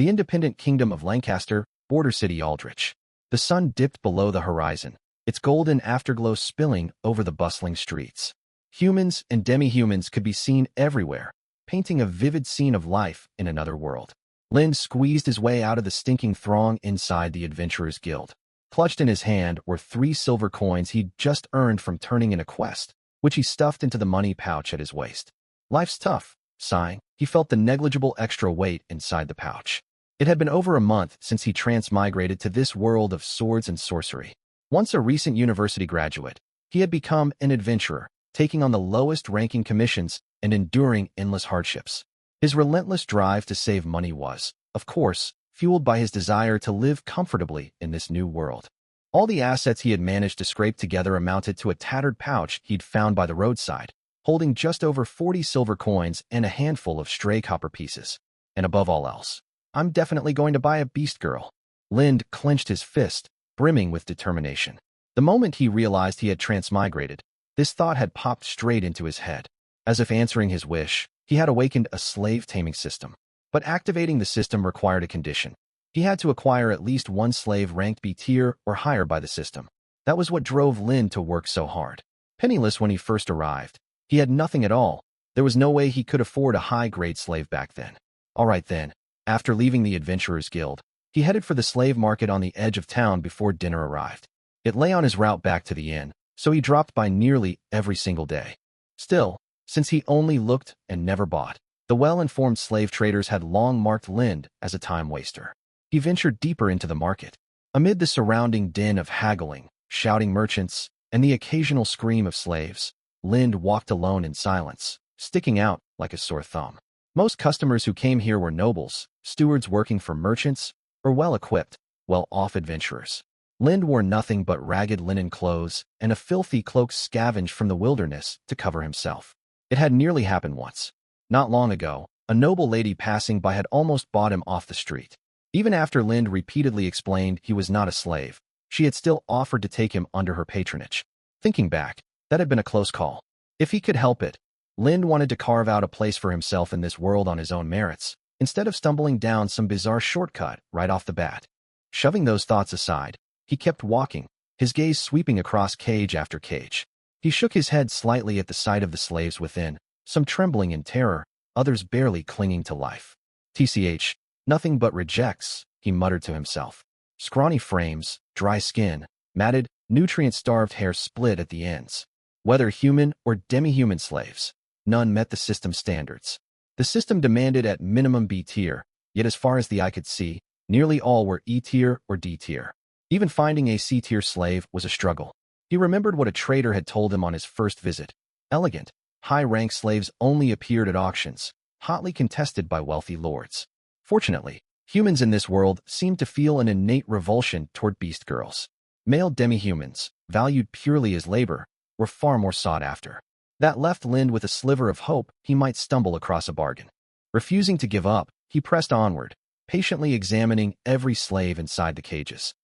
The independent kingdom of Lancaster, border city Aldrich. The sun dipped below the horizon, its golden afterglow spilling over the bustling streets. Humans and demi-humans could be seen everywhere, painting a vivid scene of life in another world. Lind squeezed his way out of the stinking throng inside the Adventurers Guild. Clutched in his hand were 3 silver coins he'd just earned from turning in a quest, which he stuffed into the money pouch at his waist. Life's tough. Sighing, he felt the negligible extra weight inside the pouch. It had been over a month since he transmigrated to this world of swords and sorcery. Once a recent university graduate, he had become an adventurer, taking on the lowest-ranking commissions and enduring endless hardships. His relentless drive to save money was, of course, fueled by his desire to live comfortably in this new world. All the assets he had managed to scrape together amounted to a tattered pouch he'd found by the roadside, holding just over 40 silver coins and a handful of stray copper pieces. And above all else, I'm definitely going to buy a beast girl. Lind clenched his fist, brimming with determination. The moment he realized he had transmigrated, this thought had popped straight into his head. As if answering his wish, he had awakened a slave-taming system. But activating the system required a condition. He had to acquire at least 1 slave ranked B tier or higher by the system. That was what drove Lind to work so hard. Penniless when he first arrived, he had nothing at all. There was no way he could afford a high-grade slave back then. All right then, after leaving the Adventurers Guild, he headed for the slave market on the edge of town before dinner arrived. It lay on his route back to the inn, so he dropped by nearly every single day. Still, since he only looked and never bought, the well-informed slave traders had long marked Lind as a time waster. He ventured deeper into the market. Amid the surrounding din of haggling, shouting merchants, and the occasional scream of slaves, Lind walked alone in silence, sticking out like a sore thumb. Most customers who came here were nobles, stewards working for merchants, or well-equipped, well-off adventurers. Lind wore nothing but ragged linen clothes and a filthy cloak scavenged from the wilderness to cover himself. It had nearly happened once. Not long ago, a noble lady passing by had almost bought him off the street. Even after Lind repeatedly explained he was not a slave, she had still offered to take him under her patronage. Thinking back, that had been a close call. If he could help it, Lind wanted to carve out a place for himself in this world on his own merits, instead of stumbling down some bizarre shortcut right off the bat. Shoving those thoughts aside, he kept walking, his gaze sweeping across cage after cage. He shook his head slightly at the sight of the slaves within, some trembling in terror, others barely clinging to life. TCH, nothing but rejects, he muttered to himself. Scrawny frames, dry skin, matted, nutrient-starved hair split at the ends. Whether human or demi-human slaves, none met the system standards. The system demanded at minimum B tier, yet as far as the eye could see, nearly all were E tier or D tier. Even finding a C tier slave was a struggle. He remembered what a trader had told him on his first visit. Elegant, high-rank slaves only appeared at auctions, hotly contested by wealthy lords. Fortunately, humans in this world seemed to feel an innate revulsion toward beast girls. Male demi-humans, valued purely as labor, were far more sought after. That left Lind with a sliver of hope he might stumble across a bargain. Refusing to give up, he pressed onward, patiently examining every slave inside the cages.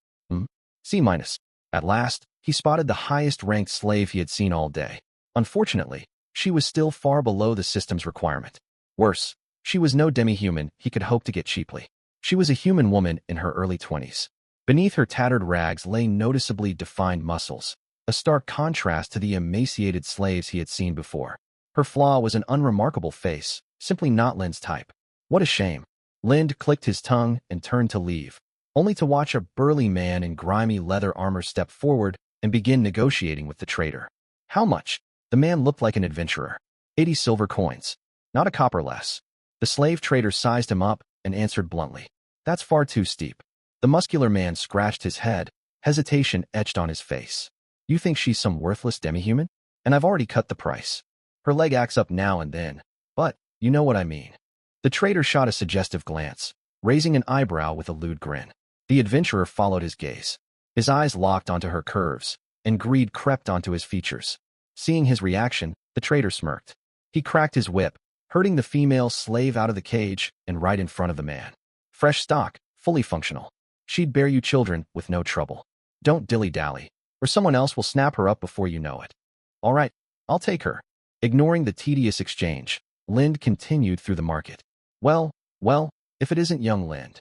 C-. At last, he spotted the highest-ranked slave he had seen all day. Unfortunately, she was still far below the system's requirement. Worse, she was no demi-human he could hope to get cheaply. She was a human woman in her early 20s. Beneath her tattered rags lay noticeably defined muscles, a stark contrast to the emaciated slaves he had seen before. Her flaw was an unremarkable face, simply not Lind's type. What a shame. Lind clicked his tongue and turned to leave, only to watch a burly man in grimy leather armor step forward and begin negotiating with the trader. How much? The man looked like an adventurer. 80 silver coins. Not a copper less. The slave trader sized him up and answered bluntly. That's far too steep. The muscular man scratched his head, hesitation etched on his face. You think she's some worthless demi-human? And I've already cut the price. Her leg acts up now and then, but you know what I mean. The trader shot a suggestive glance, raising an eyebrow with a lewd grin. The adventurer followed his gaze. His eyes locked onto her curves, and greed crept onto his features. Seeing his reaction, the trader smirked. He cracked his whip, herding the female slave out of the cage and right in front of the man. Fresh stock, fully functional. She'd bear you children with no trouble. Don't dilly-dally, or someone else will snap her up before you know it. All right, I'll take her. Ignoring the tedious exchange, Lind continued through the market. Well, if it isn't young Lind.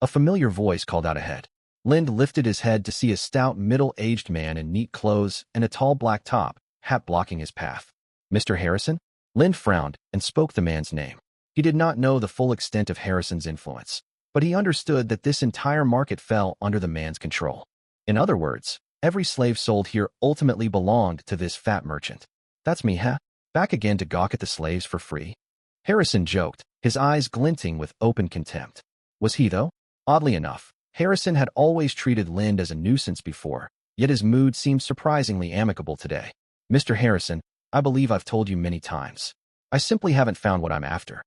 A familiar voice called out ahead. Lind lifted his head to see a stout, middle-aged man in neat clothes and a tall black top, hat blocking his path. Mr. Harrison? Lind frowned and spoke the man's name. He did not know the full extent of Harrison's influence, but he understood that this entire market fell under the man's control. In other words, every slave sold here ultimately belonged to this fat merchant. That's me, huh? Back again to gawk at the slaves for free? Harrison joked, his eyes glinting with open contempt. Was he, though? Oddly enough, Harrison had always treated Lind as a nuisance before, yet his mood seemed surprisingly amicable today. Mr. Harrison, I believe I've told you many times. I simply haven't found what I'm after.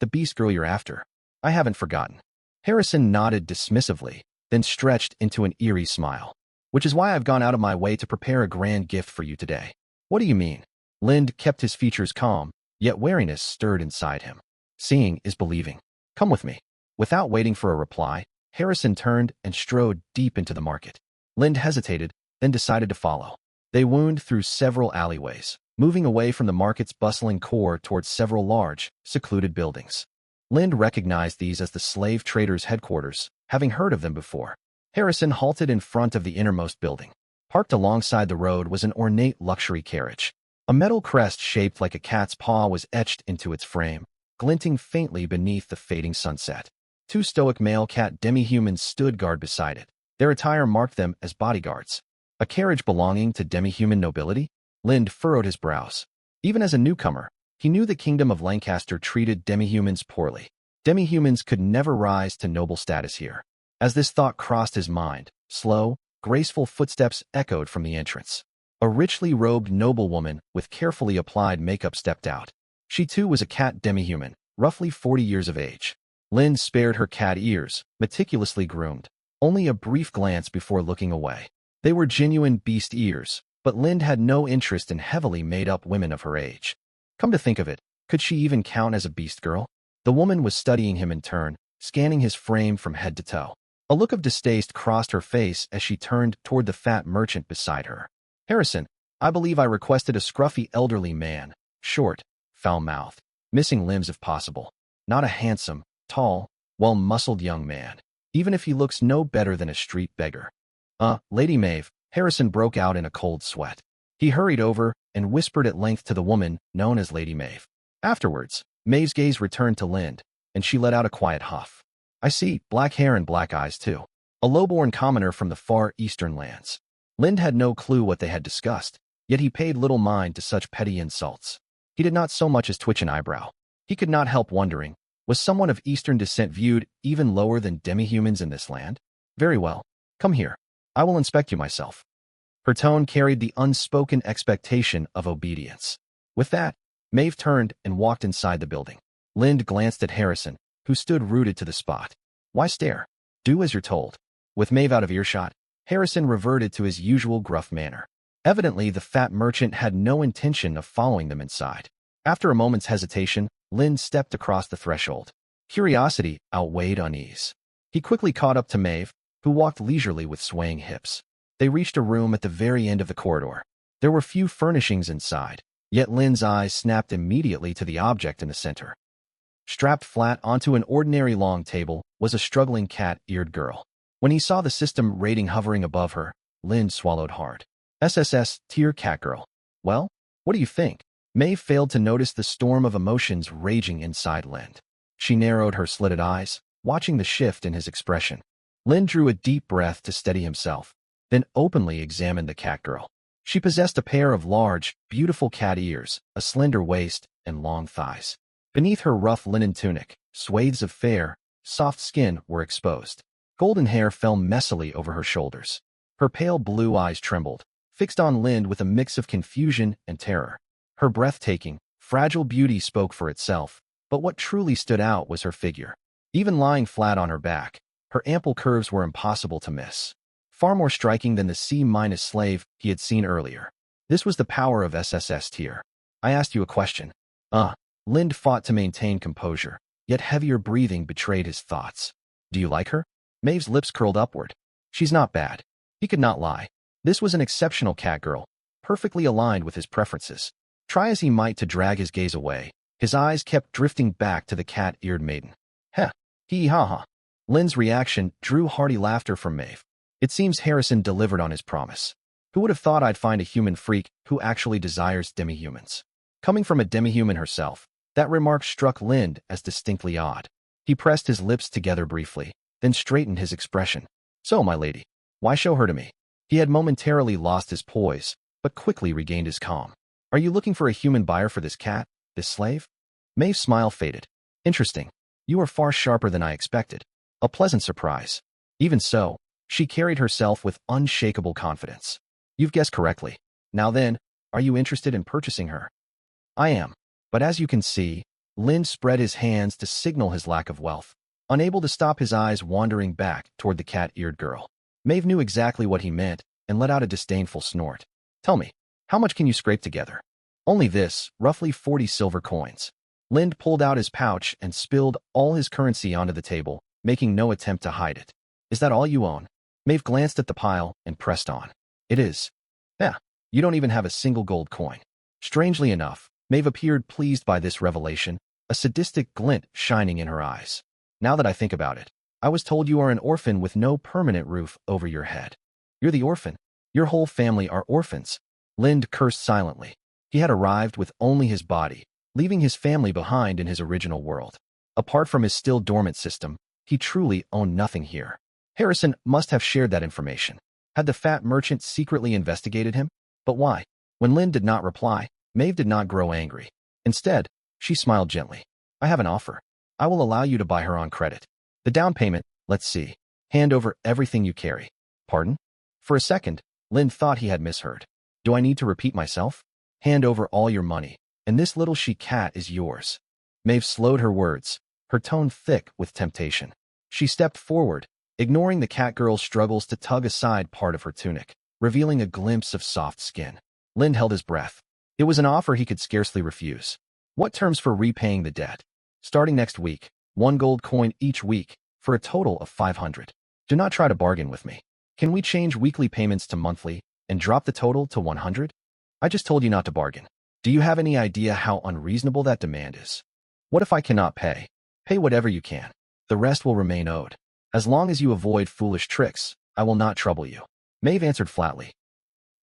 The beast girl you're after. I haven't forgotten. Harrison nodded dismissively, then stretched into an eerie smile. Which is why I've gone out of my way to prepare a grand gift for you today. What do you mean? Lind kept his features calm, yet wariness stirred inside him. Seeing is believing. Come with me. Without waiting for a reply, Harrison turned and strode deep into the market. Lind hesitated, then decided to follow. They wound through several alleyways, moving away from the market's bustling core towards several large, secluded buildings. Lind recognized these as the slave traders' headquarters, having heard of them before. Harrison halted in front of the innermost building. Parked alongside the road was an ornate luxury carriage. A metal crest shaped like a cat's paw was etched into its frame, glinting faintly beneath the fading sunset. Two stoic male cat demi-humans stood guard beside it. Their attire marked them as bodyguards. A carriage belonging to demi-human nobility? Lind furrowed his brows. Even as a newcomer, he knew the kingdom of Lancaster treated demi-humans poorly. Demi-humans could never rise to noble status here. As this thought crossed his mind, slow, graceful footsteps echoed from the entrance. A richly robed noblewoman with carefully applied makeup stepped out. She too was a cat demi-human, roughly 40 years of age. Lind spared her cat ears, meticulously groomed, only a brief glance before looking away. They were genuine beast ears, but Lind had no interest in heavily made-up women of her age. Come to think of it, could she even count as a beast girl? The woman was studying him in turn, scanning his frame from head to toe. A look of distaste crossed her face as she turned toward the fat merchant beside her. Harrison, I believe I requested a scruffy elderly man, short, foul-mouthed, missing limbs if possible. Not a handsome, tall, well-muscled young man, even if he looks no better than a street beggar. Lady Maeve, Harrison broke out in a cold sweat. He hurried over and whispered at length to the woman known as Lady Maeve. Afterwards, Maeve's gaze returned to Lind, and she let out a quiet huff. I see, black hair and black eyes too. A low-born commoner from the far eastern lands. Lind had no clue what they had discussed, yet he paid little mind to such petty insults. He did not so much as twitch an eyebrow. He could not help wondering, was someone of eastern descent viewed even lower than demi-humans in this land? Very well. Come here. I will inspect you myself. Her tone carried the unspoken expectation of obedience. With that, Maeve turned and walked inside the building. Lind glanced at Harrison, who stood rooted to the spot. Why stare? Do as you're told. With Maeve out of earshot, Harrison reverted to his usual gruff manner. Evidently, the fat merchant had no intention of following them inside. After a moment's hesitation, Lind stepped across the threshold. Curiosity outweighed unease. He quickly caught up to Maeve, who walked leisurely with swaying hips. They reached a room at the very end of the corridor. There were few furnishings inside, yet Lind's eyes snapped immediately to the object in the center. Strapped flat onto an ordinary long table was a struggling cat-eared girl. When he saw the system rating hovering above her, Lind swallowed hard. SSS-Tier Catgirl. Well, what do you think? Maeve failed to notice the storm of emotions raging inside Lind. She narrowed her slitted eyes, watching the shift in his expression. Lind drew a deep breath to steady himself, then openly examined the catgirl. She possessed a pair of large, beautiful cat ears, a slender waist, and long thighs. Beneath her rough linen tunic, swathes of fair, soft skin were exposed. Golden hair fell messily over her shoulders. Her pale blue eyes trembled, fixed on Lind with a mix of confusion and terror. Her breathtaking, fragile beauty spoke for itself, but what truly stood out was her figure. Even lying flat on her back, her ample curves were impossible to miss. Far more striking than the C- slave he had seen earlier. This was the power of SSS tier. I asked you a question. Lind fought to maintain composure, yet heavier breathing betrayed his thoughts. Do you like her? Maeve's lips curled upward. She's not bad. He could not lie. This was an exceptional catgirl, perfectly aligned with his preferences. Try as he might to drag his gaze away, his eyes kept drifting back to the cat-eared maiden. Heh, hee-ha-ha. Lynn's reaction drew hearty laughter from Maeve. It seems Harrison delivered on his promise. Who would have thought I'd find a human freak who actually desires demi-humans? Coming from a demi-human herself, that remark struck Lynn as distinctly odd. He pressed his lips together briefly, then straightened his expression. So, my lady, why show her to me? He had momentarily lost his poise, but quickly regained his calm. Are you looking for a human buyer for this cat, this slave? Maeve's smile faded. Interesting. You are far sharper than I expected. A pleasant surprise. Even so, she carried herself with unshakable confidence. You've guessed correctly. Now then, are you interested in purchasing her? I am. But as you can see, Lynn spread his hands to signal his lack of wealth, unable to stop his eyes wandering back toward the cat-eared girl. Maeve knew exactly what he meant and let out a disdainful snort. Tell me, how much can you scrape together? Only this, roughly 40 silver coins. Lynn pulled out his pouch and spilled all his currency onto the table, making no attempt to hide it. Is that all you own? Maeve glanced at the pile and pressed on. It is. Yeah, you don't even have a single gold coin. Strangely enough, Maeve appeared pleased by this revelation, a sadistic glint shining in her eyes. Now that I think about it, I was told you are an orphan with no permanent roof over your head. You're the orphan. Your whole family are orphans. Lind cursed silently. He had arrived with only his body, leaving his family behind in his original world. Apart from his still dormant system, he truly owned nothing here. Harrison must have shared that information. Had the fat merchant secretly investigated him? But why? When Lynn did not reply, Maeve did not grow angry. Instead, she smiled gently. I have an offer. I will allow you to buy her on credit. The down payment, let's see. Hand over everything you carry. Pardon? For a second, Lynn thought he had misheard. Do I need to repeat myself? Hand over all your money, and this little she-cat is yours. Maeve slowed her words, her tone thick with temptation. She stepped forward, ignoring the Catgirl's struggles to tug aside part of her tunic, revealing a glimpse of soft skin. Lynn held his breath. It was an offer he could scarcely refuse. What terms for repaying the debt? Starting next week, 1 gold coin each week, for a total of 500. Do not try to bargain with me. Can we change weekly payments to monthly and drop the total to 100? I just told you not to bargain. Do you have any idea how unreasonable that demand is? What if I cannot pay? Pay whatever you can. The rest will remain owed. As long as you avoid foolish tricks, I will not trouble you. Maeve answered flatly.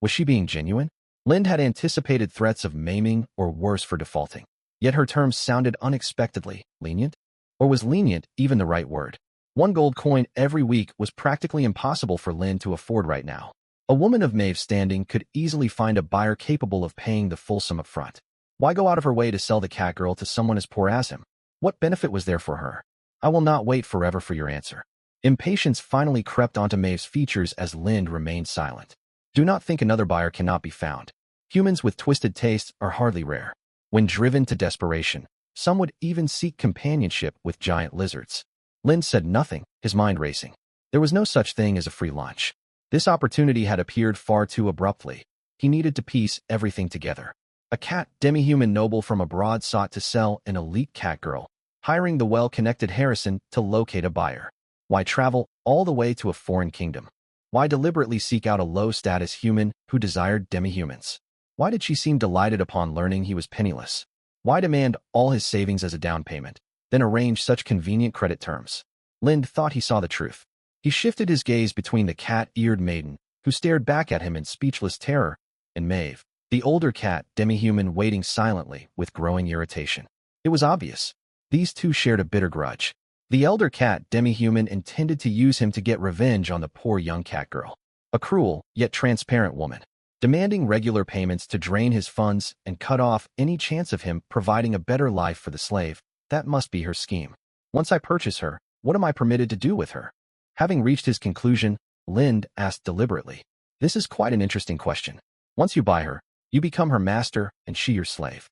Was she being genuine? Lind had anticipated threats of maiming or worse for defaulting. Yet her terms sounded unexpectedly lenient. Or was lenient even the right word? 1 gold coin every week was practically impossible for Lynn to afford right now. A woman of Maeve's standing could easily find a buyer capable of paying the full sum up front. Why go out of her way to sell the Catgirl to someone as poor as him? What benefit was there for her? I will not wait forever for your answer. Impatience finally crept onto Maeve's features as Lynn remained silent. Do not think another buyer cannot be found. Humans with twisted tastes are hardly rare. When driven to desperation, some would even seek companionship with giant lizards. Lynn said nothing, his mind racing. There was no such thing as a free lunch. This opportunity had appeared far too abruptly. He needed to piece everything together. A cat demi-human noble from abroad sought to sell an elite Catgirl, hiring the well-connected Harrison to locate a buyer. Why travel all the way to a foreign kingdom? Why deliberately seek out a low-status human who desired demi-humans? Why did she seem delighted upon learning he was penniless? Why demand all his savings as a down payment, then arrange such convenient credit terms? Lind thought he saw the truth. He shifted his gaze between the cat-eared maiden, who stared back at him in speechless terror, and Maeve, the older cat demi-human waiting silently with growing irritation. It was obvious. These two shared a bitter grudge. The elder cat demi-human intended to use him to get revenge on the poor young Catgirl. A cruel, yet transparent woman, demanding regular payments to drain his funds and cut off any chance of him providing a better life for the slave. That must be her scheme. Once I purchase her, what am I permitted to do with her? Having reached his conclusion, Lind asked deliberately. This is quite an interesting question. Once you buy her, you become her master and she your slave.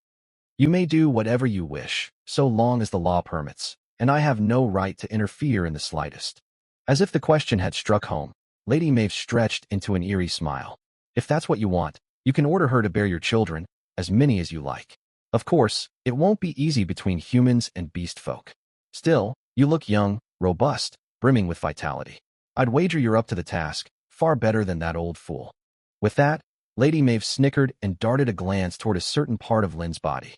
You may do whatever you wish, so long as the law permits, and I have no right to interfere in the slightest. As if the question had struck home, Lady Maeve stretched into an eerie smile. If that's what you want, you can order her to bear your children, as many as you like. Of course, it won't be easy between humans and beast folk. Still, you look young, robust, brimming with vitality. I'd wager you're up to the task, far better than that old fool. With that, Lady Maeve snickered and darted a glance toward a certain part of Lynn's body.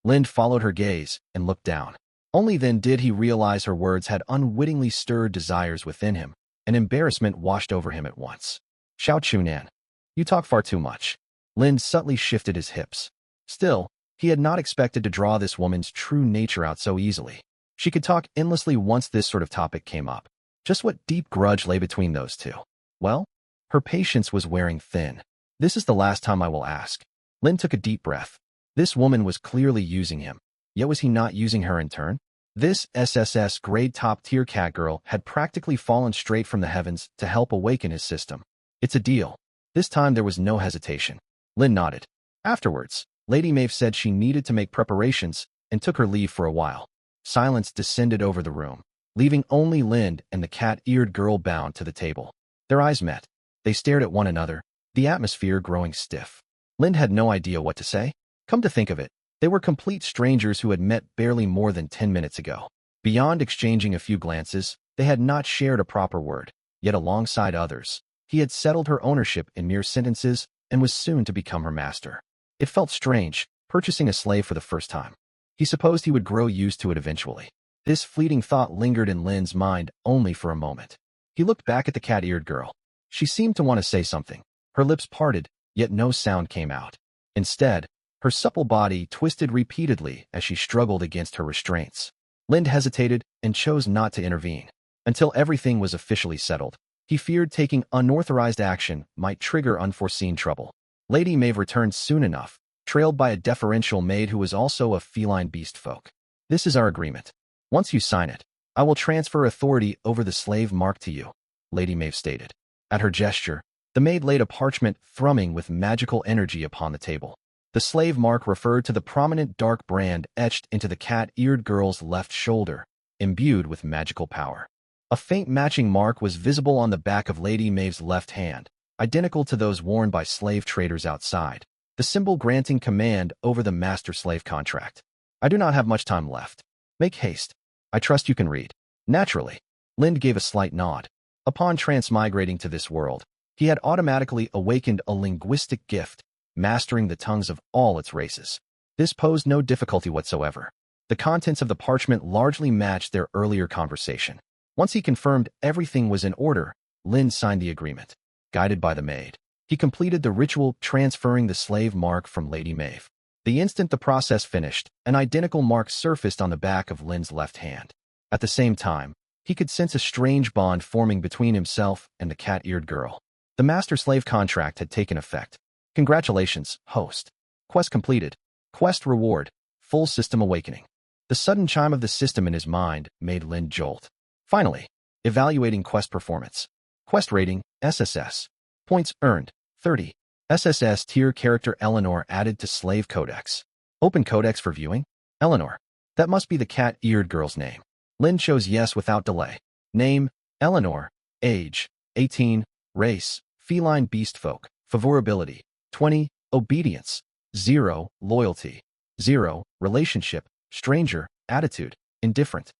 Lynn followed her gaze and looked down. Only then did he realize her words had unwittingly stirred desires within him, and embarrassment washed over him at once. Xiao Chunan, you talk far too much. Lin subtly shifted his hips. Still, he had not expected to draw this woman's true nature out so easily. She could talk endlessly once this sort of topic came up. Just what deep grudge lay between those two? Well, her patience was wearing thin. This is the last time I will ask. Lin took a deep breath. This woman was clearly using him. Yet was he not using her in turn? This SSS grade top-tier Catgirl had practically fallen straight from the heavens to help awaken his system. It's a deal. This time there was no hesitation. Lin nodded. Afterwards, Lady Maeve said she needed to make preparations and took her leave for a while. Silence descended over the room, leaving only Lin and the cat-eared girl bound to the table. Their eyes met. They stared at one another, the atmosphere growing stiff. Lin had no idea what to say. Come to think of it, they were complete strangers who had met barely more than 10 minutes ago. Beyond exchanging a few glances, they had not shared a proper word. Yet alongside others, he had settled her ownership in mere sentences and was soon to become her master. It felt strange, purchasing a slave for the first time. He supposed he would grow used to it eventually. This fleeting thought lingered in Lin's mind only for a moment. He looked back at the cat-eared girl. She seemed to want to say something. Her lips parted, yet no sound came out. Instead, her supple body twisted repeatedly as she struggled against her restraints. Lin hesitated and chose not to intervene. Until everything was officially settled, he feared taking unauthorized action might trigger unforeseen trouble. Lady Maeve returned soon enough, trailed by a deferential maid who was also a feline beast folk. This is our agreement. Once you sign it, I will transfer authority over the slave mark to you, Lady Maeve stated. At her gesture, the maid laid a parchment thrumming with magical energy upon the table. The slave mark referred to the prominent dark brand etched into the cat-eared girl's left shoulder, imbued with magical power. A faint matching mark was visible on the back of Lady Maeve's left hand, identical to those worn by slave traders outside, the symbol granting command over the master-slave contract. I do not have much time left. Make haste. I trust you can read. Naturally, Lind gave a slight nod. Upon transmigrating to this world, he had automatically awakened a linguistic gift, mastering the tongues of all its races. This posed no difficulty whatsoever. The contents of the parchment largely matched their earlier conversation. Once he confirmed everything was in order, Lin signed the agreement. Guided by the maid, he completed the ritual transferring the slave mark from Lady Maeve. The instant the process finished, an identical mark surfaced on the back of Lin's left hand. At the same time, he could sense a strange bond forming between himself and the cat-eared girl. The master-slave contract had taken effect. Congratulations, host. Quest completed. Quest reward. Full system awakening. The sudden chime of the system in his mind made Lin jolt. Finally, evaluating quest performance. Quest rating, SSS. Points earned, 30. SSS tier character Eleanor added to Slave Codex. Open Codex for viewing? Eleanor. That must be the cat-eared girl's name. Lin chose yes without delay. Name, Eleanor. Age, 18. Race, feline beast folk. Favorability, 20. Obedience, 0. Loyalty, 0. Relationship, stranger. Attitude, indifferent.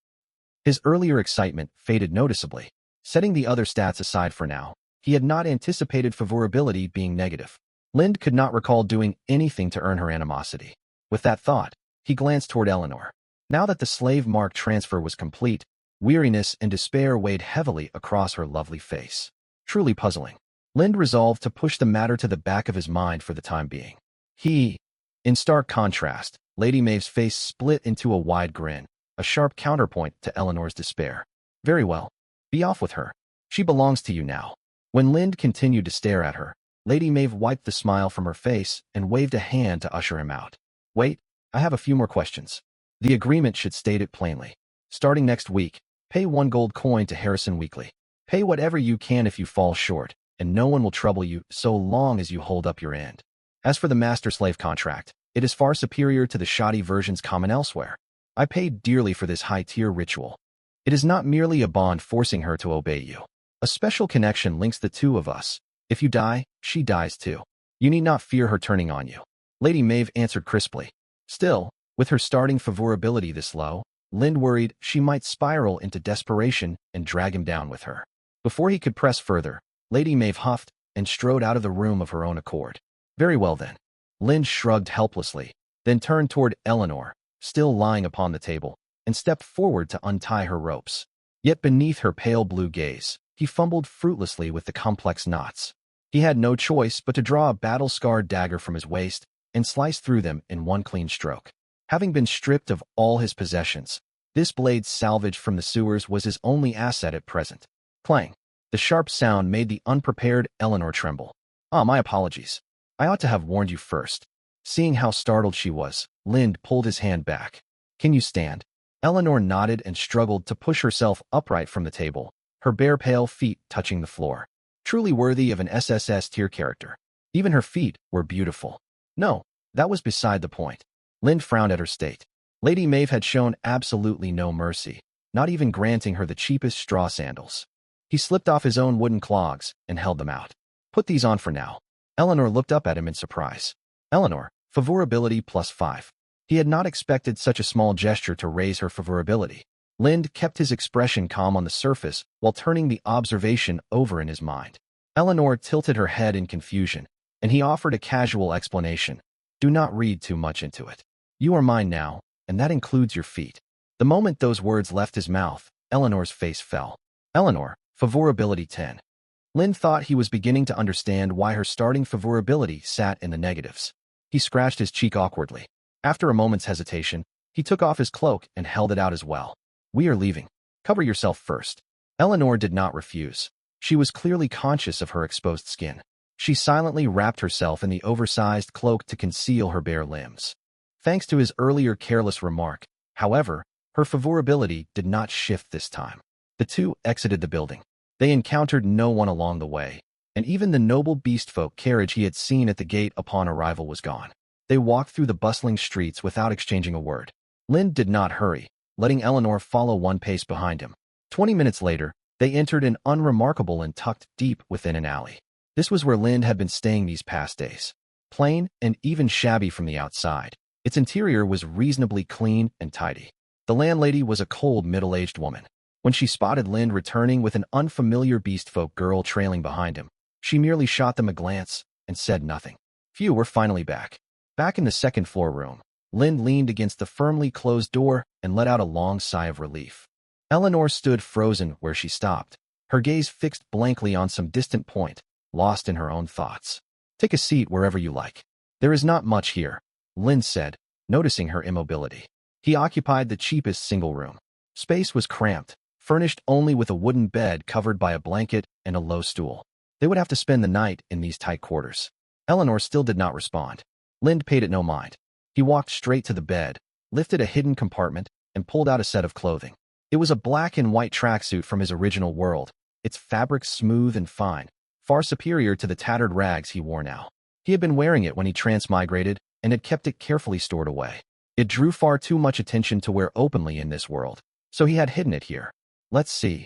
His earlier excitement faded noticeably. Setting the other stats aside for now, he had not anticipated favorability being negative. Lind could not recall doing anything to earn her animosity. With that thought, he glanced toward Eleanor. Now that the slave mark transfer was complete, weariness and despair weighed heavily across her lovely face. Truly puzzling. Lind resolved to push the matter to the back of his mind for the time being. In stark contrast, Lady Maeve's face split into a wide grin, a sharp counterpoint to Eleanor's despair. Very well. Be off with her. She belongs to you now. When Lind continued to stare at her, Lady Maeve wiped the smile from her face and waved a hand to usher him out. Wait, I have a few more questions. The agreement should state it plainly. Starting next week, pay 1 gold coin to Harrison weekly. Pay whatever you can if you fall short, and no one will trouble you so long as you hold up your end. As for the master-slave contract, it is far superior to the shoddy versions common elsewhere. I paid dearly for this high-tier ritual. It is not merely a bond forcing her to obey you. A special connection links the two of us. If you die, she dies too. You need not fear her turning on you. Lady Maeve answered crisply. Still, with her starting favorability this low, Lind worried she might spiral into desperation and drag him down with her. Before he could press further, Lady Maeve huffed and strode out of the room of her own accord. Very well then. Lind shrugged helplessly, then turned toward Eleanor, still lying upon the table, and stepped forward to untie her ropes. Yet beneath her pale blue gaze, he fumbled fruitlessly with the complex knots. He had no choice but to draw a battle-scarred dagger from his waist and slice through them in one clean stroke. Having been stripped of all his possessions, this blade salvaged from the sewers was his only asset at present. Clang! The sharp sound made the unprepared Eleanor tremble. My apologies. I ought to have warned you first. Seeing how startled she was, Lind pulled his hand back. Can you stand? Eleanor nodded and struggled to push herself upright from the table, her bare pale feet touching the floor. Truly worthy of an SSS tier character. Even her feet were beautiful. No, that was beside the point. Lind frowned at her state. Lady Maeve had shown absolutely no mercy, not even granting her the cheapest straw sandals. He slipped off his own wooden clogs and held them out. Put these on for now. Eleanor looked up at him in surprise. Eleanor, favorability +5. He had not expected such a small gesture to raise her favorability. Lind kept his expression calm on the surface while turning the observation over in his mind. Eleanor tilted her head in confusion, and he offered a casual explanation. Do not read too much into it. You are mine now, and that includes your feet. The moment those words left his mouth, Eleanor's face fell. Eleanor, favorability 10. Lind thought he was beginning to understand why her starting favorability sat in the negatives. He scratched his cheek awkwardly. After a moment's hesitation, he took off his cloak and held it out as well. We are leaving. Cover yourself first. Eleanor did not refuse. She was clearly conscious of her exposed skin. She silently wrapped herself in the oversized cloak to conceal her bare limbs. Thanks to his earlier careless remark, however, her favorability did not shift this time. The two exited the building. They encountered no one along the way, and even the noble beastfolk carriage he had seen at the gate upon arrival was gone. They walked through the bustling streets without exchanging a word. Lind did not hurry, letting Eleanor follow one pace behind him. 20 minutes later, they entered an unremarkable and tucked deep within an alley. This was where Lind had been staying these past days. Plain and even shabby from the outside, its interior was reasonably clean and tidy. The landlady was a cold, middle-aged woman. When she spotted Lind returning with an unfamiliar beastfolk girl trailing behind him, she merely shot them a glance and said nothing. Phew, we're finally back. Back in the second-floor room, Lind leaned against the firmly closed door and let out a long sigh of relief. Eleanor stood frozen where she stopped, her gaze fixed blankly on some distant point, lost in her own thoughts. Take a seat wherever you like. There is not much here, Lind said, noticing her immobility. He occupied the cheapest single room. Space was cramped, furnished only with a wooden bed covered by a blanket and a low stool. They would have to spend the night in these tight quarters. Eleanor still did not respond. Lind paid it no mind. He walked straight to the bed, lifted a hidden compartment, and pulled out a set of clothing. It was a black and white tracksuit from his original world, its fabric smooth and fine, far superior to the tattered rags he wore now. He had been wearing it when he transmigrated and had kept it carefully stored away. It drew far too much attention to wear openly in this world, so he had hidden it here. Let's see.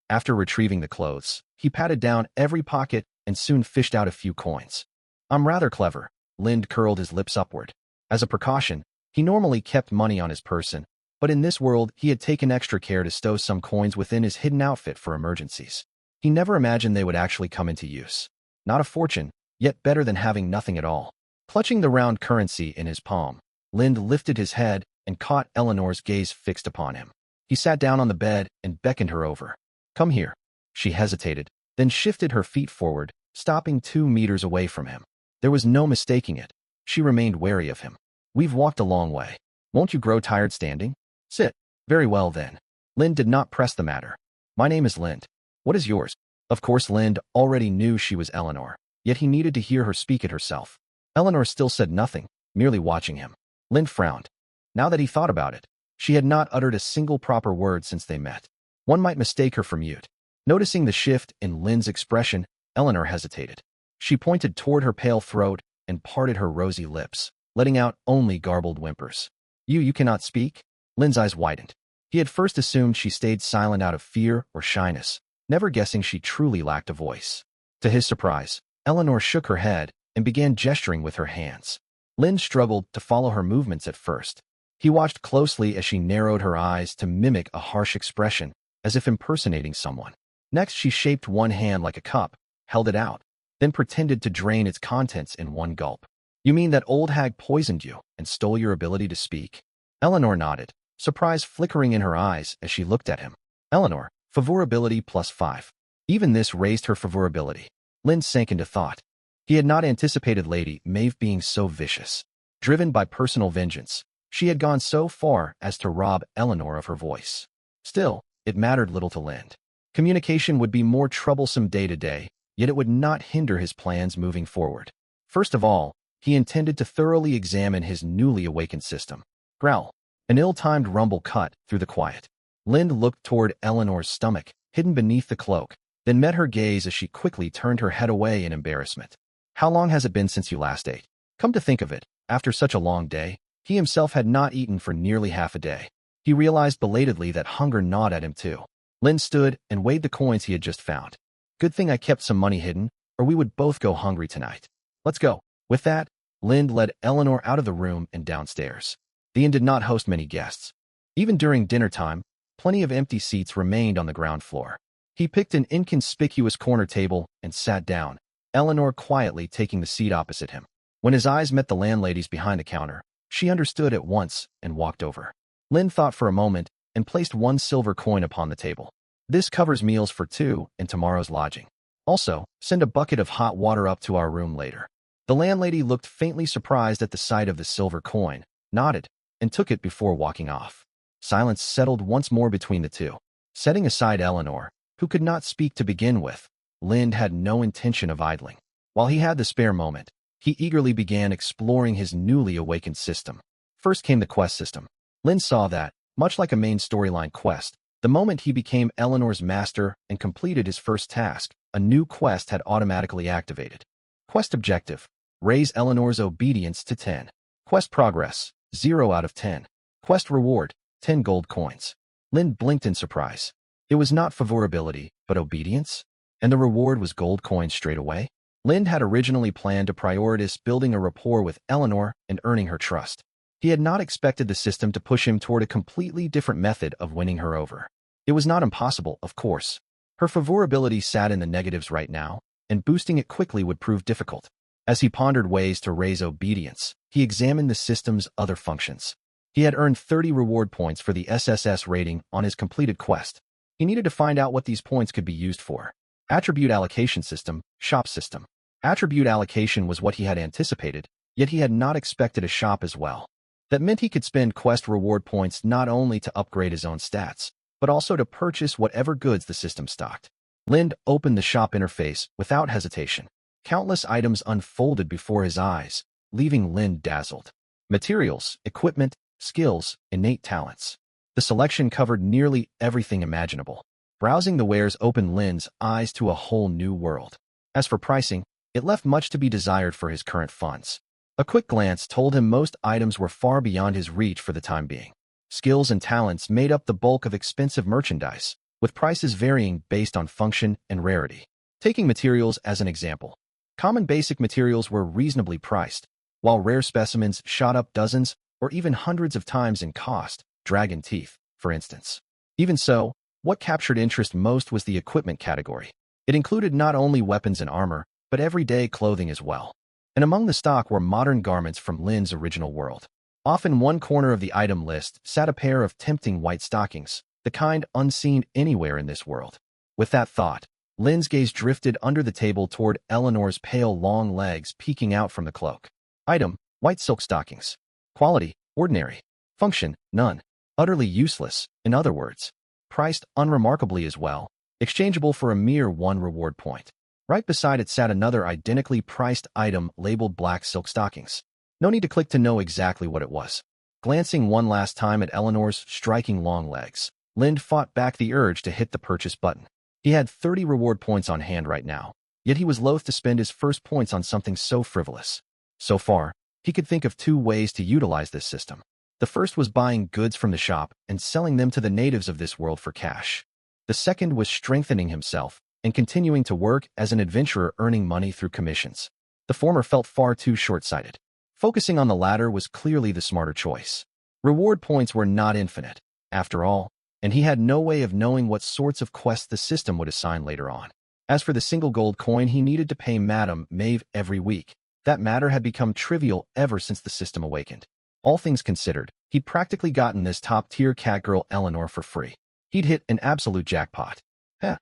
After retrieving the clothes, he patted down every pocket and soon fished out a few coins. I'm rather clever. Lind curled his lips upward. As a precaution, he normally kept money on his person, but in this world he had taken extra care to stow some coins within his hidden outfit for emergencies. He never imagined they would actually come into use. Not a fortune, yet better than having nothing at all. Clutching the round currency in his palm, Lind lifted his head and caught Eleanor's gaze fixed upon him. He sat down on the bed and beckoned her over. Come here. She hesitated, then shifted her feet forward, stopping 2 meters away from him. There was no mistaking it. She remained wary of him. We've walked a long way. Won't you grow tired standing? Sit. Very well then. Lind did not press the matter. My name is Lind. What is yours? Of course Lind already knew she was Eleanor, yet he needed to hear her speak it herself. Eleanor still said nothing, merely watching him. Lind frowned. Now that he thought about it, she had not uttered a single proper word since they met. One might mistake her for mute. Noticing the shift in Lind's expression, Eleanor hesitated. She pointed toward her pale throat and parted her rosy lips, letting out only garbled whimpers. You cannot speak? Lind's eyes widened. He had first assumed she stayed silent out of fear or shyness, never guessing she truly lacked a voice. To his surprise, Eleanor shook her head and began gesturing with her hands. Lind struggled to follow her movements at first. He watched closely as she narrowed her eyes to mimic a harsh expression, as if impersonating someone. Next, she shaped one hand like a cup, held it out, then pretended to drain its contents in one gulp. You mean that old hag poisoned you and stole your ability to speak? Eleanor nodded. surprise flickering in her eyes as she looked at him. Eleanor, favorability +5. Even this raised her favorability. Lynn sank into thought. He had not anticipated Lady Maeve being so vicious. Driven by personal vengeance, she had gone so far as to rob Eleanor of her voice. Still, it mattered little to Lynn. Communication would be more troublesome day to day, yet it would not hinder his plans moving forward. First of all, he intended to thoroughly examine his newly awakened system. Growl. An ill-timed rumble cut through the quiet. Lynn looked toward Eleanor's stomach, hidden beneath the cloak, then met her gaze as she quickly turned her head away in embarrassment. How long has it been since you last ate? Come to think of it, after such a long day, he himself had not eaten for nearly half a day. He realized belatedly that hunger gnawed at him too. Lynn stood and weighed the coins he had just found. Good thing I kept some money hidden, or we would both go hungry tonight. Let's go. With that, Lynn led Eleanor out of the room and downstairs. The inn did not host many guests. Even during dinner time, plenty of empty seats remained on the ground floor. He picked an inconspicuous corner table and sat down, Eleanor quietly taking the seat opposite him. When his eyes met the landlady's behind the counter, she understood at once and walked over. Lynn thought for a moment and placed 1 silver coin upon the table. This covers meals for 2 and tomorrow's lodging. Also, send a bucket of hot water up to our room later. The landlady looked faintly surprised at the sight of the silver coin, nodded, and took it before walking off. Silence settled once more between the two. Setting aside Eleanor, who could not speak to begin with, Lynn had no intention of idling. While he had the spare moment, he eagerly began exploring his newly awakened system. First came the quest system. Lynn saw that, much like a main storyline quest, the moment he became Eleanor's master and completed his first task, a new quest had automatically activated. Quest objective: raise Eleanor's obedience to 10. Quest progress: 0 out of 10. Quest reward: 10 gold coins. Lynn blinked in surprise. It was not favorability, but obedience? And the reward was gold coins straight away? Lynn had originally planned to prioritize building a rapport with Eleanor and earning her trust. He had not expected the system to push him toward a completely different method of winning her over. It was not impossible, of course. Her favorability sat in the negatives right now, and boosting it quickly would prove difficult. As he pondered ways to raise obedience, he examined the system's other functions. He had earned 30 reward points for the SSS rating on his completed quest. He needed to find out what these points could be used for. Attribute allocation system, shop system. Attribute allocation was what he had anticipated, yet he had not expected a shop as well. That meant he could spend quest reward points not only to upgrade his own stats, but also to purchase whatever goods the system stocked. Lynn opened the shop interface without hesitation. Countless items unfolded before his eyes, leaving Lynn dazzled. Materials, equipment, skills, innate talents. The selection covered nearly everything imaginable. Browsing the wares opened Lynn's eyes to a whole new world. As for pricing, it left much to be desired for his current funds. A quick glance told him most items were far beyond his reach for the time being. Skills and talents made up the bulk of expensive merchandise, with prices varying based on function and rarity. Taking materials as an example, common basic materials were reasonably priced, while rare specimens shot up dozens or even hundreds of times in cost, dragon teeth, for instance. Even so, what captured interest most was the equipment category. It included not only weapons and armor, but everyday clothing as well. And among the stock were modern garments from Lynn's original world. Off in one corner of the item list sat a pair of tempting white stockings, the kind unseen anywhere in this world. With that thought, Lynn's gaze drifted under the table toward Eleanor's pale long legs peeking out from the cloak. Item: white silk stockings. Quality: ordinary. Function: none. Utterly useless, in other words. Priced unremarkably as well, exchangeable for a mere 1 reward point. Right beside it sat another identically priced item labeled black silk stockings. No need to click to know exactly what it was. Glancing one last time at Eleanor's striking long legs, Lynn fought back the urge to hit the purchase button. He had 30 reward points on hand right now, yet he was loath to spend his first points on something so frivolous. So far, he could think of 2 ways to utilize this system. The first was buying goods from the shop and selling them to the natives of this world for cash. The second was strengthening himself and continuing to work as an adventurer earning money through commissions. The former felt far too short-sighted. Focusing on the latter was clearly the smarter choice. Reward points were not infinite, after all, and he had no way of knowing what sorts of quests the system would assign later on. As for the single gold coin he needed to pay Madame Maeve every week, that matter had become trivial ever since the system awakened. All things considered, he'd practically gotten this top-tier catgirl Eleanor for free. He'd hit an absolute jackpot. Heh.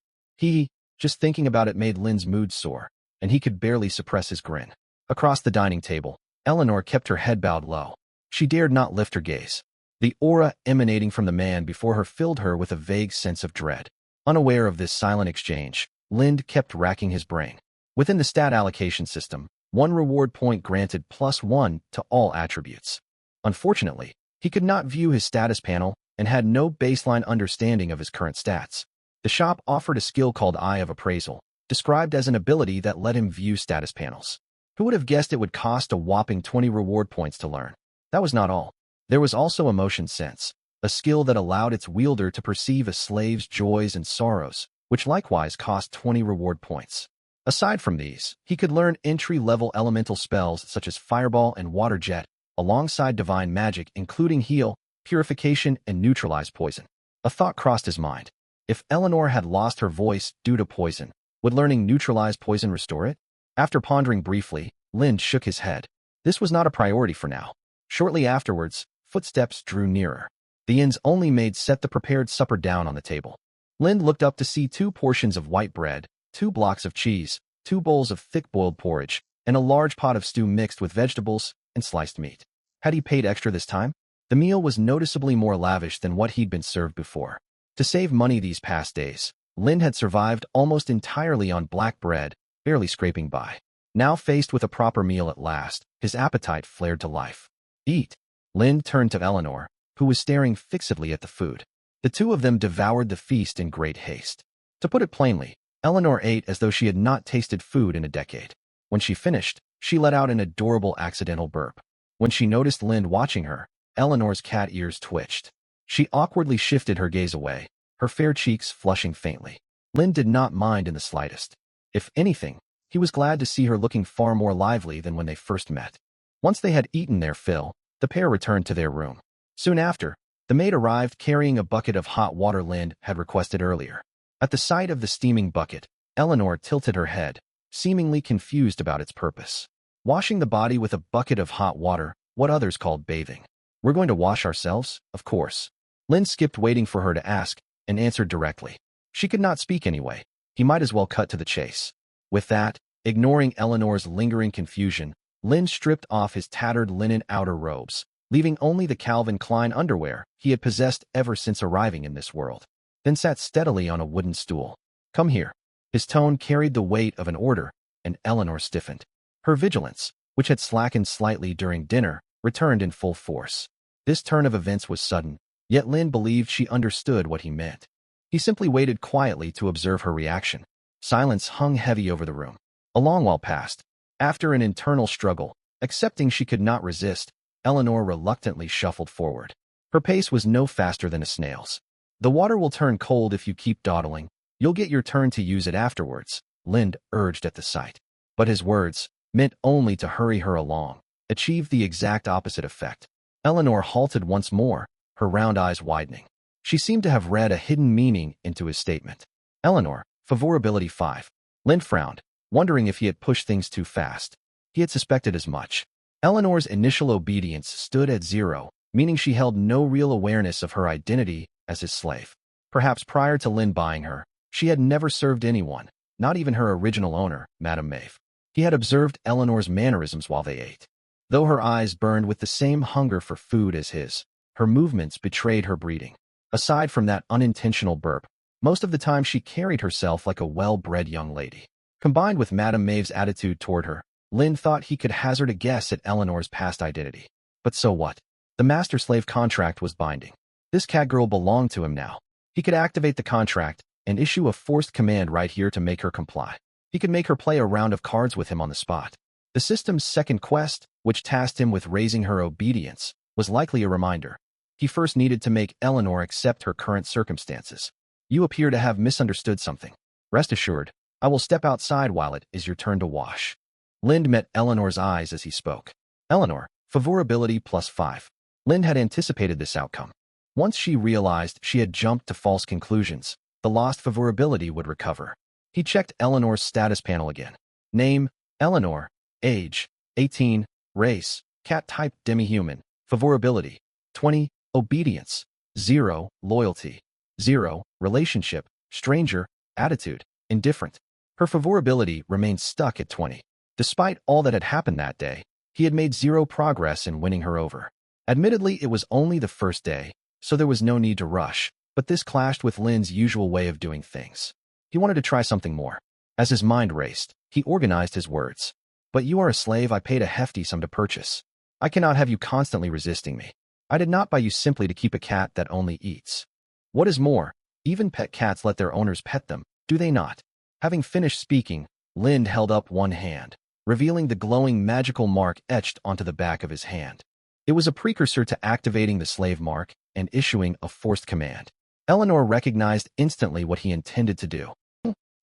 Just thinking about it made Lynn's mood soar, and he could barely suppress his grin. Across the dining table, Eleanor kept her head bowed low. She dared not lift her gaze. The aura emanating from the man before her filled her with a vague sense of dread. Unaware of this silent exchange, Lind kept racking his brain. Within the stat allocation system, one reward point granted +1 to all attributes. Unfortunately, he could not view his status panel and had no baseline understanding of his current stats. The shop offered a skill called Eye of Appraisal, described as an ability that let him view status panels. Who would have guessed it would cost a whopping 20 reward points to learn? That was not all. There was also Emotion Sense, a skill that allowed its wielder to perceive a slave's joys and sorrows, which likewise cost 20 reward points. Aside from these, he could learn entry-level elemental spells such as Fireball and Water Jet, alongside divine magic including Heal, Purification, and Neutralize Poison. A thought crossed his mind. If Eleanor had lost her voice due to poison, would learning Neutralize Poison restore it? After pondering briefly, Lind shook his head. This was not a priority for now. Shortly afterwards, footsteps drew nearer. The inn's only maid set the prepared supper down on the table. Lind looked up to see 2 portions of white bread, 2 blocks of cheese, 2 bowls of thick boiled porridge, and a large pot of stew mixed with vegetables and sliced meat. Had he paid extra this time? The meal was noticeably more lavish than what he'd been served before. To save money these past days, Lind had survived almost entirely on black bread, barely scraping by. Now faced with a proper meal at last, his appetite flared to life. Eat. Lind turned to Eleanor, who was staring fixedly at the food. The two of them devoured the feast in great haste. To put it plainly, Eleanor ate as though she had not tasted food in a decade. When she finished, she let out an adorable accidental burp. When she noticed Lind watching her, Eleanor's cat ears twitched. She awkwardly shifted her gaze away, her fair cheeks flushing faintly. Lind did not mind in the slightest. If anything, he was glad to see her looking far more lively than when they first met. Once they had eaten their fill, the pair returned to their room. Soon after, the maid arrived carrying a bucket of hot water Lind had requested earlier. At the sight of the steaming bucket, Eleanor tilted her head, seemingly confused about its purpose. Washing the body with a bucket of hot water, what others called bathing. We're going to wash ourselves, of course. Lind skipped waiting for her to ask, and answered directly. She could not speak anyway. He might as well cut to the chase. With that, ignoring Eleanor's lingering confusion, Lind stripped off his tattered linen outer robes, leaving only the Calvin Klein underwear he had possessed ever since arriving in this world. Then sat steadily on a wooden stool. Come here. His tone carried the weight of an order, and Eleanor stiffened. Her vigilance, which had slackened slightly during dinner, returned in full force. This turn of events was sudden, yet Lind believed she understood what he meant. He simply waited quietly to observe her reaction. Silence hung heavy over the room. A long while passed. After an internal struggle, accepting she could not resist, Eleanor reluctantly shuffled forward. Her pace was no faster than a snail's. The water will turn cold if you keep dawdling. You'll get your turn to use it afterwards, Lind urged at the sight. But his words, meant only to hurry her along, achieved the exact opposite effect. Eleanor halted once more, her round eyes widening. She seemed to have read a hidden meaning into his statement. Eleanor, favorability 5. Lind frowned, wondering if he had pushed things too fast. He had suspected as much. Eleanor's initial obedience stood at 0, meaning she held no real awareness of her identity as his slave. Perhaps prior to Lind buying her, she had never served anyone, not even her original owner, Madame Maeve. He had observed Eleanor's mannerisms while they ate. Though her eyes burned with the same hunger for food as his, her movements betrayed her breeding. Aside from that unintentional burp, most of the time she carried herself like a well-bred young lady. Combined with Madame Maeve's attitude toward her, Lind thought he could hazard a guess at Eleanor's past identity. But so what? The master-slave contract was binding. This catgirl belonged to him now. He could activate the contract and issue a forced command right here to make her comply. He could make her play a round of cards with him on the spot. The system's second quest, which tasked him with raising her obedience, was likely a reminder. He first needed to make Eleanor accept her current circumstances. You appear to have misunderstood something. Rest assured, I will step outside while it is your turn to wash. Lind met Eleanor's eyes as he spoke. Eleanor, favorability +5. Lind had anticipated this outcome. Once she realized she had jumped to false conclusions, the lost favorability would recover. He checked Eleanor's status panel again. Name, Eleanor. Age, 18. Race, cat-type demi-human. Favorability. 20. Obedience. 0. Loyalty. 0. Relationship. Stranger. Attitude. Indifferent. Her favorability remained stuck at 20. Despite all that had happened that day, he had made zero progress in winning her over. Admittedly, it was only the first day, so there was no need to rush, but this clashed with Lin's usual way of doing things. He wanted to try something more. As his mind raced, he organized his words. But you are a slave I paid a hefty sum to purchase. I cannot have you constantly resisting me. I did not buy you simply to keep a cat that only eats. What is more, even pet cats let their owners pet them, do they not? Having finished speaking, Lind held up one hand, revealing the glowing magical mark etched onto the back of his hand. It was a precursor to activating the slave mark and issuing a forced command. Eleanor recognized instantly what he intended to do.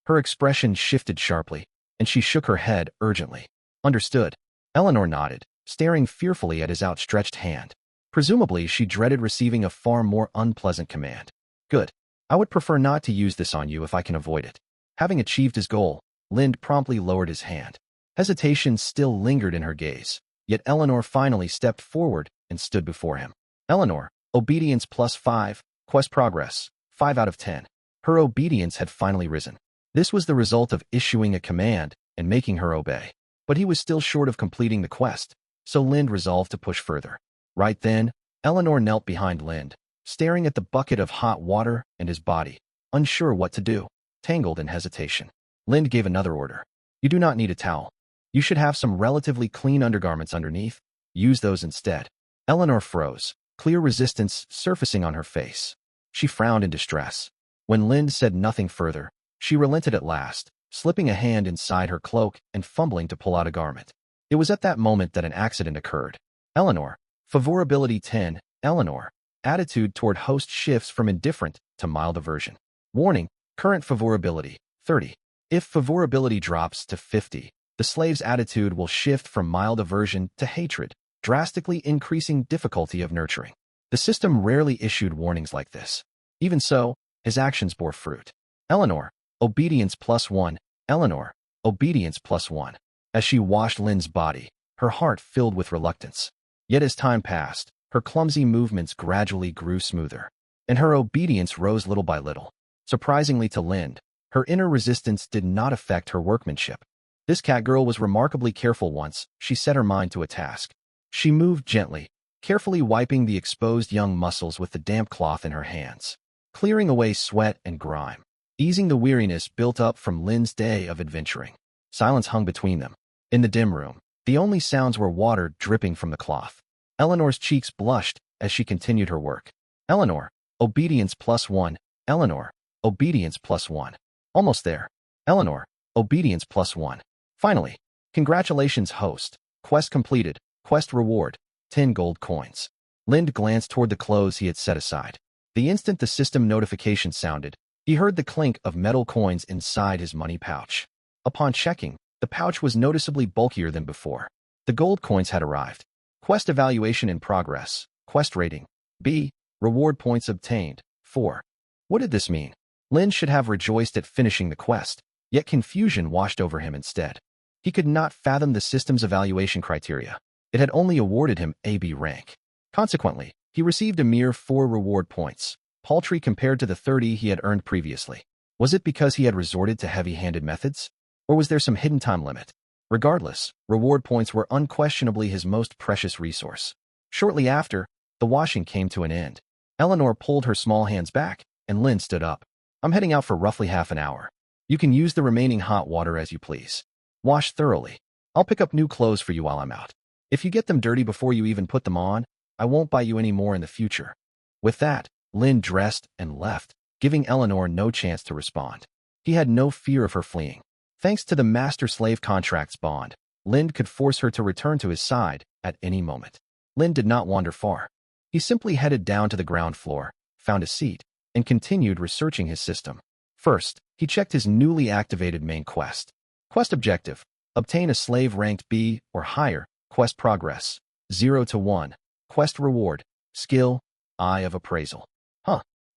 Her expression shifted sharply, and she shook her head urgently. Understood. Eleanor nodded, staring fearfully at his outstretched hand. Presumably, she dreaded receiving a far more unpleasant command. Good. I would prefer not to use this on you if I can avoid it. Having achieved his goal, Lind promptly lowered his hand. Hesitation still lingered in her gaze, yet Eleanor finally stepped forward and stood before him. Eleanor, obedience +5, quest progress, 5 out of 10. Her obedience had finally risen. This was the result of issuing a command and making her obey. But he was still short of completing the quest, so Lind resolved to push further. Right then, Eleanor knelt behind Lind, staring at the bucket of hot water and his body, unsure what to do, tangled in hesitation. Lind gave another order. You do not need a towel. You should have some relatively clean undergarments underneath. Use those instead. Eleanor froze, clear resistance surfacing on her face. She frowned in distress. When Lind said nothing further, she relented at last, slipping a hand inside her cloak and fumbling to pull out a garment. It was at that moment that an accident occurred. Eleanor, favorability 10, Eleanor, attitude toward host shifts from indifferent to mild aversion. Warning, current favorability, 30. If favorability drops to 50, the slave's attitude will shift from mild aversion to hatred, drastically increasing difficulty of nurturing. The system rarely issued warnings like this. Even so, his actions bore fruit. Eleanor, obedience +1, Eleanor, obedience +1. As she washed Lind's body, her heart filled with reluctance. Yet as time passed, her clumsy movements gradually grew smoother, and her obedience rose little by little. Surprisingly to Lind, her inner resistance did not affect her workmanship. This Catgirl was remarkably careful once she set her mind to a task. She moved gently, carefully wiping the exposed young muscles with the damp cloth in her hands, clearing away sweat and grime, easing the weariness built up from Lind's day of adventuring. Silence hung between them. In the dim room, the only sounds were water dripping from the cloth. Eleanor's cheeks blushed as she continued her work. Eleanor, obedience +1, Eleanor, obedience +1. Almost there. Eleanor, obedience +1. Finally, congratulations, host. Quest completed. Quest reward, 10 gold coins. Lind glanced toward the clothes he had set aside. The instant the system notification sounded, he heard the clink of metal coins inside his money pouch. Upon checking, the pouch was noticeably bulkier than before. The gold coins had arrived. Quest evaluation in progress. Quest rating, B. Reward points obtained, 4. What did this mean? Lind should have rejoiced at finishing the quest, yet confusion washed over him instead. He could not fathom the system's evaluation criteria. It had only awarded him AB rank. Consequently, he received a mere 4 reward points, paltry compared to the 30 he had earned previously. Was it because he had resorted to heavy-handed methods? Or was there some hidden time limit? Regardless, reward points were unquestionably his most precious resource. Shortly after, the washing came to an end. Eleanor pulled her small hands back, and Lind stood up. I'm heading out for roughly half an hour. You can use the remaining hot water as you please. Wash thoroughly. I'll pick up new clothes for you while I'm out. If you get them dirty before you even put them on, I won't buy you any more in the future. With that, Lind dressed and left, giving Eleanor no chance to respond. He had no fear of her fleeing. Thanks to the master-slave contract's bond, Lind could force her to return to his side at any moment. Lind did not wander far. He simply headed down to the ground floor, found a seat, and continued researching his system. First, he checked his newly activated main quest. Quest objective: obtain a slave ranked B or higher. Quest progress: 0 to 1. Quest reward: skill, Eye of Appraisal.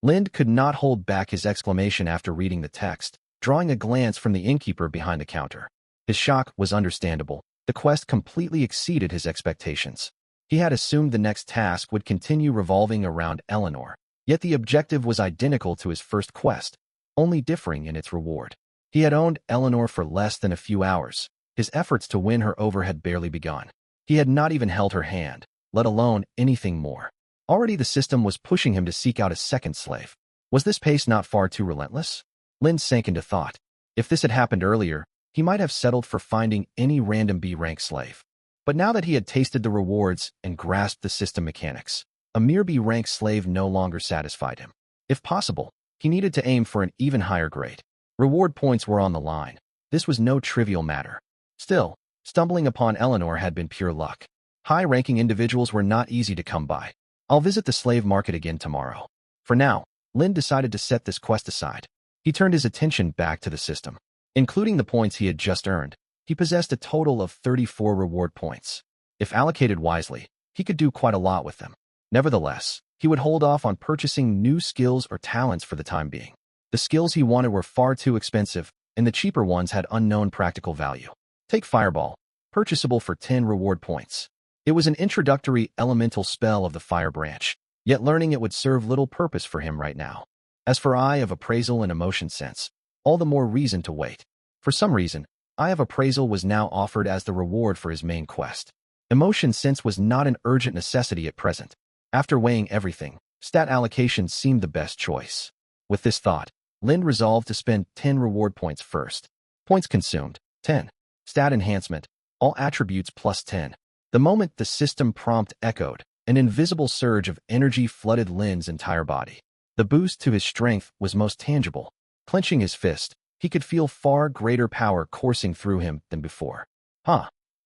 Lind could not hold back his exclamation after reading the text, drawing a glance from the innkeeper behind the counter. His shock was understandable. The quest completely exceeded his expectations. He had assumed the next task would continue revolving around Eleanor, yet the objective was identical to his first quest, only differing in its reward. He had owned Eleanor for less than a few hours. His efforts to win her over had barely begun. He had not even held her hand, let alone anything more. Already the system was pushing him to seek out a second slave. Was this pace not far too relentless? Lin sank into thought. If this had happened earlier, he might have settled for finding any random B-rank slave. But now that he had tasted the rewards and grasped the system mechanics, a mere B-rank slave no longer satisfied him. If possible, he needed to aim for an even higher grade. Reward points were on the line. This was no trivial matter. Still, stumbling upon Eleanor had been pure luck. High-ranking individuals were not easy to come by. I'll visit the slave market again tomorrow. For now, Lin decided to set this quest aside. He turned his attention back to the system. Including the points he had just earned, he possessed a total of 34 reward points. If allocated wisely, he could do quite a lot with them. Nevertheless, he would hold off on purchasing new skills or talents for the time being. The skills he wanted were far too expensive, and the cheaper ones had unknown practical value. Take Fireball, purchasable for 10 reward points. It was an introductory elemental spell of the Fire branch, yet learning it would serve little purpose for him right now. As for Eye of Appraisal and Emotion Sense, all the more reason to wait. For some reason, Eye of Appraisal was now offered as the reward for his main quest. Emotion Sense was not an urgent necessity at present. After weighing everything, stat allocation seemed the best choice. With this thought, Lin resolved to spend 10 reward points first. Points consumed, 10. Stat enhancement, all attributes plus 10. The moment the system prompt echoed, an invisible surge of energy flooded Lin's entire body. The boost to his strength was most tangible. Clenching his fist, he could feel far greater power coursing through him than before.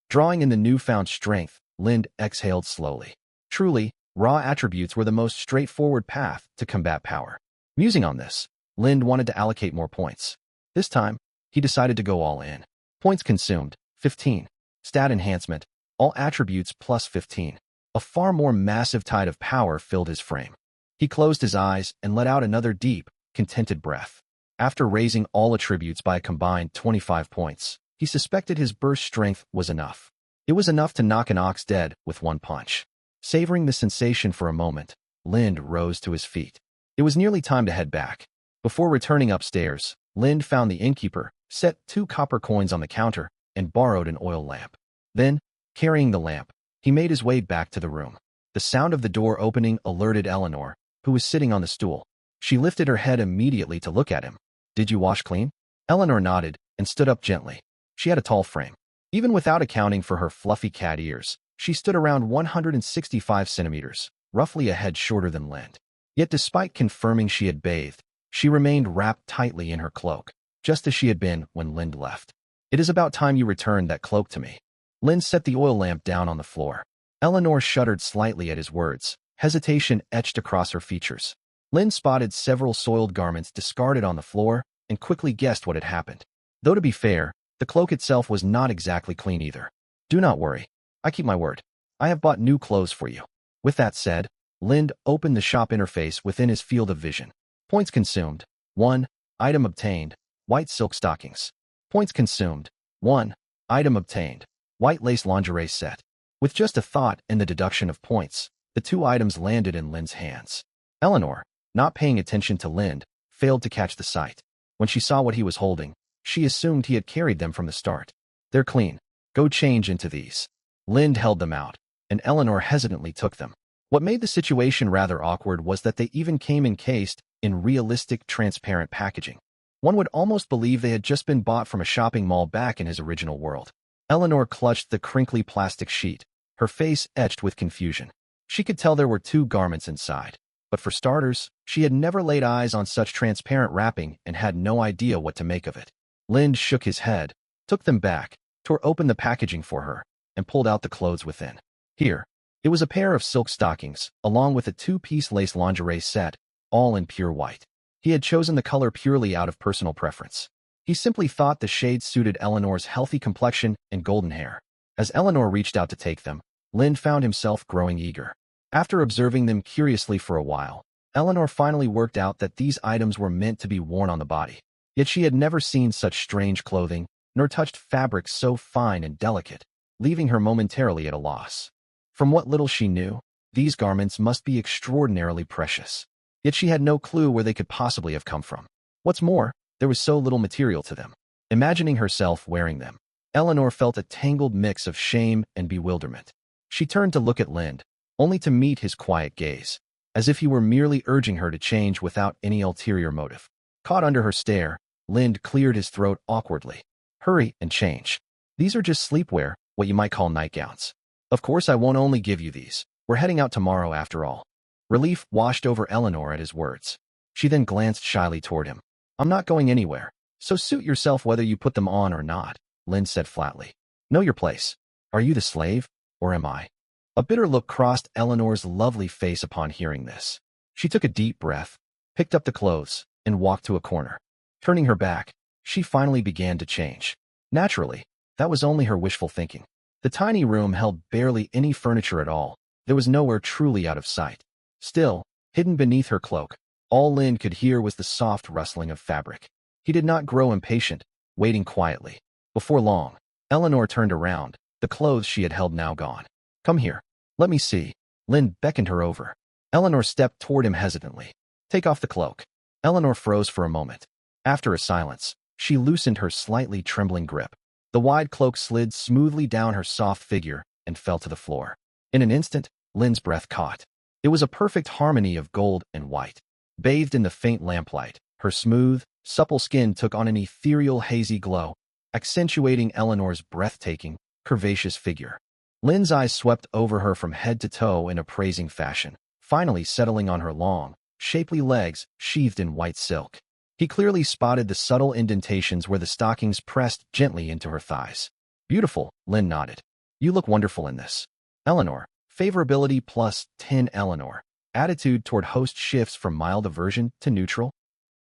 Drawing in the newfound strength, Lin exhaled slowly. Truly, raw attributes were the most straightforward path to combat power. Musing on this, Lin wanted to allocate more points. This time, he decided to go all in. Points consumed, 15. Stat enhancement, all attributes plus 15. A far more massive tide of power filled his frame. He closed his eyes and let out another deep, contented breath. After raising all attributes by a combined 25 points, he suspected his burst strength was enough. It was enough to knock an ox dead with one punch. Savoring the sensation for a moment, Lin rose to his feet. It was nearly time to head back. Before returning upstairs, Lin found the innkeeper, set 2 copper coins on the counter, and borrowed an oil lamp. Then, carrying the lamp, he made his way back to the room. The sound of the door opening alerted Eleanor, who was sitting on the stool. She lifted her head immediately to look at him. "Did you wash clean?" Eleanor nodded and stood up gently. She had a tall frame. Even without accounting for her fluffy cat ears, she stood around 165 centimeters, roughly a head shorter than Lin. Yet despite confirming she had bathed, she remained wrapped tightly in her cloak, just as she had been when Lin left. "It is about time you returned that cloak to me." Lin set the oil lamp down on the floor. Eleanor shuddered slightly at his words. Hesitation etched across her features. Lin spotted several soiled garments discarded on the floor and quickly guessed what had happened. Though to be fair, the cloak itself was not exactly clean either. "Do not worry. I keep my word. I have bought new clothes for you." With that said, Lin opened the shop interface within his field of vision. Points consumed, 1. Item obtained, white silk stockings. Points consumed, 1. Item obtained, white lace lingerie set. With just a thought and the deduction of points, the 2 items landed in Lin's hands. Eleanor, not paying attention to Lin, failed to catch the sight. When she saw what he was holding, she assumed he had carried them from the start. "They're clean. Go change into these." Lin held them out, and Eleanor hesitantly took them. What made the situation rather awkward was that they even came encased in realistic, transparent packaging. One would almost believe they had just been bought from a shopping mall back in his original world. Eleanor clutched the crinkly plastic sheet, her face etched with confusion. She could tell there were 2 garments inside. But for starters, she had never laid eyes on such transparent wrapping and had no idea what to make of it. Lin shook his head, took them back, tore open the packaging for her, and pulled out the clothes within. Here, it was a pair of silk stockings, along with a 2-piece lace lingerie set, all in pure white. He had chosen the color purely out of personal preference. He simply thought the shade suited Eleanor's healthy complexion and golden hair. As Eleanor reached out to take them, Lin found himself growing eager. After observing them curiously for a while, Eleanor finally worked out that these items were meant to be worn on the body. Yet she had never seen such strange clothing, nor touched fabrics so fine and delicate, leaving her momentarily at a loss. From what little she knew, these garments must be extraordinarily precious. Yet she had no clue where they could possibly have come from. What's more, there was so little material to them. Imagining herself wearing them, Eleanor felt a tangled mix of shame and bewilderment. She turned to look at Lind, only to meet his quiet gaze, as if he were merely urging her to change without any ulterior motive. Caught under her stare, Lind cleared his throat awkwardly. Hurry and change. These are just sleepwear, what you might call nightgowns. Of course I won't only give you these. We're heading out tomorrow after all. Relief washed over Eleanor at his words. She then glanced shyly toward him. I'm not going anywhere, so suit yourself whether you put them on or not, Lind said flatly. Know your place. Are you the slave, or am I? A bitter look crossed Eleanor's lovely face upon hearing this. She took a deep breath, picked up the clothes, and walked to a corner. Turning her back, she finally began to change. Naturally, that was only her wishful thinking. The tiny room held barely any furniture at all. There was nowhere truly out of sight. Still, hidden beneath her cloak, all Lind could hear was the soft rustling of fabric. He did not grow impatient, waiting quietly. Before long, Eleanor turned around, the clothes she had held now gone. Come here. Let me see. Lind beckoned her over. Eleanor stepped toward him hesitantly. Take off the cloak. Eleanor froze for a moment. After a silence, she loosened her slightly trembling grip. The wide cloak slid smoothly down her soft figure and fell to the floor. In an instant, Lind's breath caught. It was a perfect harmony of gold and white. Bathed in the faint lamplight, her smooth, supple skin took on an ethereal hazy glow, accentuating Eleanor's breathtaking, curvaceous figure. Lind's eyes swept over her from head to toe in appraising fashion, finally settling on her long, shapely legs sheathed in white silk. He clearly spotted the subtle indentations where the stockings pressed gently into her thighs. Beautiful, Lind nodded. You look wonderful in this. Eleanor, favorability plus 10 Eleanor. Attitude toward host shifts from mild aversion to neutral.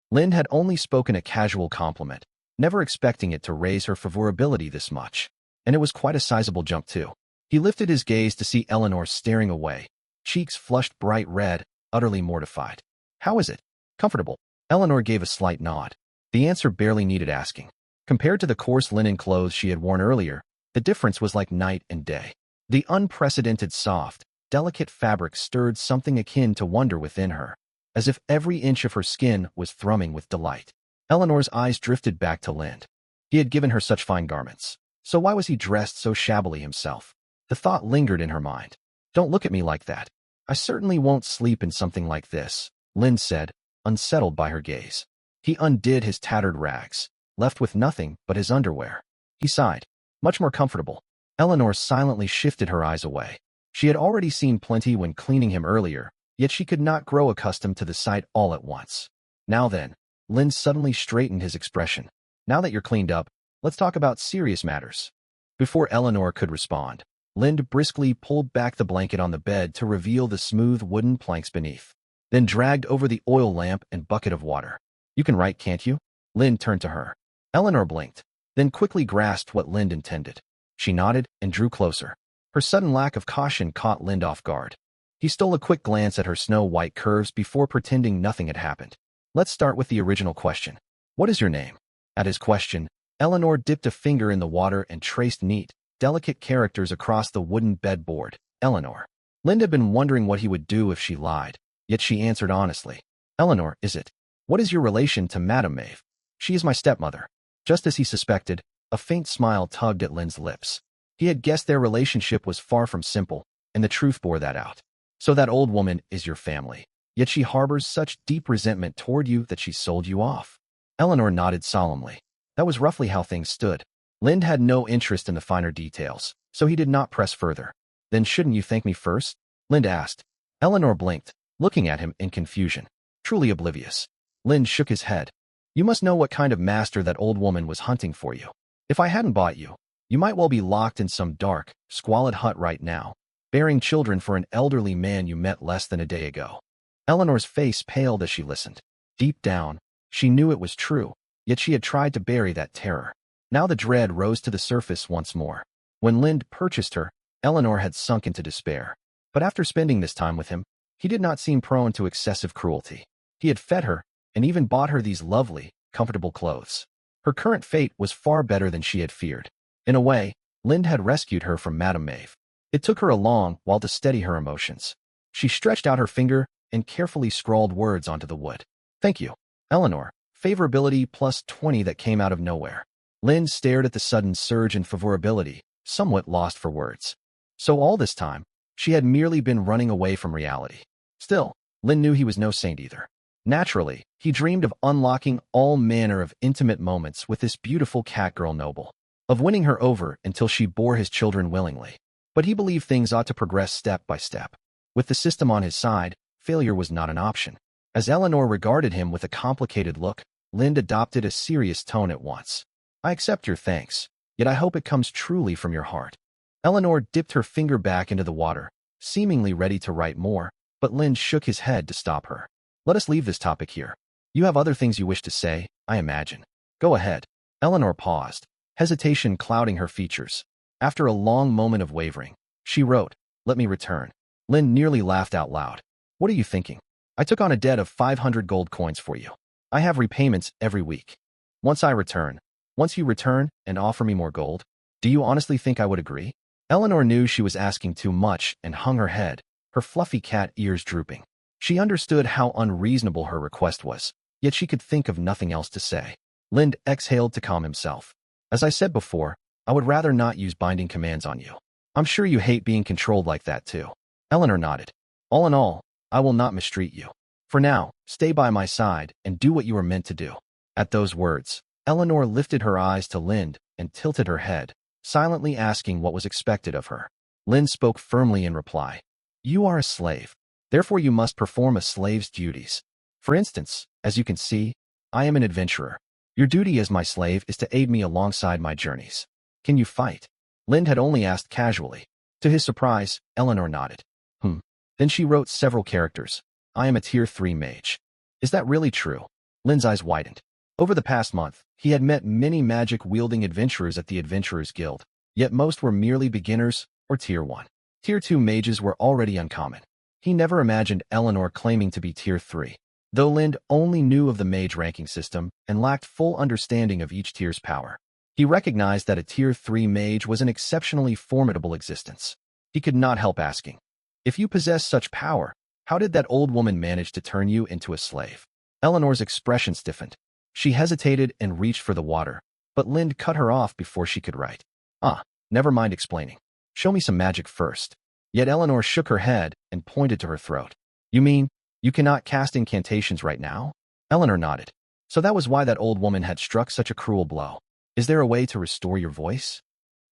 Lind had only spoken a casual compliment, never expecting it to raise her favorability this much. And it was quite a sizable jump too. He lifted his gaze to see Eleanor staring away, cheeks flushed bright red, utterly mortified. How is it? Comfortable. Eleanor gave a slight nod. The answer barely needed asking. Compared to the coarse linen clothes she had worn earlier, the difference was like night and day. The unprecedented soft, delicate fabric stirred something akin to wonder within her, as if every inch of her skin was thrumming with delight. Eleanor's eyes drifted back to Lind. He had given her such fine garments, so why was he dressed so shabbily himself? The thought lingered in her mind. Don't look at me like that. I certainly won't sleep in something like this, Lind said, unsettled by her gaze. He undid his tattered rags, left with nothing but his underwear. He sighed. Much more comfortable. Eleanor silently shifted her eyes away. She had already seen plenty when cleaning him earlier, yet she could not grow accustomed to the sight all at once. Now then, Lind suddenly straightened his expression. Now that you're cleaned up, let's talk about serious matters. Before Eleanor could respond, Lind briskly pulled back the blanket on the bed to reveal the smooth wooden planks beneath, then dragged over the oil lamp and bucket of water. You can write, can't you? Lind turned to her. Eleanor blinked, then quickly grasped what Lind intended. She nodded and drew closer. Her sudden lack of caution caught Lind off guard. He stole a quick glance at her snow-white curves before pretending nothing had happened. Let's start with the original question. What is your name? At his question, Eleanor dipped a finger in the water and traced neat, delicate characters across the wooden bedboard. Eleanor. Lind had been wondering what he would do if she lied, yet she answered honestly. Eleanor, is it? What is your relation to Madame Maeve? She is my stepmother. Just as he suspected, a faint smile tugged at Lind's lips. He had guessed their relationship was far from simple, and the truth bore that out. So that old woman is your family, yet she harbors such deep resentment toward you that she sold you off. Eleanor nodded solemnly. That was roughly how things stood. Lind had no interest in the finer details, so he did not press further. Then shouldn't you thank me first? Lind asked. Eleanor blinked, looking at him in confusion, truly oblivious. Lind shook his head. You must know what kind of master that old woman was hunting for you. If I hadn't bought you, you might well be locked in some dark, squalid hut right now, bearing children for an elderly man you met less than a day ago. Eleanor's face paled as she listened. Deep down, she knew it was true, yet she had tried to bury that terror. Now the dread rose to the surface once more. When Lind purchased her, Eleanor had sunk into despair. But after spending this time with him, he did not seem prone to excessive cruelty. He had fed her, and even bought her these lovely, comfortable clothes. Her current fate was far better than she had feared. In a way, Lind had rescued her from Madame Maeve. It took her a long while to steady her emotions. She stretched out her finger and carefully scrawled words onto the wood. Thank you, Eleanor. Favorability plus 20 that came out of nowhere. Lynn stared at the sudden surge in favorability, somewhat lost for words. So all this time, she had merely been running away from reality. Still, Lynn knew he was no saint either. Naturally, he dreamed of unlocking all manner of intimate moments with this beautiful Catgirl noble, of winning her over until she bore his children willingly. But he believed things ought to progress step by step. With the system on his side, failure was not an option. As Eleanor regarded him with a complicated look, Lynn adopted a serious tone at once. I accept your thanks, yet I hope it comes truly from your heart. Eleanor dipped her finger back into the water, seemingly ready to write more, but Lynn shook his head to stop her. Let us leave this topic here. You have other things you wish to say, I imagine. Go ahead. Eleanor paused, hesitation clouding her features. After a long moment of wavering, she wrote, let me return. Lynn nearly laughed out loud. What are you thinking? I took on a debt of 500 gold coins for you. I have repayments every week. Once you return and offer me more gold, do you honestly think I would agree? Eleanor knew she was asking too much and hung her head, her fluffy cat ears drooping. She understood how unreasonable her request was, yet she could think of nothing else to say. Lynn exhaled to calm himself. As I said before, I would rather not use binding commands on you. I'm sure you hate being controlled like that too. Eleanor nodded. All in all, I will not mistreat you. For now, stay by my side and do what you are meant to do. At those words, Eleanor lifted her eyes to Lynn and tilted her head, silently asking what was expected of her. Lynn spoke firmly in reply. You are a slave. Therefore you must perform a slave's duties. For instance, as you can see, I am an adventurer. Your duty as my slave is to aid me alongside my journeys. Can you fight? Lynn had only asked casually. To his surprise, Eleanor nodded. Then she wrote several characters. I am a tier 3 mage. Is that really true? Lynn's eyes widened. Over the past month, he had met many magic-wielding adventurers at the Adventurers Guild, yet most were merely beginners or tier 1. Tier 2 mages were already uncommon. He never imagined Eleanor claiming to be tier 3, though Lynn only knew of the mage ranking system and lacked full understanding of each tier's power. He recognized that a tier 3 mage was an exceptionally formidable existence. He could not help asking, if you possess such power, how did that old woman manage to turn you into a slave? Eleanor's expression stiffened. She hesitated and reached for the water, but Lynn cut her off before she could write. Never mind explaining. Show me some magic first. Yet Eleanor shook her head and pointed to her throat. You mean, you cannot cast incantations right now? Eleanor nodded. So that was why that old woman had struck such a cruel blow. Is there a way to restore your voice?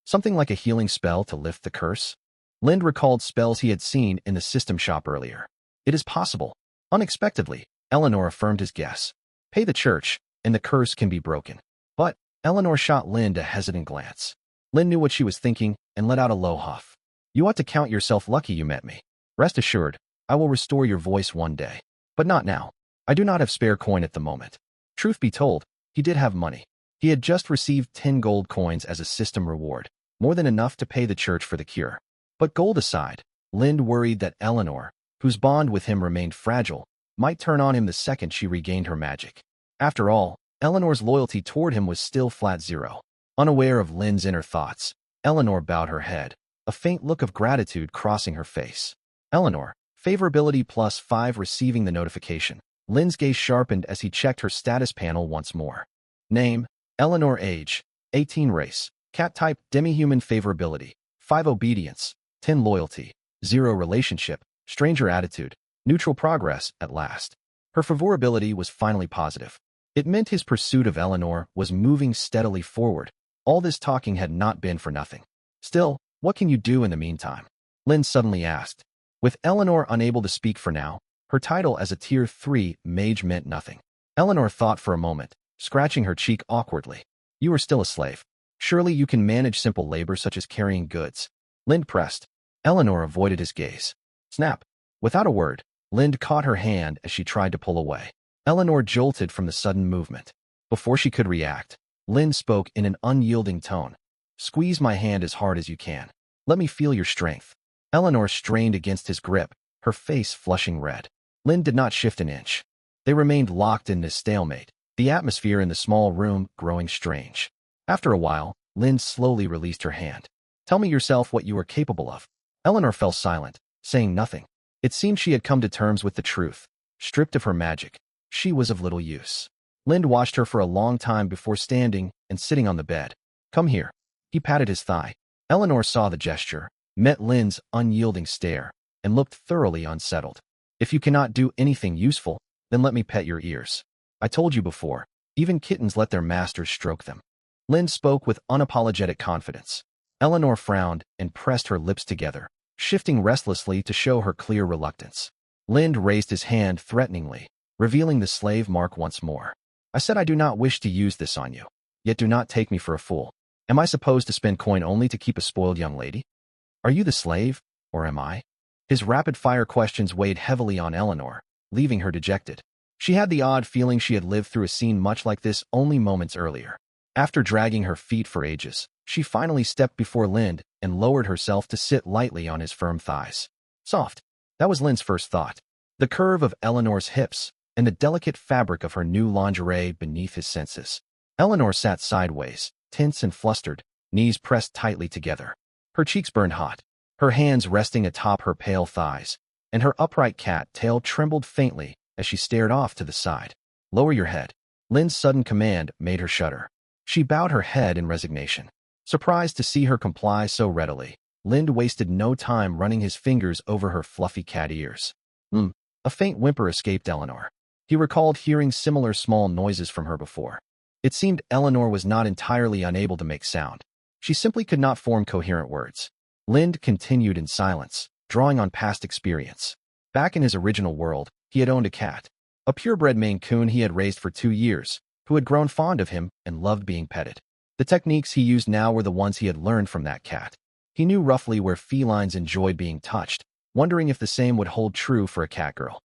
Something like a healing spell to lift the curse? Lynn recalled spells he had seen in the system shop earlier. It is possible. Unexpectedly, Eleanor affirmed his guess. Pay the church, and the curse can be broken. But Eleanor shot Lynn a hesitant glance. Lynn knew what she was thinking and let out a low huff. You ought to count yourself lucky you met me. Rest assured, I will restore your voice one day. But not now. I do not have spare coin at the moment. Truth be told, he did have money. He had just received 10 gold coins as a system reward, more than enough to pay the church for the cure. But gold aside, Lynn worried that Eleanor, whose bond with him remained fragile, might turn on him the second she regained her magic. After all, Eleanor's loyalty toward him was still flat zero. Unaware of Lynn's inner thoughts, Eleanor bowed her head, a faint look of gratitude crossing her face. Eleanor, favorability plus 5 receiving the notification. Lynn's gaze sharpened as he checked her status panel once more. Name, Eleanor. Age, 18. Race, cat type, demi-human. Favorability, 5 obedience, 10 loyalty, 0 relationship, stranger attitude, neutral progress. At last, her favorability was finally positive. It meant his pursuit of Eleanor was moving steadily forward. All this talking had not been for nothing. Still, what can you do in the meantime? Lynn suddenly asked. With Eleanor unable to speak for now, her title as a tier 3 mage meant nothing. Eleanor thought for a moment, scratching her cheek awkwardly. You are still a slave. Surely you can manage simple labor such as carrying goods. Lynn pressed. Eleanor avoided his gaze. Snap. Without a word, Lynn caught her hand as she tried to pull away. Eleanor jolted from the sudden movement. Before she could react, Lynn spoke in an unyielding tone. Squeeze my hand as hard as you can. Let me feel your strength. Eleanor strained against his grip, her face flushing red. Lynn did not shift an inch. They remained locked in this stalemate, the atmosphere in the small room growing strange. After a while, Lynn slowly released her hand. Tell me yourself what you are capable of. Eleanor fell silent, saying nothing. It seemed she had come to terms with the truth. Stripped of her magic, she was of little use. Lind watched her for a long time before standing and sitting on the bed. Come here. He patted his thigh. Eleanor saw the gesture, met Lind's unyielding stare, and looked thoroughly unsettled. If you cannot do anything useful, then let me pet your ears. I told you before, even kittens let their masters stroke them. Lind spoke with unapologetic confidence. Eleanor frowned and pressed her lips together, shifting restlessly to show her clear reluctance. Lind raised his hand threateningly, revealing the slave mark once more. I said I do not wish to use this on you, yet do not take me for a fool. Am I supposed to spend coin only to keep a spoiled young lady? Are you the slave, or am I? His rapid-fire questions weighed heavily on Eleanor, leaving her dejected. She had the odd feeling she had lived through a scene much like this only moments earlier. After dragging her feet for ages, she finally stepped before Lind and lowered herself to sit lightly on his firm thighs. Soft. That was Lind's first thought. The curve of Eleanor's hips and the delicate fabric of her new lingerie beneath his senses. Eleanor sat sideways, tense and flustered, knees pressed tightly together. Her cheeks burned hot, her hands resting atop her pale thighs, and her upright cat tail trembled faintly as she stared off to the side. Lower your head. Lind's sudden command made her shudder. She bowed her head in resignation. Surprised to see her comply so readily, Lind wasted no time running his fingers over her fluffy cat ears. A faint whimper escaped Eleanor. He recalled hearing similar small noises from her before. It seemed Eleanor was not entirely unable to make sound. She simply could not form coherent words. Lind continued in silence, drawing on past experience. Back in his original world, he had owned a cat, a purebred Maine Coon he had raised for 2 years, who had grown fond of him and loved being petted. The techniques he used now were the ones he had learned from that cat. He knew roughly where felines enjoyed being touched, wondering if the same would hold true for a Catgirl.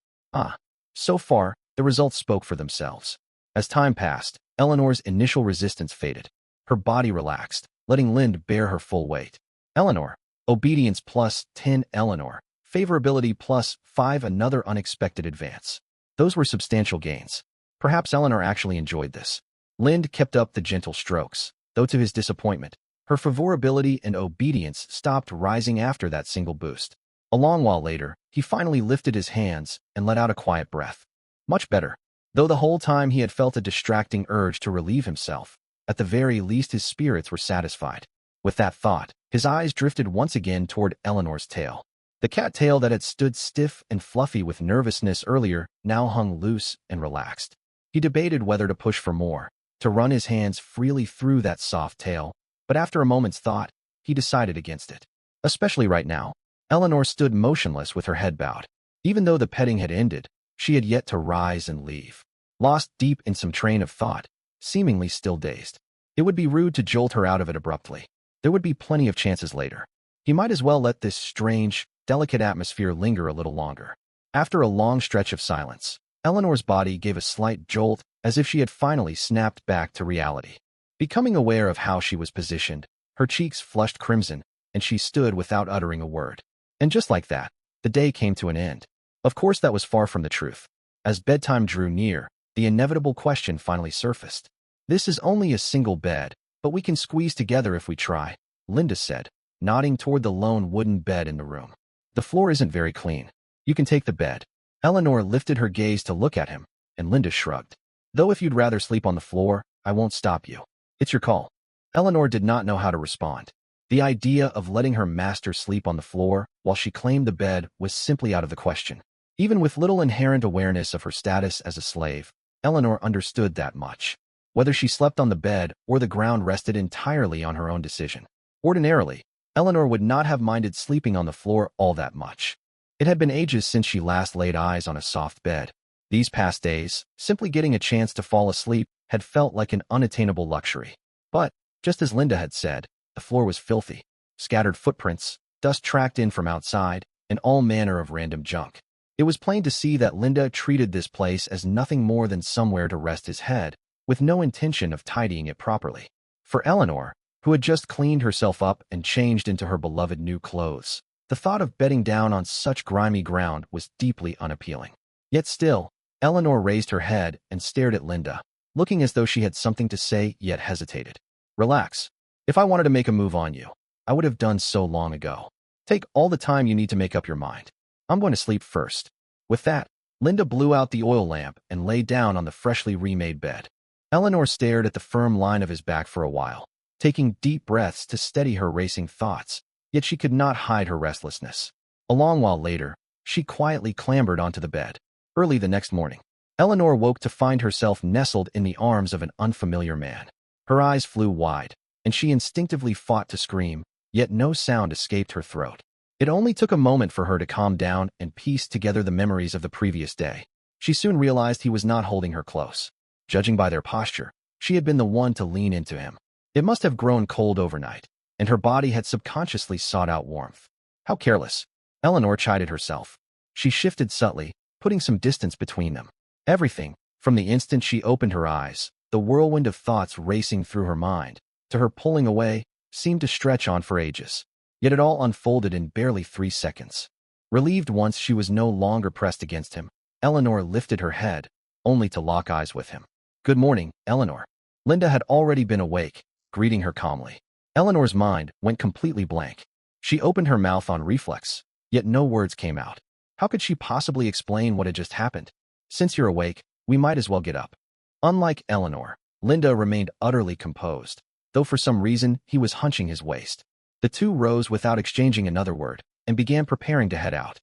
So far, the results spoke for themselves. As time passed, Eleanor's initial resistance faded. Her body relaxed, letting Lind bear her full weight. Eleanor, obedience plus 10 Eleanor, favorability plus 5 another unexpected advance. Those were substantial gains. Perhaps Eleanor actually enjoyed this. Lind kept up the gentle strokes, though to his disappointment, her favorability and obedience stopped rising after that single boost. A long while later, he finally lifted his hands and let out a quiet breath. Much better. Though the whole time he had felt a distracting urge to relieve himself, at the very least his spirits were satisfied. With that thought, his eyes drifted once again toward Eleanor's tail. The cat tail that had stood stiff and fluffy with nervousness earlier now hung loose and relaxed. He debated whether to push for more, to run his hands freely through that soft tail, but after a moment's thought, he decided against it. Especially right now, Eleanor stood motionless with her head bowed. Even though the petting had ended, she had yet to rise and leave. Lost deep in some train of thought, seemingly still dazed. It would be rude to jolt her out of it abruptly. There would be plenty of chances later. He might as well let this strange, delicate atmosphere linger a little longer. After a long stretch of silence, Eleanor's body gave a slight jolt as if she had finally snapped back to reality. Becoming aware of how she was positioned, her cheeks flushed crimson, and she stood without uttering a word. And just like that, the day came to an end. Of course, that was far from the truth. As bedtime drew near, the inevitable question finally surfaced. This is only a single bed, but we can squeeze together if we try, Linda said, nodding toward the lone wooden bed in the room. The floor isn't very clean. You can take the bed. Eleanor lifted her gaze to look at him, and Linda shrugged. Though if you'd rather sleep on the floor, I won't stop you. It's your call. Eleanor did not know how to respond. The idea of letting her master sleep on the floor while she claimed the bed was simply out of the question. Even with little inherent awareness of her status as a slave, Eleanor understood that much. Whether she slept on the bed or the ground rested entirely on her own decision. Ordinarily, Eleanor would not have minded sleeping on the floor all that much. It had been ages since she last laid eyes on a soft bed. These past days, simply getting a chance to fall asleep had felt like an unattainable luxury. But, just as Linda had said, the floor was filthy. Scattered footprints, dust tracked in from outside, and all manner of random junk. It was plain to see that Linda treated this place as nothing more than somewhere to rest his head, with no intention of tidying it properly. For Eleanor, who had just cleaned herself up and changed into her beloved new clothes, the thought of bedding down on such grimy ground was deeply unappealing. Yet still, Eleanor raised her head and stared at Linda, looking as though she had something to say yet hesitated. Relax. If I wanted to make a move on you, I would have done so long ago. Take all the time you need to make up your mind. I'm going to sleep first." With that, Linda blew out the oil lamp and lay down on the freshly remade bed. Eleanor stared at the firm line of his back for a while, taking deep breaths to steady her racing thoughts, yet she could not hide her restlessness. A long while later, she quietly clambered onto the bed. Early the next morning, Eleanor woke to find herself nestled in the arms of an unfamiliar man. Her eyes flew wide, and she instinctively fought to scream, yet no sound escaped her throat. It only took a moment for her to calm down and piece together the memories of the previous day. She soon realized he was not holding her close. Judging by their posture, she had been the one to lean into him. It must have grown cold overnight, and her body had subconsciously sought out warmth. How careless, Eleanor chided herself. She shifted subtly, putting some distance between them. Everything, from the instant she opened her eyes, the whirlwind of thoughts racing through her mind, to her pulling away, seemed to stretch on for ages. Yet it all unfolded in barely 3 seconds. Relieved once she was no longer pressed against him, Eleanor lifted her head, only to lock eyes with him. "Good morning, Eleanor." Linda had already been awake, greeting her calmly. Eleanor's mind went completely blank. She opened her mouth on reflex, yet no words came out. How could she possibly explain what had just happened? "Since you're awake, we might as well get up." Unlike Eleanor, Linda remained utterly composed, though for some reason he was hunching his waist. The two rose without exchanging another word and began preparing to head out.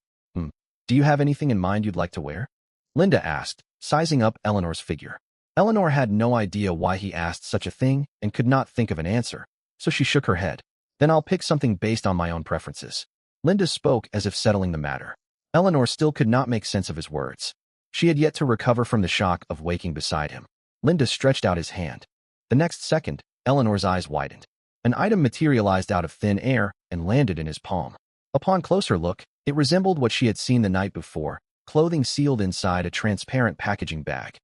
Do you have anything in mind you'd like to wear?" Linda asked, sizing up Eleanor's figure. Eleanor had no idea why he asked such a thing and could not think of an answer, so she shook her head. "Then I'll pick something based on my own preferences." Linda spoke as if settling the matter. Eleanor still could not make sense of his words. She had yet to recover from the shock of waking beside him. Linda stretched out his hand. The next second, Eleanor's eyes widened. An item materialized out of thin air and landed in his palm. Upon closer look, it resembled what she had seen the night before, clothing sealed inside a transparent packaging bag.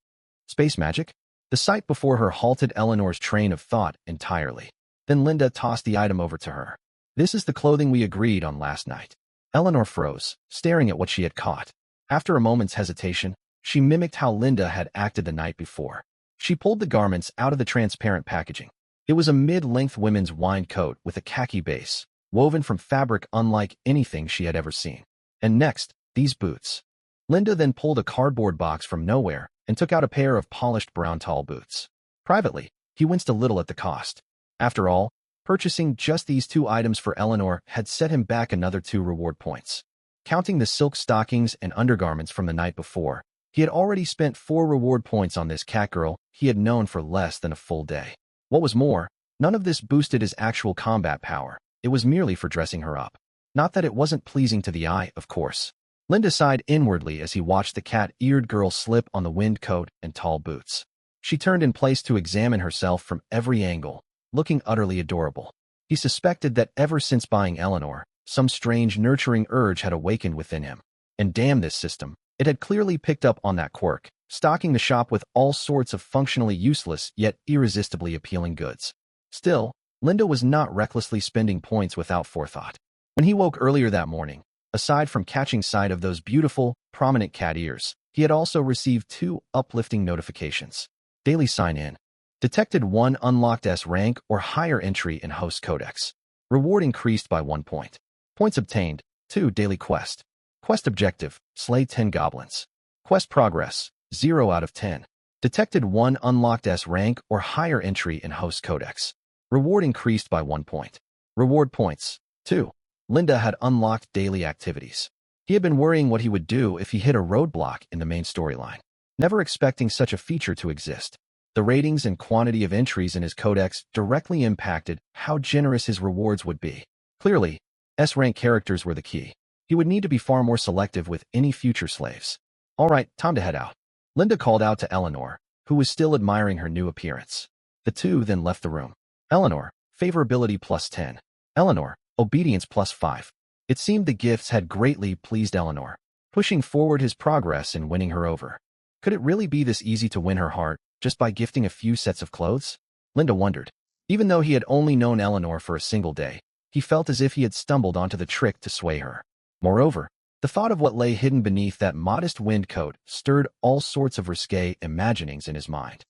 Space magic? The sight before her halted Eleanor's train of thought entirely. Then Linda tossed the item over to her. "This is the clothing we agreed on last night." Eleanor froze, staring at what she had caught. After a moment's hesitation, she mimicked how Linda had acted the night before. She pulled the garments out of the transparent packaging. It was a mid-length women's wine coat with a khaki base, woven from fabric unlike anything she had ever seen. And next, these boots. Linda then pulled a cardboard box from nowhere and took out a pair of polished brown tall boots. Privately, he winced a little at the cost. After all, purchasing just these 2 items for Eleanor had set him back another 2 reward points. Counting the silk stockings and undergarments from the night before, he had already spent 4 reward points on this Catgirl he had known for less than a full day. What was more, none of this boosted his actual combat power. It was merely for dressing her up. Not that it wasn't pleasing to the eye, of course. Linda sighed inwardly as he watched the cat-eared girl slip on the wind coat and tall boots. She turned in place to examine herself from every angle, looking utterly adorable. He suspected that ever since buying Eleanor, some strange nurturing urge had awakened within him. And damn this system, it had clearly picked up on that quirk, stocking the shop with all sorts of functionally useless yet irresistibly appealing goods. Still, Linda was not recklessly spending points without forethought. When he woke earlier that morning, aside from catching sight of those beautiful, prominent cat ears, he had also received 2 uplifting notifications. Daily sign-in. Detected 1 unlocked S-Rank or higher entry in Host Codex. Reward increased by 1 point. Points obtained. 2 daily quest. Quest objective, slay 10 goblins. Quest progress, 0 out of 10. Detected 1 unlocked S-Rank or higher entry in Host Codex. Reward increased by 1 point. Reward points, 2. Linda had unlocked daily activities. He had been worrying what he would do if he hit a roadblock in the main storyline, never expecting such a feature to exist. The ratings and quantity of entries in his codex directly impacted how generous his rewards would be. Clearly, S-Rank characters were the key. He would need to be far more selective with any future slaves. All right, time to head out. Linda called out to Eleanor, who was still admiring her new appearance. The two then left the room. Eleanor, favorability +10. Eleanor, obedience +5. It seemed the gifts had greatly pleased Eleanor, pushing forward his progress in winning her over. Could it really be this easy to win her heart just by gifting a few sets of clothes? Linda wondered. Even though he had only known Eleanor for a single day, he felt as if he had stumbled onto the trick to sway her. Moreover, the thought of what lay hidden beneath that modest wind coat stirred all sorts of risque imaginings in his mind.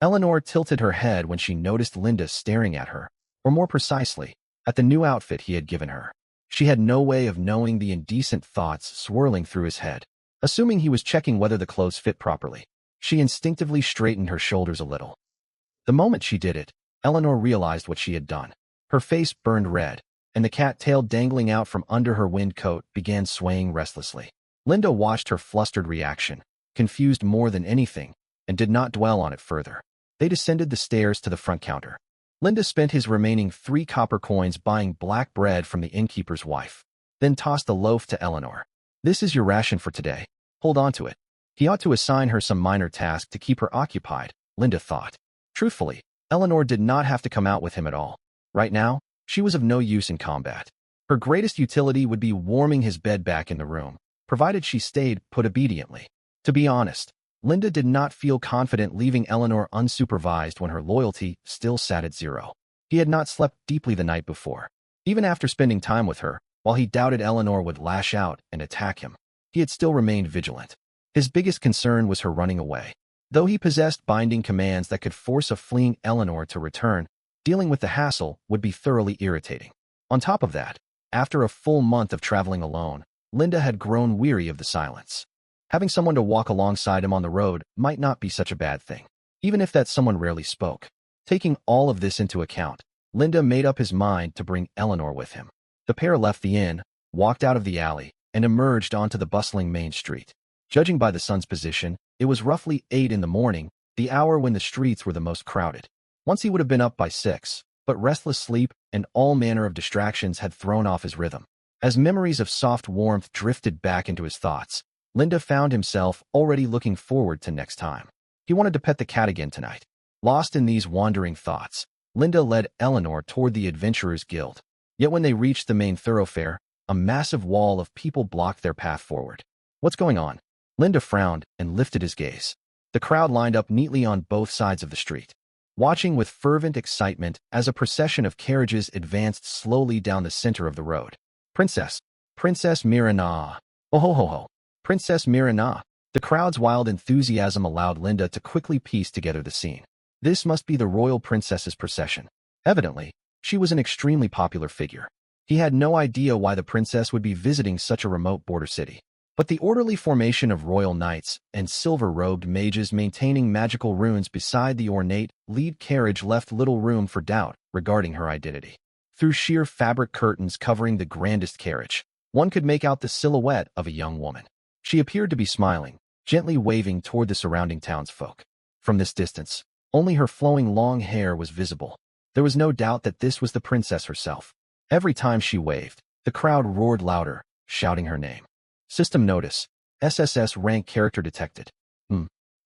Eleanor tilted her head when she noticed Linda staring at her, or more precisely, at the new outfit he had given her. She had no way of knowing the indecent thoughts swirling through his head. Assuming he was checking whether the clothes fit properly, she instinctively straightened her shoulders a little. The moment she did it, Eleanor realized what she had done. Her face burned red, and the cat tail dangling out from under her wind coat began swaying restlessly. Linda watched her flustered reaction, confused more than anything, and did not dwell on it further. They descended the stairs to the front counter. Linda spent his remaining 3 copper coins buying black bread from the innkeeper's wife, then tossed the loaf to Eleanor. "This is your ration for today. Hold on to it." He ought to assign her some minor task to keep her occupied, Linda thought. Truthfully, Eleanor did not have to come out with him at all. Right now, she was of no use in combat. Her greatest utility would be warming his bed back in the room, provided she stayed put obediently. To be honest, Linda did not feel confident leaving Eleanor unsupervised when her loyalty still sat at 0. He had not slept deeply the night before. Even after spending time with her, while he doubted Eleanor would lash out and attack him, he had still remained vigilant. His biggest concern was her running away. Though he possessed binding commands that could force a fleeing Eleanor to return, dealing with the hassle would be thoroughly irritating. On top of that, after a full month of traveling alone, Linda had grown weary of the silence. Having someone to walk alongside him on the road might not be such a bad thing, even if that someone rarely spoke. Taking all of this into account, Linda made up his mind to bring Eleanor with him. The pair left the inn, walked out of the alley, and emerged onto the bustling main street. Judging by the sun's position, it was roughly 8 in the morning, the hour when the streets were the most crowded. Once he would have been up by 6, but restless sleep and all manner of distractions had thrown off his rhythm. As memories of soft warmth drifted back into his thoughts, Linda found himself already looking forward to next time. He wanted to pet the cat again tonight. Lost in these wandering thoughts, Linda led Eleanor toward the Adventurers Guild. Yet when they reached the main thoroughfare, a massive wall of people blocked their path forward. "What's going on?" Linda frowned and lifted his gaze. The crowd lined up neatly on both sides of the street, watching with fervent excitement as a procession of carriages advanced slowly down the center of the road. Princess Mirana. Oh ho ho ho. Princess Mirana." The crowd's wild enthusiasm allowed Linda to quickly piece together the scene. This must be the royal princess's procession. Evidently, she was an extremely popular figure. He had no idea why the princess would be visiting such a remote border city. But the orderly formation of royal knights and silver-robed mages maintaining magical runes beside the ornate lead carriage left little room for doubt regarding her identity. Through sheer fabric curtains covering the grandest carriage, one could make out the silhouette of a young woman. She appeared to be smiling, gently waving toward the surrounding townsfolk. From this distance, only her flowing long hair was visible. There was no doubt that this was the princess herself. Every time she waved, the crowd roared louder, shouting her name. System notice: SSS-Rank character detected.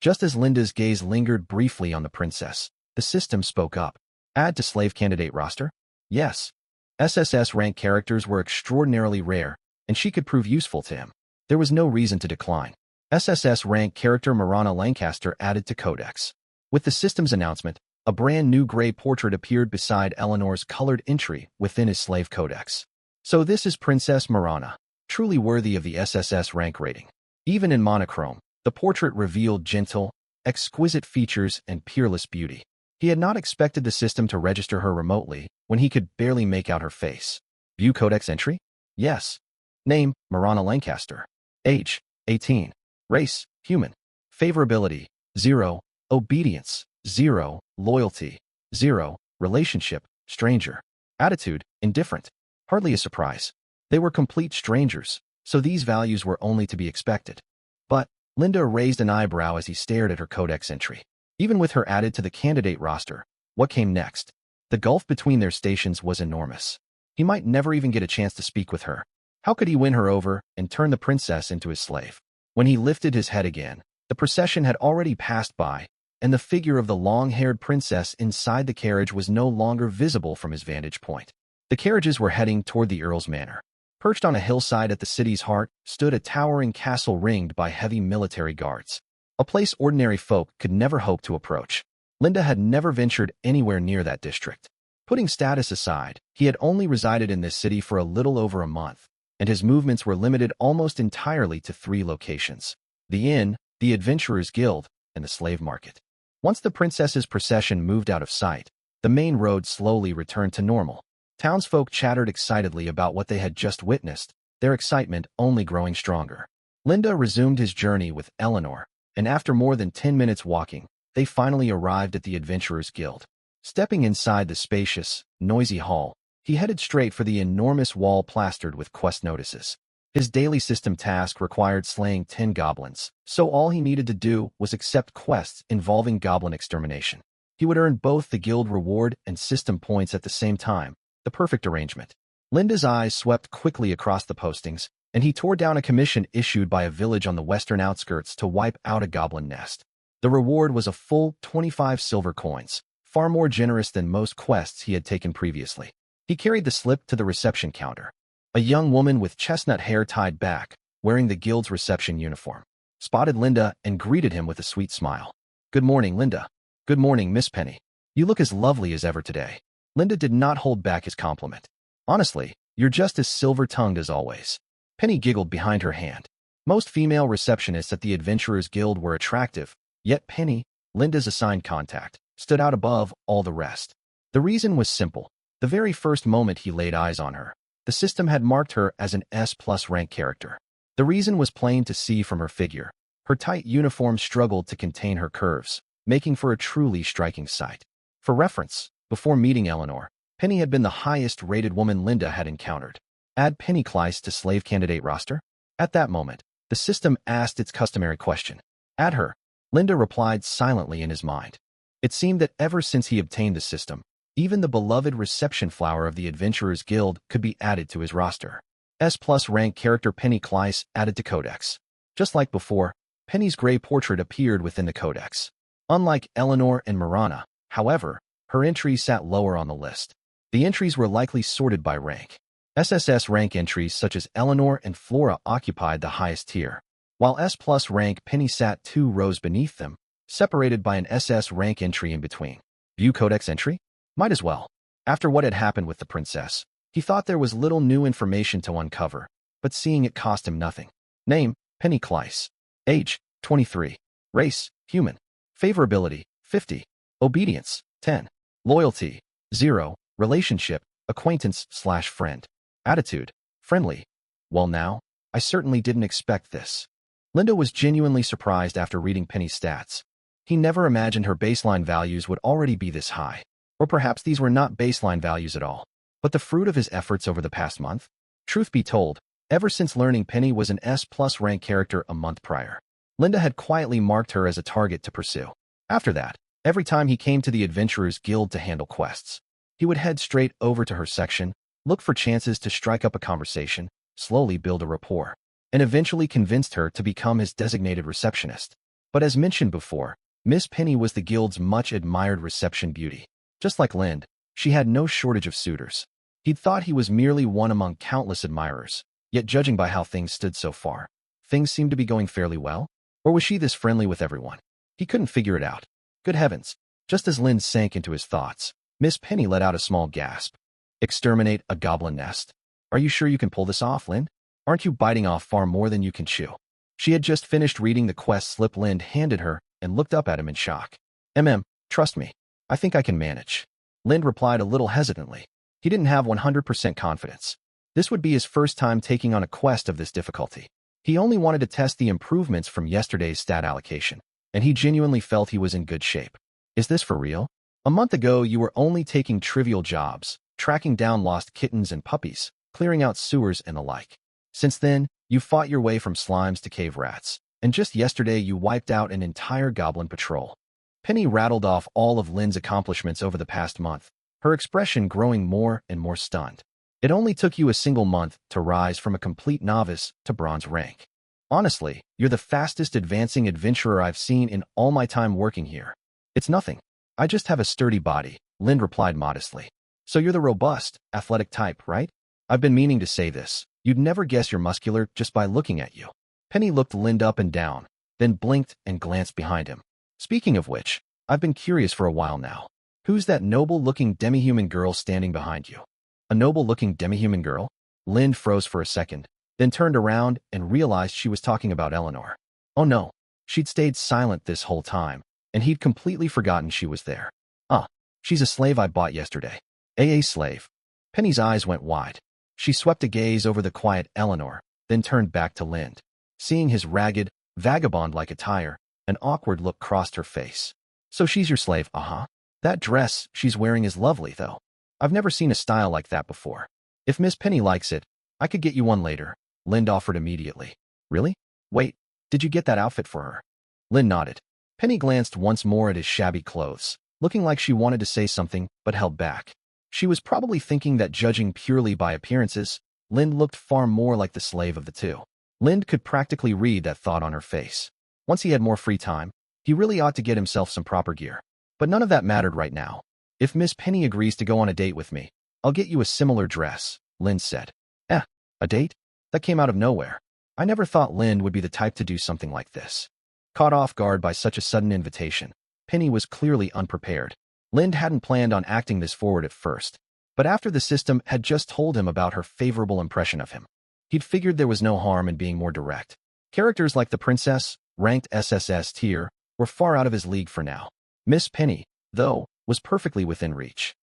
Just as Linda's gaze lingered briefly on the princess, the system spoke up. "Add to slave candidate roster?" Yes. SSS-Rank characters were extraordinarily rare, and she could prove useful to him. There was no reason to decline. SSS-Rank character Marana Lancaster added to Codex. With the system's announcement, a brand new gray portrait appeared beside Eleanor's colored entry within his slave codex. So this is Princess Marana, truly worthy of the SSS-Rank rating. Even in monochrome, the portrait revealed gentle, exquisite features and peerless beauty. He had not expected the system to register her remotely when he could barely make out her face. View codex entry? Yes. Name: Marana Lancaster. Age: 18. Race: human. Favorability: 0. Obedience: 0. Loyalty: 0. Relationship: stranger. Attitude: indifferent. Hardly a surprise. They were complete strangers, so these values were only to be expected. But Linda raised an eyebrow as he stared at her codex entry. Even with her added to the candidate roster, what came next? The gulf between their stations was enormous. He might never even get a chance to speak with her. How could he win her over and turn the princess into his slave? When he lifted his head again, the procession had already passed by, and the figure of the long-haired princess inside the carriage was no longer visible from his vantage point. The carriages were heading toward the Earl's Manor. Perched on a hillside at the city's heart stood a towering castle ringed by heavy military guards, a place ordinary folk could never hope to approach. Linda had never ventured anywhere near that district. Putting status aside, he had only resided in this city for a little over a month, and his movements were limited almost entirely to 3 locations: the inn, the Adventurers Guild, and the slave market. Once the princess's procession moved out of sight, the main road slowly returned to normal. Townsfolk chattered excitedly about what they had just witnessed, their excitement only growing stronger. Linda resumed his journey with Eleanor, and after more than 10 minutes walking, they finally arrived at the Adventurers Guild. Stepping inside the spacious, noisy hall, he headed straight for the enormous wall plastered with quest notices. His daily system task required slaying 10 goblins, so all he needed to do was accept quests involving goblin extermination. He would earn both the guild reward and system points at the same time, the perfect arrangement. Linda's eyes swept quickly across the postings, and he tore down a commission issued by a village on the western outskirts to wipe out a goblin nest. The reward was a full 25 silver coins, far more generous than most quests he had taken previously. He carried the slip to the reception counter. A young woman with chestnut hair tied back, wearing the guild's reception uniform, spotted Linda and greeted him with a sweet smile. "Good morning, Linda." "Good morning, Miss Penny. You look as lovely as ever today." Linda did not hold back his compliment. "Honestly, you're just as silver-tongued as always." Penny giggled behind her hand. Most female receptionists at the Adventurers Guild were attractive, yet Penny, Linda's assigned contact, stood out above all the rest. The reason was simple. The very first moment he laid eyes on her, the system had marked her as an S+ rank character. The reason was plain to see from her figure. Her tight uniform struggled to contain her curves, making for a truly striking sight. For reference, before meeting Eleanor, Penny had been the highest-rated woman Linda had encountered. Add Penny Kleiss to slave candidate roster? At that moment, the system asked its customary question. Add her. Linda replied silently in his mind. It seemed that ever since he obtained the system, even the beloved reception flower of the Adventurers Guild could be added to his roster. S+ rank character Penny Kleiss added to Codex. Just like before, Penny's gray portrait appeared within the Codex. Unlike Eleanor and Marana, however, her entries sat lower on the list. The entries were likely sorted by rank. SSS-Rank entries such as Eleanor and Flora occupied the highest tier, while S+ rank Penny sat 2 rows beneath them, separated by an SS rank entry in between. View Codex entry? Might as well. After what had happened with the princess, he thought there was little new information to uncover, but seeing it cost him nothing. Name, Penny Kleiss. Age, 23. Race, human. Favorability, 50. Obedience, 10. Loyalty, 0. Relationship, acquaintance/friend. Attitude, friendly. Well now, I certainly didn't expect this. Linda was genuinely surprised after reading Penny's stats. He never imagined her baseline values would already be this high. Or perhaps these were not baseline values at all, but the fruit of his efforts over the past month? Truth be told, ever since learning Penny was an S+ rank character a month prior, Linda had quietly marked her as a target to pursue. After that, every time he came to the Adventurers Guild to handle quests, he would head straight over to her section, look for chances to strike up a conversation, slowly build a rapport, and eventually convinced her to become his designated receptionist. But as mentioned before, Miss Penny was the guild's much-admired reception beauty. Just like Lind, she had no shortage of suitors. He'd thought he was merely one among countless admirers, yet judging by how things stood so far, things seemed to be going fairly well. Or was she this friendly with everyone? He couldn't figure it out. Good heavens! Just as Lind sank into his thoughts, Miss Penny let out a small gasp. Exterminate a goblin nest? Are you sure you can pull this off, Lind? Aren't you biting off far more than you can chew? She had just finished reading the quest slip Lind handed her and looked up at him in shock. Trust me. I think I can manage. Lind replied a little hesitantly. He didn't have 100% confidence. This would be his first time taking on a quest of this difficulty. He only wanted to test the improvements from yesterday's stat allocation, and he genuinely felt he was in good shape. Is this for real? A month ago, you were only taking trivial jobs, tracking down lost kittens and puppies, clearing out sewers and the like. Since then, you fought your way from slimes to cave rats, and just yesterday you wiped out an entire goblin patrol. Penny rattled off all of Lind's accomplishments over the past month, her expression growing more and more stunned. It only took you a single month to rise from a complete novice to bronze rank. Honestly, you're the fastest advancing adventurer I've seen in all my time working here. It's nothing. I just have a sturdy body, Lind replied modestly. So you're the robust, athletic type, right? I've been meaning to say this. You'd never guess you're muscular just by looking at you. Penny looked Lind up and down, then blinked and glanced behind him. Speaking of which, I've been curious for a while now. Who's that noble-looking demi-human girl standing behind you? A noble-looking demi-human girl? Lind froze for a second, then turned around and realized she was talking about Eleanor. Oh no, she'd stayed silent this whole time, and he'd completely forgotten she was there. She's a slave I bought yesterday. A slave. Penny's eyes went wide. She swept a gaze over the quiet Eleanor, then turned back to Lind. Seeing his ragged, vagabond-like attire, an awkward look crossed her face. So she's your slave, uh-huh. That dress she's wearing is lovely, though. I've never seen a style like that before. If Miss Penny likes it, I could get you one later, Lind offered immediately. Really? Wait, did you get that outfit for her? Lind nodded. Penny glanced once more at his shabby clothes, looking like she wanted to say something but held back. She was probably thinking that judging purely by appearances, Lind looked far more like the slave of the two. Lind could practically read that thought on her face. Once he had more free time, he really ought to get himself some proper gear. But none of that mattered right now. If Miss Penny agrees to go on a date with me, I'll get you a similar dress, Lind said. A date? That came out of nowhere. I never thought Lind would be the type to do something like this. Caught off guard by such a sudden invitation, Penny was clearly unprepared. Lind hadn't planned on acting this forward at first, but after the system had just told him about her favorable impression of him, he'd figured there was no harm in being more direct. Characters like the princess, ranked SSS tier, were far out of his league for now. Miss Penny, though, was perfectly within reach.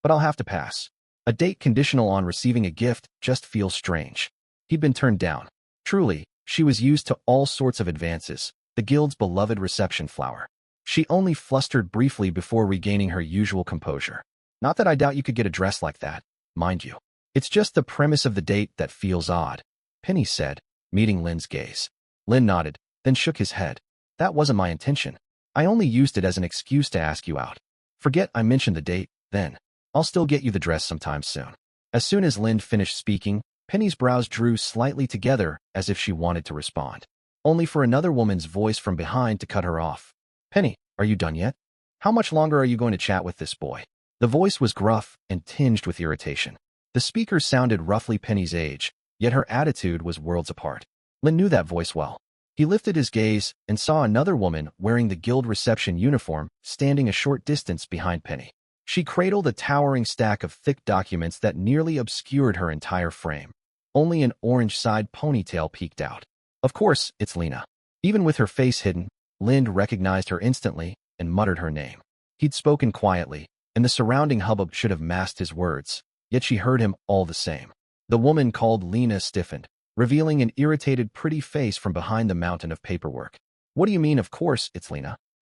But I'll have to pass. A date conditional on receiving a gift just feels strange. He'd been turned down. Truly, she was used to all sorts of advances, the guild's beloved reception flower. She only flustered briefly before regaining her usual composure. Not that I doubt you could get a dress like that, mind you. It's just the premise of the date that feels odd, Penny said, meeting Lind's gaze. Lind nodded, then shook his head. That wasn't my intention. I only used it as an excuse to ask you out. Forget I mentioned the date, then. I'll still get you the dress sometime soon. As soon as Lind finished speaking, Penny's brows drew slightly together as if she wanted to respond, only for another woman's voice from behind to cut her off. Penny, are you done yet? How much longer are you going to chat with this boy? The voice was gruff and tinged with irritation. The speaker sounded roughly Penny's age, yet her attitude was worlds apart. Lind knew that voice well. He lifted his gaze and saw another woman wearing the guild reception uniform standing a short distance behind Penny. She cradled a towering stack of thick documents that nearly obscured her entire frame. Only an orange side ponytail peeked out. Of course, it's Lena. Even with her face hidden, Lind recognized her instantly and muttered her name. He'd spoken quietly, and the surrounding hubbub should have masked his words, yet she heard him all the same. The woman called Lena stiffened, revealing an irritated pretty face from behind the mountain of paperwork. What do you mean, of course, it's Lena?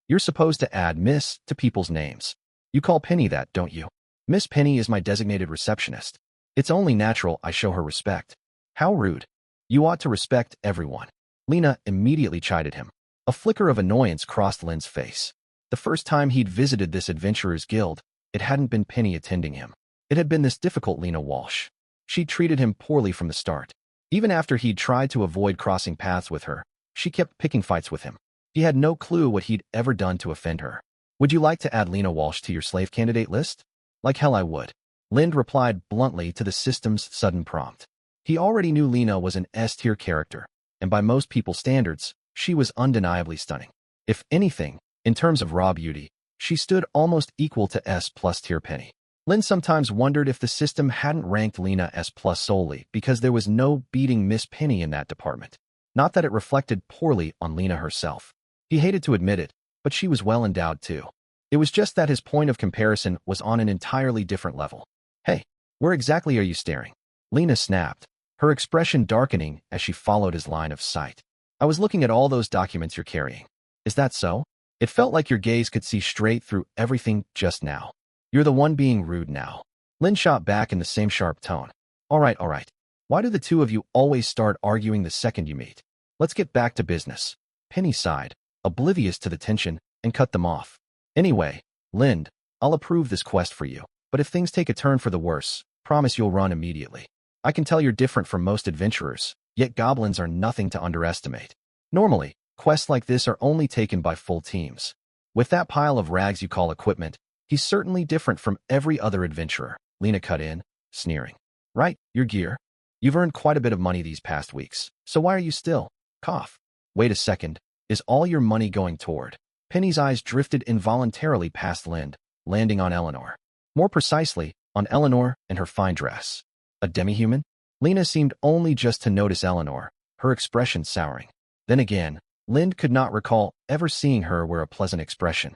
You're supposed to add Miss to people's names. You call Penny that, don't you? Miss Penny is my designated receptionist. It's only natural I show her respect. How rude. You ought to respect everyone. Lena immediately chided him. A flicker of annoyance crossed Lind's face. The first time he'd visited this adventurer's guild, it hadn't been Penny attending him. It had been this difficult Lena Walsh. She'd treated him poorly from the start. Even after he'd tried to avoid crossing paths with her, she kept picking fights with him. He had no clue what he'd ever done to offend her. Would you like to add Lena Walsh to your slave candidate list? Like hell I would. Lind replied bluntly to the system's sudden prompt. He already knew Lena was an S-tier character, and by most people's standards, she was undeniably stunning. If anything, in terms of raw beauty, she stood almost equal to S+ tier Penny. Lind sometimes wondered if the system hadn't ranked Lena S+ solely because there was no beating Miss Penny in that department. Not that it reflected poorly on Lena herself. He hated to admit it, but she was well endowed too. It was just that his point of comparison was on an entirely different level. Hey, where exactly are you staring? Lena snapped, her expression darkening as she followed his line of sight. I was looking at all those documents you're carrying. Is that so? It felt like your gaze could see straight through everything just now. You're the one being rude now. Lind shot back in the same sharp tone. All right. Why do the two of you always start arguing the second you meet? Let's get back to business. Penny sighed, oblivious to the tension, and cut them off. Anyway, Lind, I'll approve this quest for you, but if things take a turn for the worse, promise you'll run immediately. I can tell you're different from most adventurers, yet goblins are nothing to underestimate. Normally, quests like this are only taken by full teams. With that pile of rags you call equipment, he's certainly different from every other adventurer, Lena cut in, sneering. Right, your gear. You've earned quite a bit of money these past weeks, so why are you still? Cough. Wait a second, is all your money going toward? Penny's eyes drifted involuntarily past Lind, landing on Eleanor. More precisely, on Eleanor and her fine dress. A demi-human? Lena seemed only just to notice Eleanor, her expression souring. Then again, Lind could not recall ever seeing her wear a pleasant expression.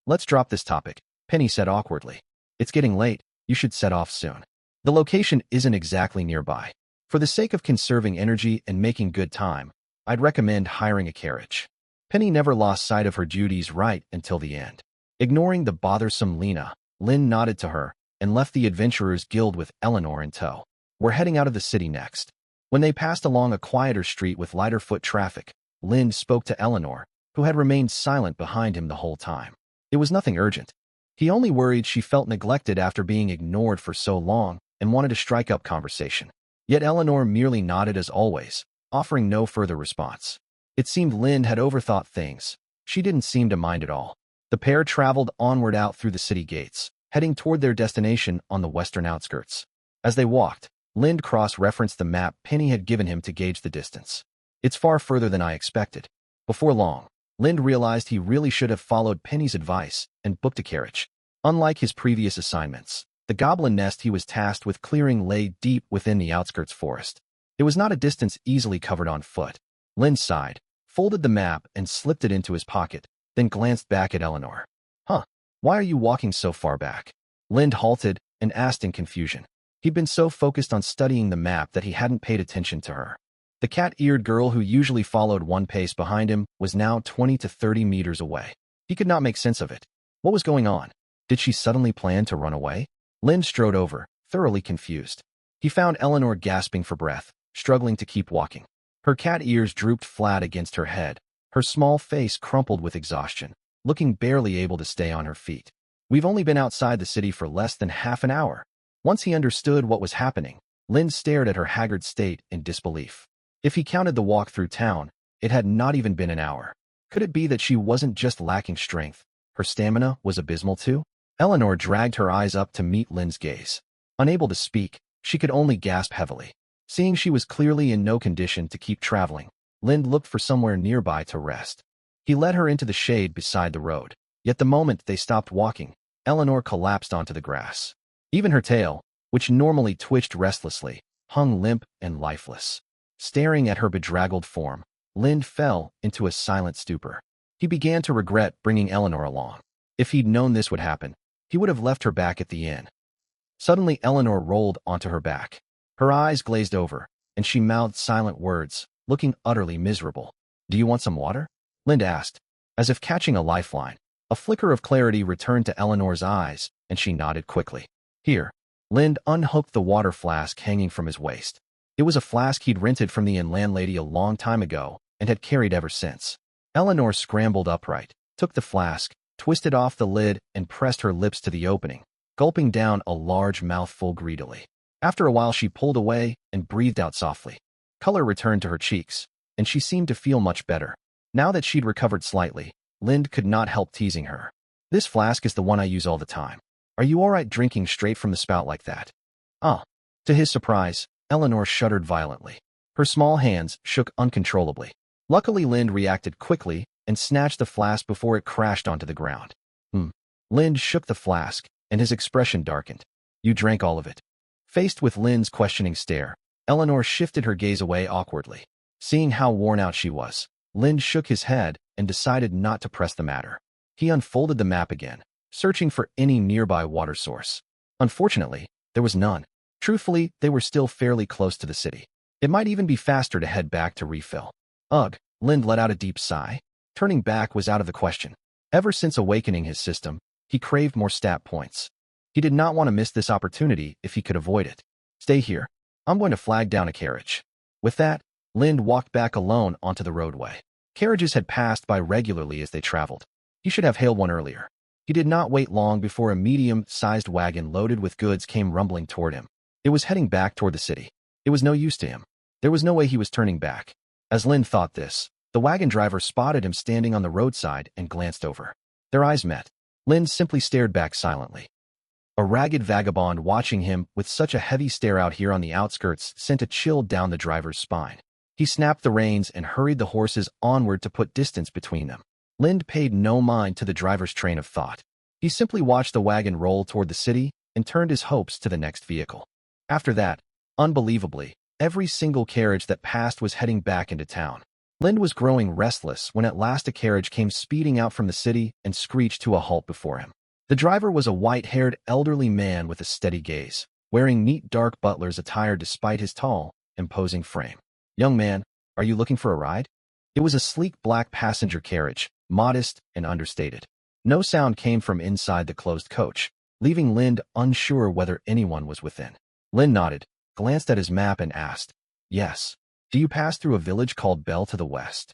Let's drop this topic, Penny said awkwardly. It's getting late. You should set off soon. The location isn't exactly nearby. For the sake of conserving energy and making good time, I'd recommend hiring a carriage. Penny never lost sight of her duties right until the end. Ignoring the bothersome Lena, Lynn nodded to her and left the Adventurers Guild with Eleanor in tow. We're heading out of the city next. When they passed along a quieter street with lighter foot traffic, Lynn spoke to Eleanor, who had remained silent behind him the whole time. It was nothing urgent. He only worried she felt neglected after being ignored for so long and wanted to strike up conversation. Yet Eleanor merely nodded as always, offering no further response. It seemed Lynn had overthought things. She didn't seem to mind at all. The pair traveled onward out through the city gates, heading toward their destination on the western outskirts. As they walked, Lynn cross-referenced the map Penny had given him to gauge the distance. It's far further than I expected. Before long, Lynn realized he really should have followed Penny's advice and booked a carriage. Unlike his previous assignments, the goblin nest he was tasked with clearing lay deep within the outskirts forest. It was not a distance easily covered on foot. Lynn sighed, folded the map and slipped it into his pocket, then glanced back at Eleanor. Huh, why are you walking so far back? Lynn halted and asked in confusion. He'd been so focused on studying the map that he hadn't paid attention to her. The cat-eared girl who usually followed one pace behind him was now 20 to 30 meters away. He could not make sense of it. What was going on? Did she suddenly plan to run away? Lynn strode over, thoroughly confused. He found Eleanor gasping for breath, struggling to keep walking. Her cat ears drooped flat against her head, her small face crumpled with exhaustion, looking barely able to stay on her feet. We've only been outside the city for less than half an hour. Once he understood what was happening, Lynn stared at her haggard state in disbelief. If he counted the walk through town, it had not even been an hour. Could it be that she wasn't just lacking strength? Her stamina was abysmal too? Eleanor dragged her eyes up to meet Lynn's gaze. Unable to speak, she could only gasp heavily. Seeing she was clearly in no condition to keep traveling, Lynn looked for somewhere nearby to rest. He led her into the shade beside the road. Yet the moment they stopped walking, Eleanor collapsed onto the grass. Even her tail, which normally twitched restlessly, hung limp and lifeless. Staring at her bedraggled form, Lynn fell into a silent stupor. He began to regret bringing Eleanor along. If he'd known this would happen, he would have left her back at the inn. Suddenly Eleanor rolled onto her back. Her eyes glazed over, and she mouthed silent words, looking utterly miserable. Do you want some water? Lynn asked, as if catching a lifeline. A flicker of clarity returned to Eleanor's eyes, and she nodded quickly. Here. Lynn unhooked the water flask hanging from his waist. It was a flask he'd rented from the inn landlady a long time ago and had carried ever since. Eleanor scrambled upright, took the flask, twisted off the lid, and pressed her lips to the opening, gulping down a large mouthful greedily. After a while she pulled away and breathed out softly. Color returned to her cheeks, and she seemed to feel much better. Now that she'd recovered slightly, Lynn could not help teasing her. This flask is the one I use all the time. Are you all right drinking straight from the spout like that? Ah. To his surprise, Eleanor shuddered violently. Her small hands shook uncontrollably. Luckily Lynn reacted quickly and snatched the flask before it crashed onto the ground. Lynn shook the flask, and his expression darkened. You drank all of it. Faced with Lynn's questioning stare, Eleanor shifted her gaze away awkwardly. Seeing how worn out she was, Lynn shook his head and decided not to press the matter. He unfolded the map again, searching for any nearby water source. Unfortunately, there was none. Truthfully, they were still fairly close to the city. It might even be faster to head back to refill. Ugh, Lynn let out a deep sigh. Turning back was out of the question. Ever since awakening his system, he craved more stat points. He did not want to miss this opportunity if he could avoid it. Stay here. I'm going to flag down a carriage. With that, Lynn walked back alone onto the roadway. Carriages had passed by regularly as they traveled. He should have hailed one earlier. He did not wait long before a medium-sized wagon loaded with goods came rumbling toward him. It was heading back toward the city. It was no use to him. There was no way he was turning back. As Lynn thought this, the wagon driver spotted him standing on the roadside and glanced over. Their eyes met. Lynn simply stared back silently. A ragged vagabond watching him with such a heavy stare out here on the outskirts sent a chill down the driver's spine. He snapped the reins and hurried the horses onward to put distance between them. Lynn paid no mind to the driver's train of thought. He simply watched the wagon roll toward the city and turned his hopes to the next vehicle. After that, unbelievably, every single carriage that passed was heading back into town. Lynn was growing restless when at last a carriage came speeding out from the city and screeched to a halt before him. The driver was a white-haired elderly man with a steady gaze, wearing neat dark butler's attire despite his tall, imposing frame. "Young man, are you looking for a ride?" It was a sleek black passenger carriage, modest and understated. No sound came from inside the closed coach, leaving Lind unsure whether anyone was within. Lind nodded, glanced at his map and asked, "Yes. Do you pass through a village called Bell to the west?"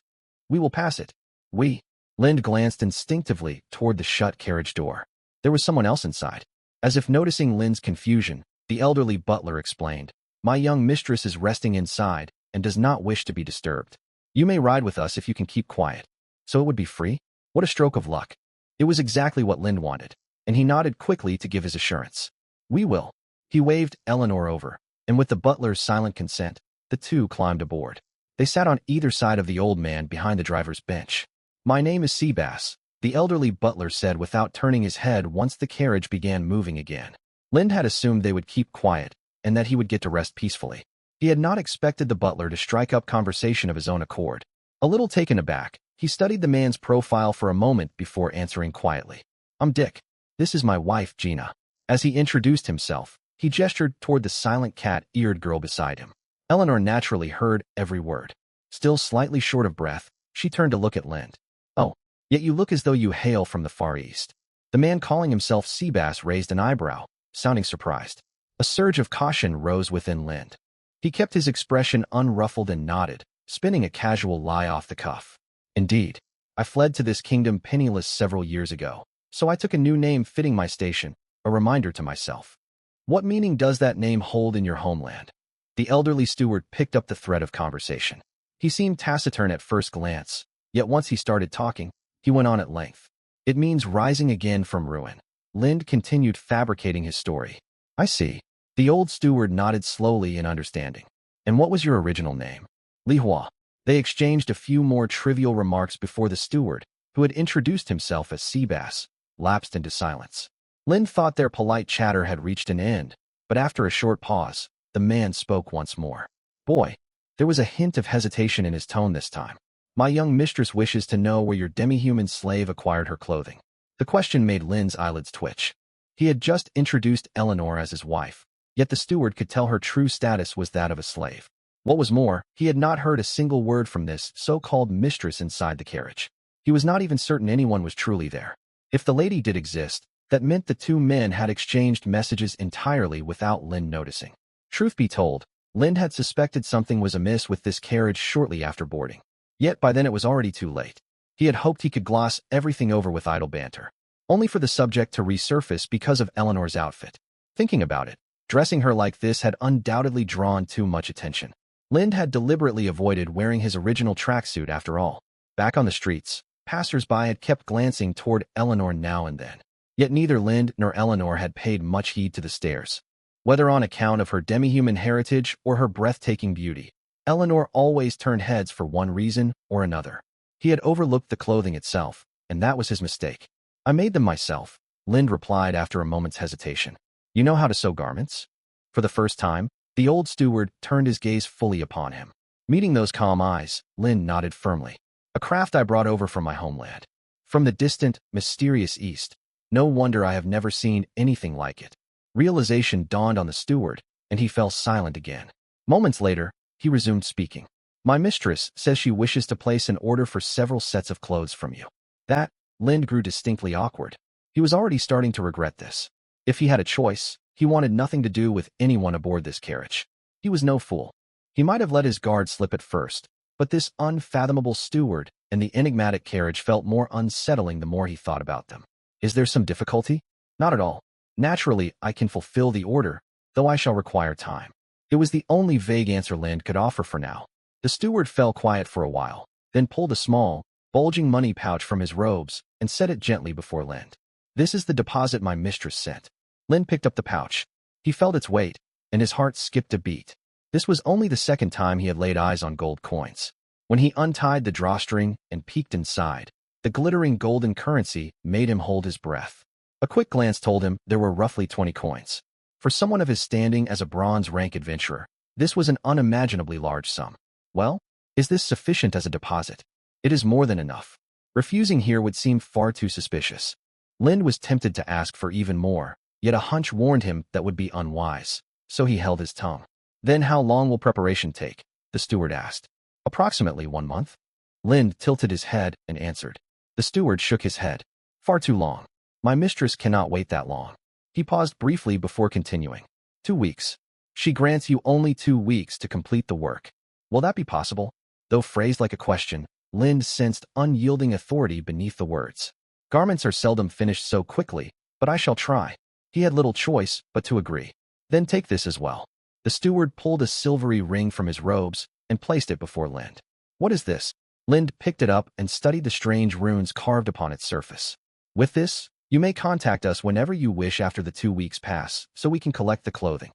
"We will pass it." Lind glanced instinctively toward the shut carriage door. There was someone else inside. As if noticing Lind's confusion, the elderly butler explained, "My young mistress is resting inside and does not wish to be disturbed. You may ride with us if you can keep quiet." "So it would be free?" What a stroke of luck. It was exactly what Lind wanted, and he nodded quickly to give his assurance. "We will." He waved Eleanor over, and with the butler's silent consent, the two climbed aboard. They sat on either side of the old man behind the driver's bench. "My name is Seabass," the elderly butler said without turning his head once the carriage began moving again. Lind had assumed they would keep quiet and that he would get to rest peacefully. He had not expected the butler to strike up conversation of his own accord. A little taken aback, he studied the man's profile for a moment before answering quietly. "I'm Dick. This is my wife, Gina." As he introduced himself, he gestured toward the silent cat-eared girl beside him. Eleanor naturally heard every word. Still slightly short of breath, she turned to look at Lind. "Oh, yet you look as though you hail from the Far East." The man calling himself Seabass raised an eyebrow, sounding surprised. A surge of caution rose within Lind. He kept his expression unruffled and nodded, spinning a casual lie off the cuff. "Indeed. I fled to this kingdom penniless several years ago, so I took a new name fitting my station, a reminder to myself." "What meaning does that name hold in your homeland?" The elderly steward picked up the thread of conversation. He seemed taciturn at first glance, yet once he started talking, he went on at length. "It means rising again from ruin." Lind continued fabricating his story. "I see." The old steward nodded slowly in understanding. "And what was your original name?" "Li Hua." They exchanged a few more trivial remarks before the steward, who had introduced himself as Seabass, lapsed into silence. Lind thought their polite chatter had reached an end, but after a short pause, the man spoke once more. "Boy." There was a hint of hesitation in his tone this time. "My young mistress wishes to know where your demi-human slave acquired her clothing." The question made Lind's eyelids twitch. He had just introduced Eleanor as his wife, yet the steward could tell her true status was that of a slave. What was more, he had not heard a single word from this so-called mistress inside the carriage. He was not even certain anyone was truly there. If the lady did exist, that meant the two men had exchanged messages entirely without Lind noticing. Truth be told, Lind had suspected something was amiss with this carriage shortly after boarding. Yet by then it was already too late. He had hoped he could gloss everything over with idle banter, only for the subject to resurface because of Eleanor's outfit. Thinking about it, dressing her like this had undoubtedly drawn too much attention. Lind had deliberately avoided wearing his original tracksuit after all. Back on the streets, passers-by had kept glancing toward Eleanor now and then. Yet neither Lind nor Eleanor had paid much heed to the stares. Whether on account of her demi-human heritage or her breathtaking beauty, Eleanor always turned heads for one reason or another. He had overlooked the clothing itself, and that was his mistake. "I made them myself," Lind replied after a moment's hesitation. "You know how to sew garments?" For the first time, the old steward turned his gaze fully upon him. Meeting those calm eyes, Lind nodded firmly. "A craft I brought over from my homeland. From the distant, mysterious East. No wonder I have never seen anything like it." Realization dawned on the steward, and he fell silent again. Moments later, he resumed speaking. "My mistress says she wishes to place an order for several sets of clothes from you." That, Lind grew distinctly awkward. He was already starting to regret this. If he had a choice, he wanted nothing to do with anyone aboard this carriage. He was no fool. He might have let his guard slip at first, but this unfathomable steward and the enigmatic carriage felt more unsettling the more he thought about them. "Is there some difficulty?" "Not at all. Naturally, I can fulfill the order, though I shall require time." It was the only vague answer Lind could offer for now. The steward fell quiet for a while, then pulled a small, bulging money pouch from his robes and set it gently before Lind. "This is the deposit my mistress sent." Lind picked up the pouch. He felt its weight, and his heart skipped a beat. This was only the second time he had laid eyes on gold coins. When he untied the drawstring and peeked inside, the glittering golden currency made him hold his breath. A quick glance told him there were roughly 20 coins. For someone of his standing as a bronze rank adventurer, this was an unimaginably large sum. "Well, is this sufficient as a deposit?" "It is more than enough. Refusing here would seem far too suspicious." Lind was tempted to ask for even more, yet a hunch warned him that would be unwise, so he held his tongue. Then how long will preparation take? The steward asked. Approximately 1 month. Lind tilted his head and answered. The steward shook his head. Far too long. My mistress cannot wait that long. He paused briefly before continuing. 2 weeks. She grants you only 2 weeks to complete the work. Will that be possible? Though phrased like a question, Lind sensed unyielding authority beneath the words. Garments are seldom finished so quickly, but I shall try. He had little choice but to agree. Then take this as well. The steward pulled a silvery ring from his robes and placed it before Lind. What is this? Lind picked it up and studied the strange runes carved upon its surface. With this, you may contact us whenever you wish after the 2 weeks pass, so we can collect the clothing.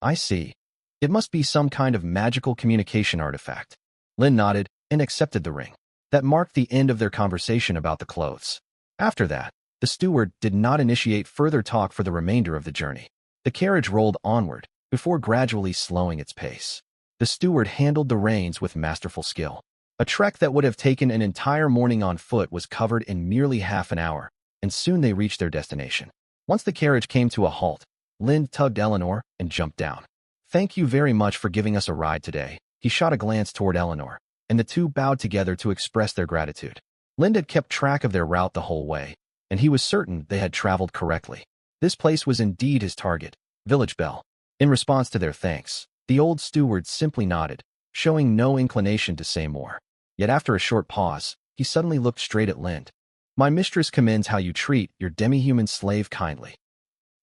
I see. It must be some kind of magical communication artifact. Lind nodded and accepted the ring. That marked the end of their conversation about the clothes. After that, the steward did not initiate further talk for the remainder of the journey. The carriage rolled onward, before gradually slowing its pace. The steward handled the reins with masterful skill. A trek that would have taken an entire morning on foot was covered in merely half an hour, and soon they reached their destination. Once the carriage came to a halt, Lind tugged Eleanor and jumped down. Thank you very much for giving us a ride today. He shot a glance toward Eleanor, and the two bowed together to express their gratitude. Lind had kept track of their route the whole way, and he was certain they had traveled correctly. This place was indeed his target, Village Belle. In response to their thanks, the old steward simply nodded, showing no inclination to say more. Yet after a short pause, he suddenly looked straight at Lind. My mistress commends how you treat your demi-human slave kindly.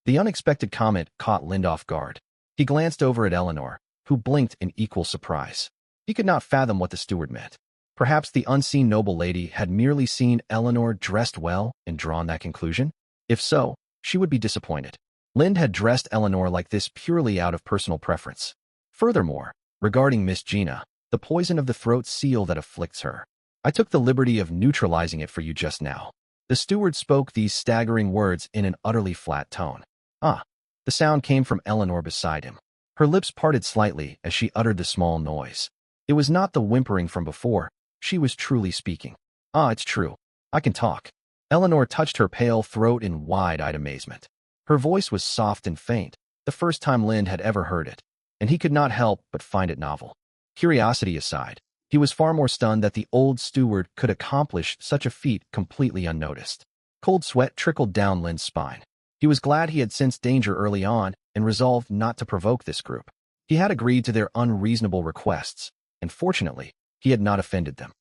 The unexpected comment caught Lind off guard. He glanced over at Eleanor, who blinked in equal surprise. He could not fathom what the steward meant. Perhaps the unseen noble lady had merely seen Eleanor dressed well and drawn that conclusion? If so, she would be disappointed. Lind had dressed Eleanor like this purely out of personal preference. Furthermore, regarding Miss Gina, the poison of the throat seal that afflicts her, I took the liberty of neutralizing it for you just now. The steward spoke these staggering words in an utterly flat tone. Ah. The sound came from Eleanor beside him. Her lips parted slightly as she uttered the small noise. It was not the whimpering from before. She was truly speaking. Ah, it's true. I can talk. Eleanor touched her pale throat in wide-eyed amazement. Her voice was soft and faint, the first time Lind had ever heard it, and he could not help but find it novel. Curiosity aside, he was far more stunned that the old steward could accomplish such a feat completely unnoticed. Cold sweat trickled down Lind's spine. He was glad he had sensed danger early on and resolved not to provoke this group. He had agreed to their unreasonable requests, and fortunately, he had not offended them.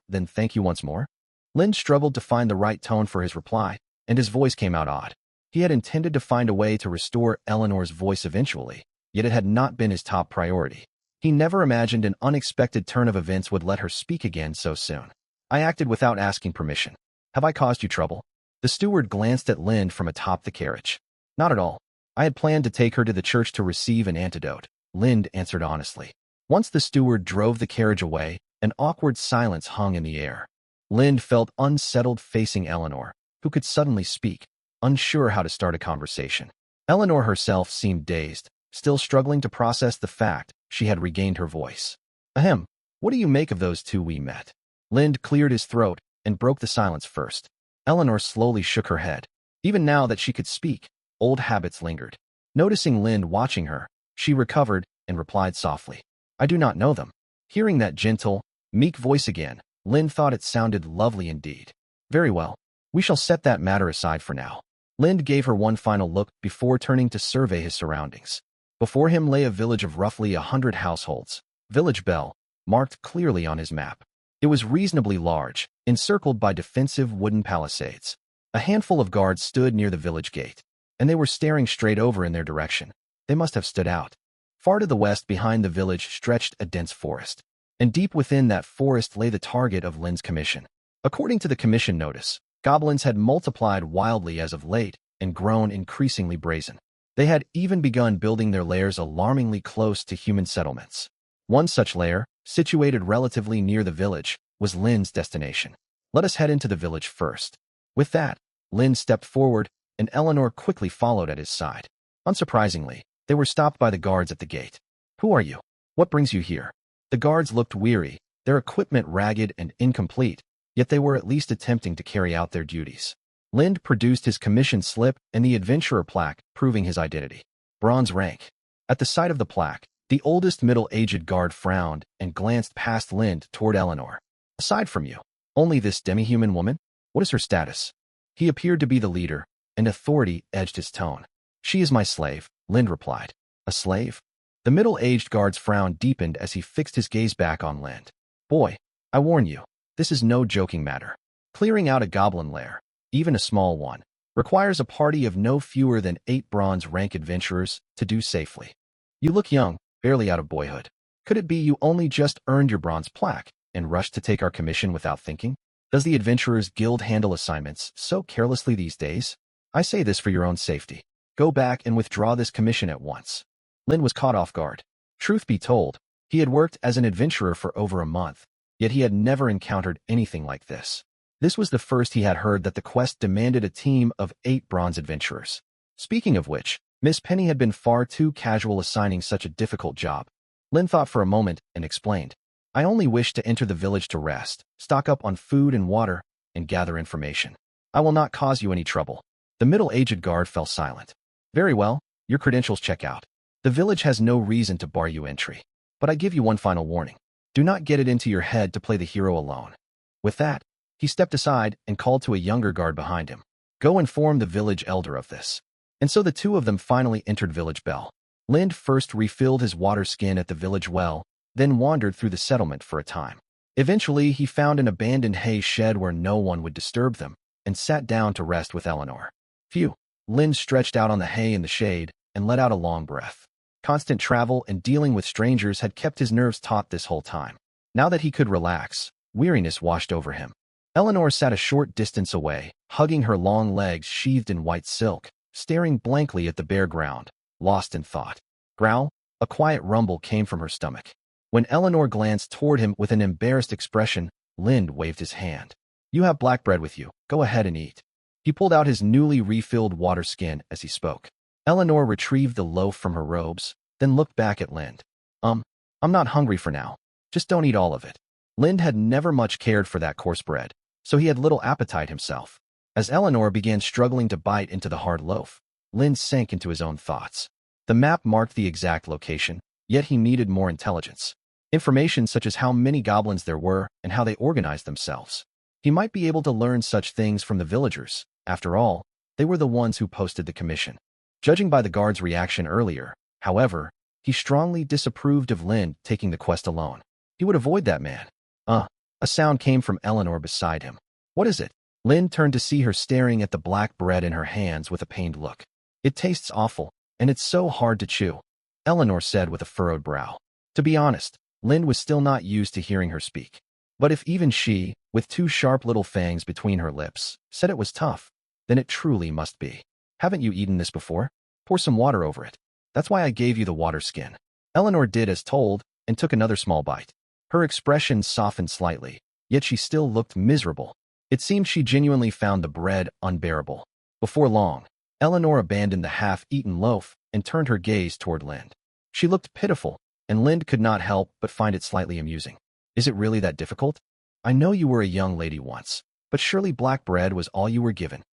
Then thank you once more? Lind struggled to find the right tone for his reply, and his voice came out odd. He had intended to find a way to restore Eleanor's voice eventually, yet it had not been his top priority. He never imagined an unexpected turn of events would let her speak again so soon. I acted without asking permission. Have I caused you trouble? The steward glanced at Lind from atop the carriage. Not at all. I had planned to take her to the church to receive an antidote, Lind answered honestly. Once the steward drove the carriage away, an awkward silence hung in the air. Lind felt unsettled facing Eleanor, who could suddenly speak, unsure how to start a conversation. Eleanor herself seemed dazed, still struggling to process the fact she had regained her voice. Ahem, what do you make of those two we met? Lind cleared his throat and broke the silence first. Eleanor slowly shook her head. Even now that she could speak, old habits lingered. Noticing Lind watching her, she recovered and replied softly. I do not know them. Hearing that gentle, meek voice again, Lind thought it sounded lovely indeed. Very well. We shall set that matter aside for now. Lind gave her one final look before turning to survey his surroundings. Before him lay a village of roughly 100 households, Village Belle, marked clearly on his map. It was reasonably large, encircled by defensive wooden palisades. A handful of guards stood near the village gate, and they were staring straight over in their direction. They must have stood out. Far to the west behind the village stretched a dense forest, and deep within that forest lay the target of Lind's commission. According to the commission notice, goblins had multiplied wildly as of late and grown increasingly brazen. They had even begun building their lairs alarmingly close to human settlements. One such lair, situated relatively near the village, was Lind's destination. Let us head into the village first. With that, Lind stepped forward, and Eleanor quickly followed at his side. Unsurprisingly, they were stopped by the guards at the gate. Who are you? What brings you here? The guards looked weary, their equipment ragged and incomplete, yet they were at least attempting to carry out their duties. Lind produced his commission slip and the adventurer plaque, proving his identity. Bronze rank. At the sight of the plaque, the oldest middle-aged guard frowned and glanced past Lind toward Eleanor. Aside from you, only this demi-human woman? What is her status? He appeared to be the leader, and authority edged his tone. She is my slave, Lind replied. A slave? The middle-aged guard's frown deepened as he fixed his gaze back on Lind. Boy, I warn you, this is no joking matter. Clearing out a goblin lair, even a small one, requires a party of no fewer than 8 bronze rank adventurers to do safely. You look young, barely out of boyhood. Could it be you only just earned your bronze plaque and rushed to take our commission without thinking? Does the Adventurers Guild handle assignments so carelessly these days? I say this for your own safety. Go back and withdraw this commission at once. Lind was caught off guard. Truth be told, he had worked as an adventurer for over a month, yet he had never encountered anything like this. This was the first he had heard that the quest demanded a team of 8 bronze adventurers. Speaking of which, Miss Penny had been far too casual assigning such a difficult job. Lind thought for a moment and explained, I only wish to enter the village to rest, stock up on food and water, and gather information. I will not cause you any trouble. The middle-aged guard fell silent. Very well, your credentials check out. The village has no reason to bar you entry. But I give you one final warning. Do not get it into your head to play the hero alone. With that, he stepped aside and called to a younger guard behind him. Go inform the village elder of this. And so the two of them finally entered Village Bell. Lind first refilled his water skin at the village well, then wandered through the settlement for a time. Eventually, he found an abandoned hay shed where no one would disturb them, and sat down to rest with Eleanor. Phew! Lind stretched out on the hay in the shade and let out a long breath. Constant travel and dealing with strangers had kept his nerves taut this whole time. Now that he could relax, weariness washed over him. Eleanor sat a short distance away, hugging her long legs sheathed in white silk, staring blankly at the bare ground, lost in thought. Growl! A quiet rumble came from her stomach. When Eleanor glanced toward him with an embarrassed expression, Lind waved his hand. You have black bread with you. Go ahead and eat. He pulled out his newly refilled water skin as he spoke. Eleanor retrieved the loaf from her robes, then looked back at Lind. I'm not hungry for now. Just don't eat all of it. Lind had never much cared for that coarse bread, so he had little appetite himself. As Eleanor began struggling to bite into the hard loaf, Lind sank into his own thoughts. The map marked the exact location, yet he needed more intelligence. Information such as how many goblins there were and how they organized themselves. He might be able to learn such things from the villagers. After all, they were the ones who posted the commission. Judging by the guard's reaction earlier, however, he strongly disapproved of Lind taking the quest alone. He would avoid that man. A sound came from Eleanor beside him. What is it? Lind turned to see her staring at the black bread in her hands with a pained look. It tastes awful, and it's so hard to chew, Eleanor said with a furrowed brow. To be honest, Lind was still not used to hearing her speak. But if even she, with 2 sharp little fangs between her lips, said it was tough, then it truly must be. Haven't you eaten this before? Pour some water over it. That's why I gave you the water skin. Eleanor did as told and took another small bite. Her expression softened slightly, yet she still looked miserable. It seemed she genuinely found the bread unbearable. Before long, Eleanor abandoned the half-eaten loaf and turned her gaze toward Lind. She looked pitiful, and Lind could not help but find it slightly amusing. Is it really that difficult? I know you were a young lady once, but surely black bread was all you were given.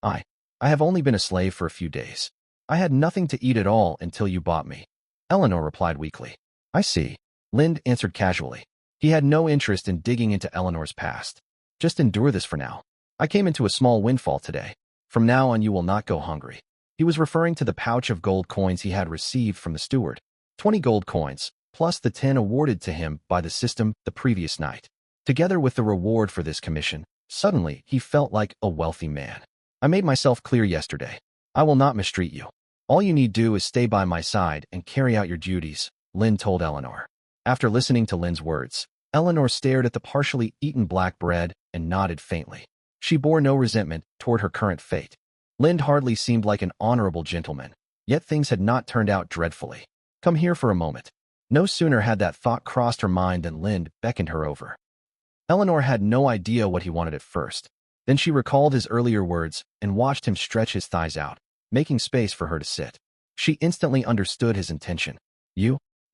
I have only been a slave for a few days. I had nothing to eat at all until you bought me. Eleanor replied weakly. I see. Lind answered casually. He had no interest in digging into Eleanor's past. Just endure this for now. I came into a small windfall today. From now on you will not go hungry. He was referring to the pouch of gold coins he had received from the steward. 20 gold coins, plus the 10 awarded to him by the system the previous night. Together with the reward for this commission, suddenly he felt like a wealthy man. I made myself clear yesterday. I will not mistreat you. All you need do is stay by my side and carry out your duties, Lind told Eleanor. After listening to Lind's words, Eleanor stared at the partially eaten black bread and nodded faintly. She bore no resentment toward her current fate. Lind hardly seemed like an honorable gentleman, yet things had not turned out dreadfully. Come here for a moment. No sooner had that thought crossed her mind than Lind beckoned her over. Eleanor had no idea what he wanted at first. Then she recalled his earlier words and watched him stretch his thighs out, making space for her to sit. She instantly understood his intention.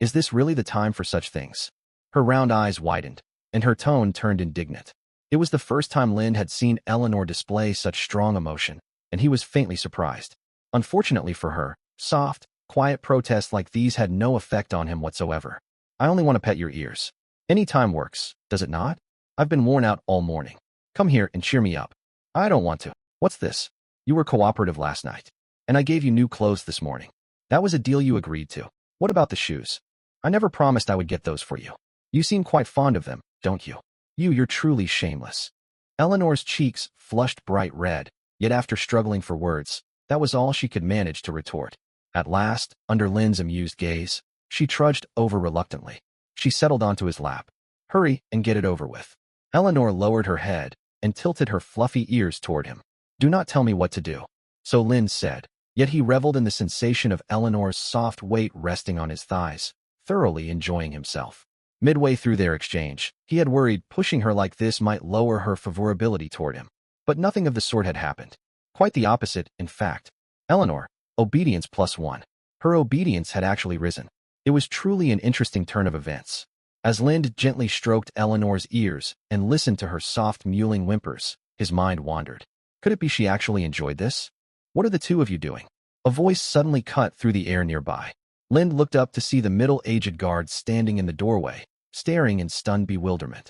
Is this really the time for such things? Her round eyes widened, and her tone turned indignant. It was the first time Lind had seen Eleanor display such strong emotion, and he was faintly surprised. Unfortunately for her, soft, quiet protests like these had no effect on him whatsoever. I only want to pet your ears. Any time works, does it not? I've been worn out all morning. Come here and cheer me up. I don't want to. What's this? You were cooperative last night, and I gave you new clothes this morning. That was a deal you agreed to. What about the shoes? I never promised I would get those for you. You seem quite fond of them, don't you? You're truly shameless. Eleanor's cheeks flushed bright red, yet after struggling for words, that was all she could manage to retort. At last, under Lind's amused gaze, she trudged over reluctantly. She settled onto his lap. Hurry and get it over with. Eleanor lowered her head and tilted her fluffy ears toward him. Do not tell me what to do. So Lind said, yet he reveled in the sensation of Eleanor's soft weight resting on his thighs, thoroughly enjoying himself. Midway through their exchange, he had worried pushing her like this might lower her favorability toward him. But nothing of the sort had happened. Quite the opposite, in fact. Eleanor, obedience +1. Her obedience had actually risen. It was truly an interesting turn of events. As Lind gently stroked Eleanor's ears and listened to her soft mewling whimpers, his mind wandered. Could it be she actually enjoyed this? What are the two of you doing? A voice suddenly cut through the air nearby. Lind looked up to see the middle-aged guard standing in the doorway, staring in stunned bewilderment.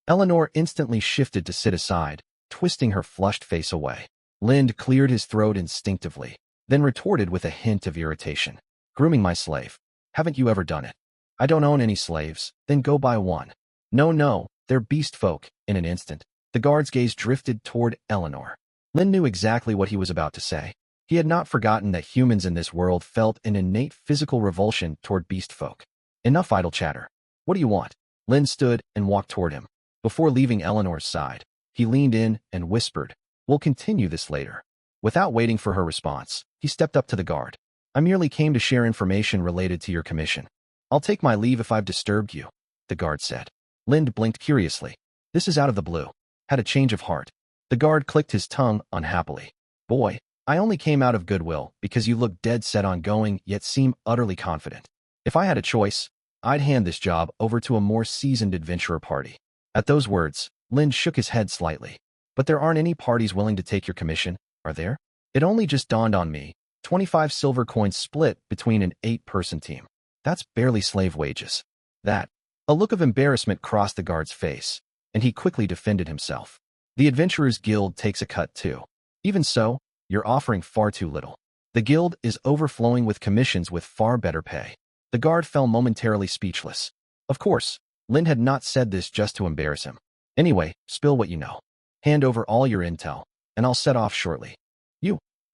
Eleanor instantly shifted to sit aside, twisting her flushed face away. Lind cleared his throat instinctively, then retorted with a hint of irritation. Grooming my slave. Haven't you ever done it? I don't own any slaves, then go buy one. No, they're beast folk. In an instant, the guard's gaze drifted toward Eleanor. Lind knew exactly what he was about to say. He had not forgotten that humans in this world felt an innate physical revulsion toward beast folk. Enough idle chatter. What do you want? Lind stood and walked toward him. Before leaving Eleanor's side, he leaned in and whispered, We'll continue this later. Without waiting for her response, he stepped up to the guard. I merely came to share information related to your commission. I'll take my leave if I've disturbed you, the guard said. Lind blinked curiously. This is out of the blue. Had a change of heart. The guard clicked his tongue unhappily. Boy, I only came out of goodwill because you look dead set on going yet seem utterly confident. If I had a choice, I'd hand this job over to a more seasoned adventurer party. At those words, Lind shook his head slightly. But there aren't any parties willing to take your commission, are there? It only just dawned on me. 25 silver coins split between an 8-person team. That's barely slave wages. That. A look of embarrassment crossed the guard's face, and he quickly defended himself. The Adventurers Guild takes a cut too. Even so, you're offering far too little. The guild is overflowing with commissions with far better pay. The guard fell momentarily speechless. Of course, Lind had not said this just to embarrass him. Anyway, spill what you know. Hand over all your intel, and I'll set off shortly.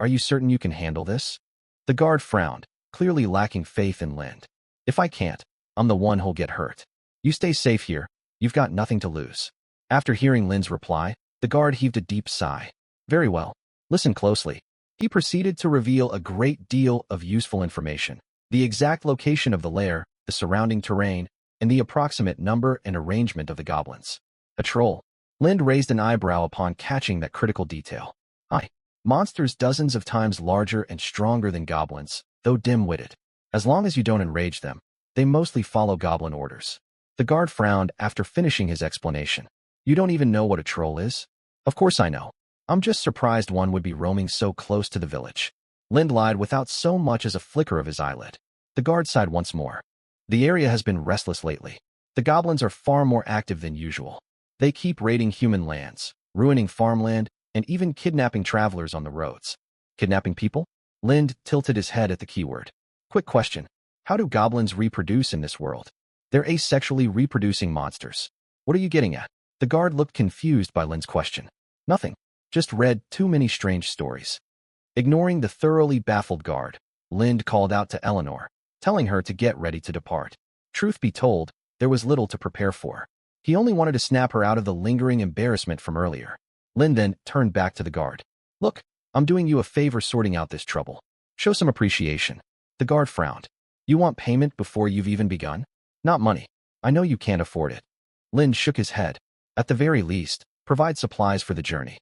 Are you certain you can handle this? The guard frowned, clearly lacking faith in Lind. If I can't, I'm the one who'll get hurt. You stay safe here. You've got nothing to lose. After hearing Lind's reply, the guard heaved a deep sigh. Very well. Listen closely. He proceeded to reveal a great deal of useful information. The exact location of the lair, the surrounding terrain, and the approximate number and arrangement of the goblins. A troll. Lind raised an eyebrow upon catching that critical detail. Monsters dozens of times larger and stronger than goblins, though dim-witted. As long as you don't enrage them, they mostly follow goblin orders. The guard frowned after finishing his explanation. You don't even know what a troll is? Of course I know. I'm just surprised one would be roaming so close to the village. Lind lied without so much as a flicker of his eyelid. The guard sighed once more. The area has been restless lately. The goblins are far more active than usual. They keep raiding human lands, ruining farmland, and even kidnapping travelers on the roads. Kidnapping people? Lind tilted his head at the keyword. Quick question. How do goblins reproduce in this world? They're asexually reproducing monsters. What are you getting at? The guard looked confused by Lind's question. Nothing. Just read too many strange stories. Ignoring the thoroughly baffled guard, Lind called out to Eleanor, telling her to get ready to depart. Truth be told, there was little to prepare for. He only wanted to snap her out of the lingering embarrassment from earlier. Lind then turned back to the guard. Look, I'm doing you a favor sorting out this trouble. Show some appreciation. The guard frowned. You want payment before you've even begun? Not money. I know you can't afford it. Lind shook his head. At the very least, provide supplies for the journey.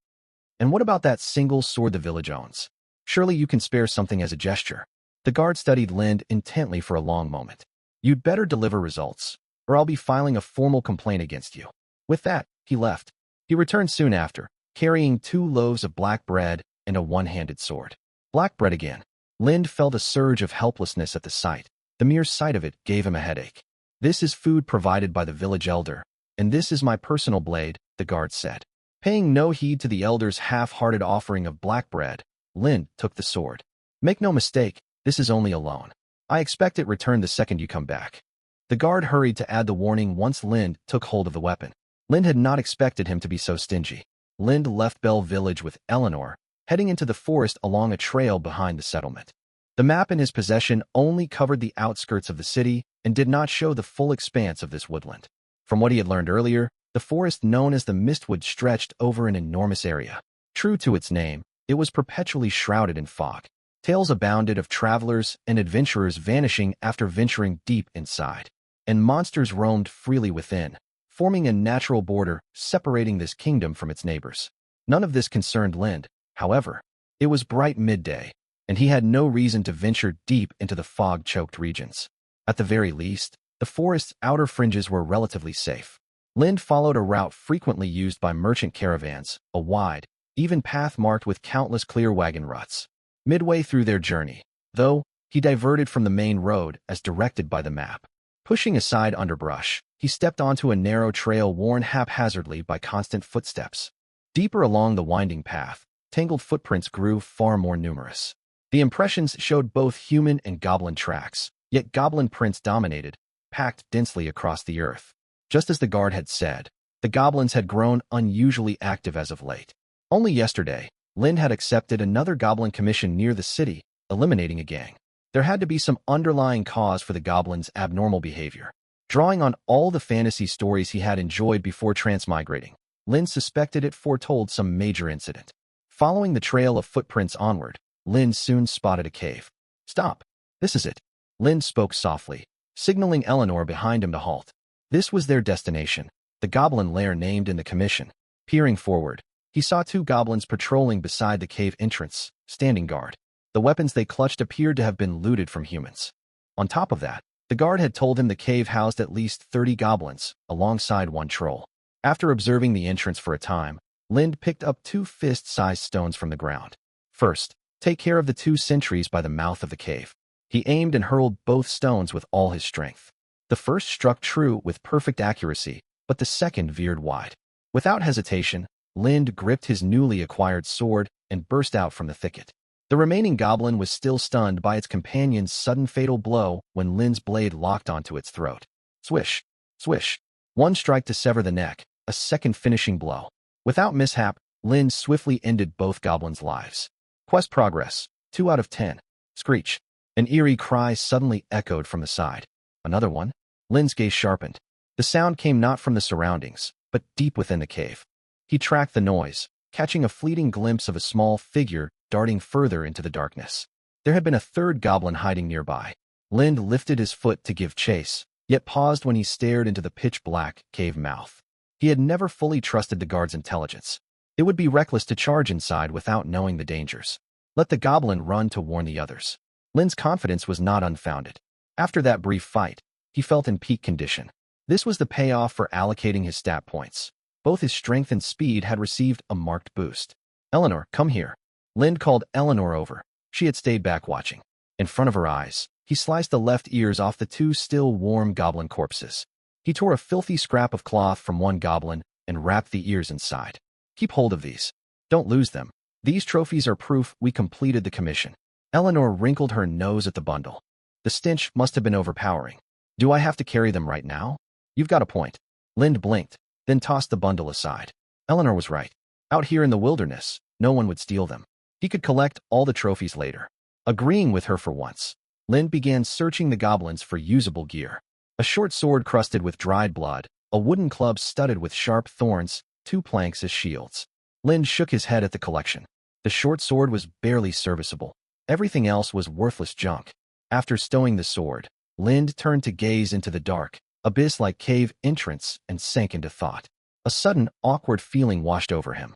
And what about that single sword the village owns? Surely you can spare something as a gesture. The guard studied Lind intently for a long moment. You'd better deliver results, or I'll be filing a formal complaint against you. With that, he left. He returned soon after, carrying 2 loaves of black bread and a one-handed sword. Black bread again. Lind felt a surge of helplessness at the sight. The mere sight of it gave him a headache. This is food provided by the village elder, and this is my personal blade, the guard said. Paying no heed to the elder's half-hearted offering of black bread, Lind took the sword. Make no mistake, this is only a loan. I expect it returned the second you come back. The guard hurried to add the warning once Lind took hold of the weapon. Lind had not expected him to be so stingy. Lind left Bell Village with Eleanor, heading into the forest along a trail behind the settlement. The map in his possession only covered the outskirts of the city and did not show the full expanse of this woodland. From what he had learned earlier, the forest known as the Mistwood stretched over an enormous area. True to its name, it was perpetually shrouded in fog. Tales abounded of travelers and adventurers vanishing after venturing deep inside, and monsters roamed freely within, forming a natural border separating this kingdom from its neighbors. None of this concerned Lind, however. It was bright midday, and he had no reason to venture deep into the fog-choked regions. At the very least, the forest's outer fringes were relatively safe. Lind followed a route frequently used by merchant caravans, a wide, even path marked with countless clear wagon ruts. Midway through their journey, though, he diverted from the main road as directed by the map. Pushing aside underbrush, he stepped onto a narrow trail worn haphazardly by constant footsteps. Deeper along the winding path, tangled footprints grew far more numerous. The impressions showed both human and goblin tracks, yet goblin prints dominated, packed densely across the earth. Just as the guard had said, the goblins had grown unusually active as of late. Only yesterday, Lind had accepted another goblin commission near the city, eliminating a gang. There had to be some underlying cause for the goblins' abnormal behavior. Drawing on all the fantasy stories he had enjoyed before transmigrating, Lind suspected it foretold some major incident. Following the trail of footprints onward, Lind soon spotted a cave. Stop. This is it. Lind spoke softly, signaling Eleanor behind him to halt. This was their destination, the goblin lair named in the commission. Peering forward, he saw 2 goblins patrolling beside the cave entrance, standing guard. The weapons they clutched appeared to have been looted from humans. On top of that, the guard had told him the cave housed at least 30 goblins, alongside 1 troll. After observing the entrance for a time, Lind picked up 2 fist-sized stones from the ground. First, take care of the 2 sentries by the mouth of the cave. He aimed and hurled both stones with all his strength. The first struck true with perfect accuracy, but the second veered wide. Without hesitation, Lind gripped his newly acquired sword and burst out from the thicket. The remaining goblin was still stunned by its companion's sudden fatal blow when Lind's blade locked onto its throat. Swish, swish. 1 strike to sever the neck, a second finishing blow. Without mishap, Lind swiftly ended both goblins' lives. Quest progress, 2 out of 10. Screech. An eerie cry suddenly echoed from the side. Another one? Lind's gaze sharpened. The sound came not from the surroundings, but deep within the cave. He tracked the noise, catching a fleeting glimpse of a small figure darting further into the darkness. There had been a 3rd goblin hiding nearby. Lind lifted his foot to give chase, yet paused when he stared into the pitch-black cave mouth. He had never fully trusted the guard's intelligence. It would be reckless to charge inside without knowing the dangers. Let the goblin run to warn the others. Lind's confidence was not unfounded. After that brief fight, he felt in peak condition. This was the payoff for allocating his stat points. Both his strength and speed had received a marked boost. Eleanor, come here. Lind called Eleanor over. She had stayed back watching. In front of her eyes, he sliced the left ears off the 2 still warm goblin corpses. He tore a filthy scrap of cloth from one goblin and wrapped the ears inside. Keep hold of these. Don't lose them. These trophies are proof we completed the commission. Eleanor wrinkled her nose at the bundle. The stench must have been overpowering. Do I have to carry them right now? You've got a point. Lind blinked, then tossed the bundle aside. Eleanor was right. Out here in the wilderness, no one would steal them. He could collect all the trophies later. Agreeing with her for once, Lind began searching the goblins for usable gear. A short sword crusted with dried blood, a wooden club studded with sharp thorns, 2 planks as shields. Lind shook his head at the collection. The short sword was barely serviceable. Everything else was worthless junk. After stowing the sword, Lind turned to gaze into the dark, abyss-like cave entrance and sank into thought. A sudden, awkward feeling washed over him.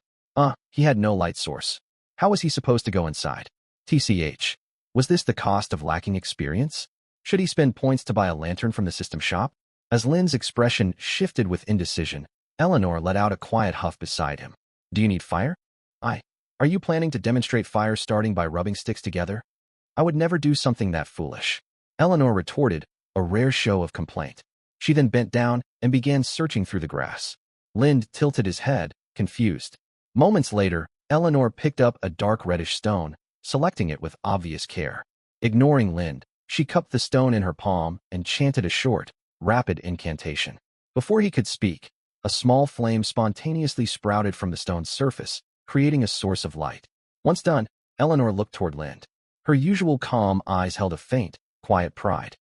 He had no light source. How was he supposed to go inside? TCH. Was this the cost of lacking experience? Should he spend points to buy a lantern from the system shop? As Lind's expression shifted with indecision, Eleanor let out a quiet huff beside him. Do you need fire? Are you planning to demonstrate fire starting by rubbing sticks together? I would never do something that foolish. Eleanor retorted, a rare show of complaint. She then bent down and began searching through the grass. Lind tilted his head, confused. Moments later, Eleanor picked up a dark reddish stone, selecting it with obvious care. Ignoring Lind, she cupped the stone in her palm and chanted a short, rapid incantation. Before he could speak, a small flame spontaneously sprouted from the stone's surface, creating a source of light. Once done, Eleanor looked toward Lind. Her usual calm eyes held a faint, quiet pride.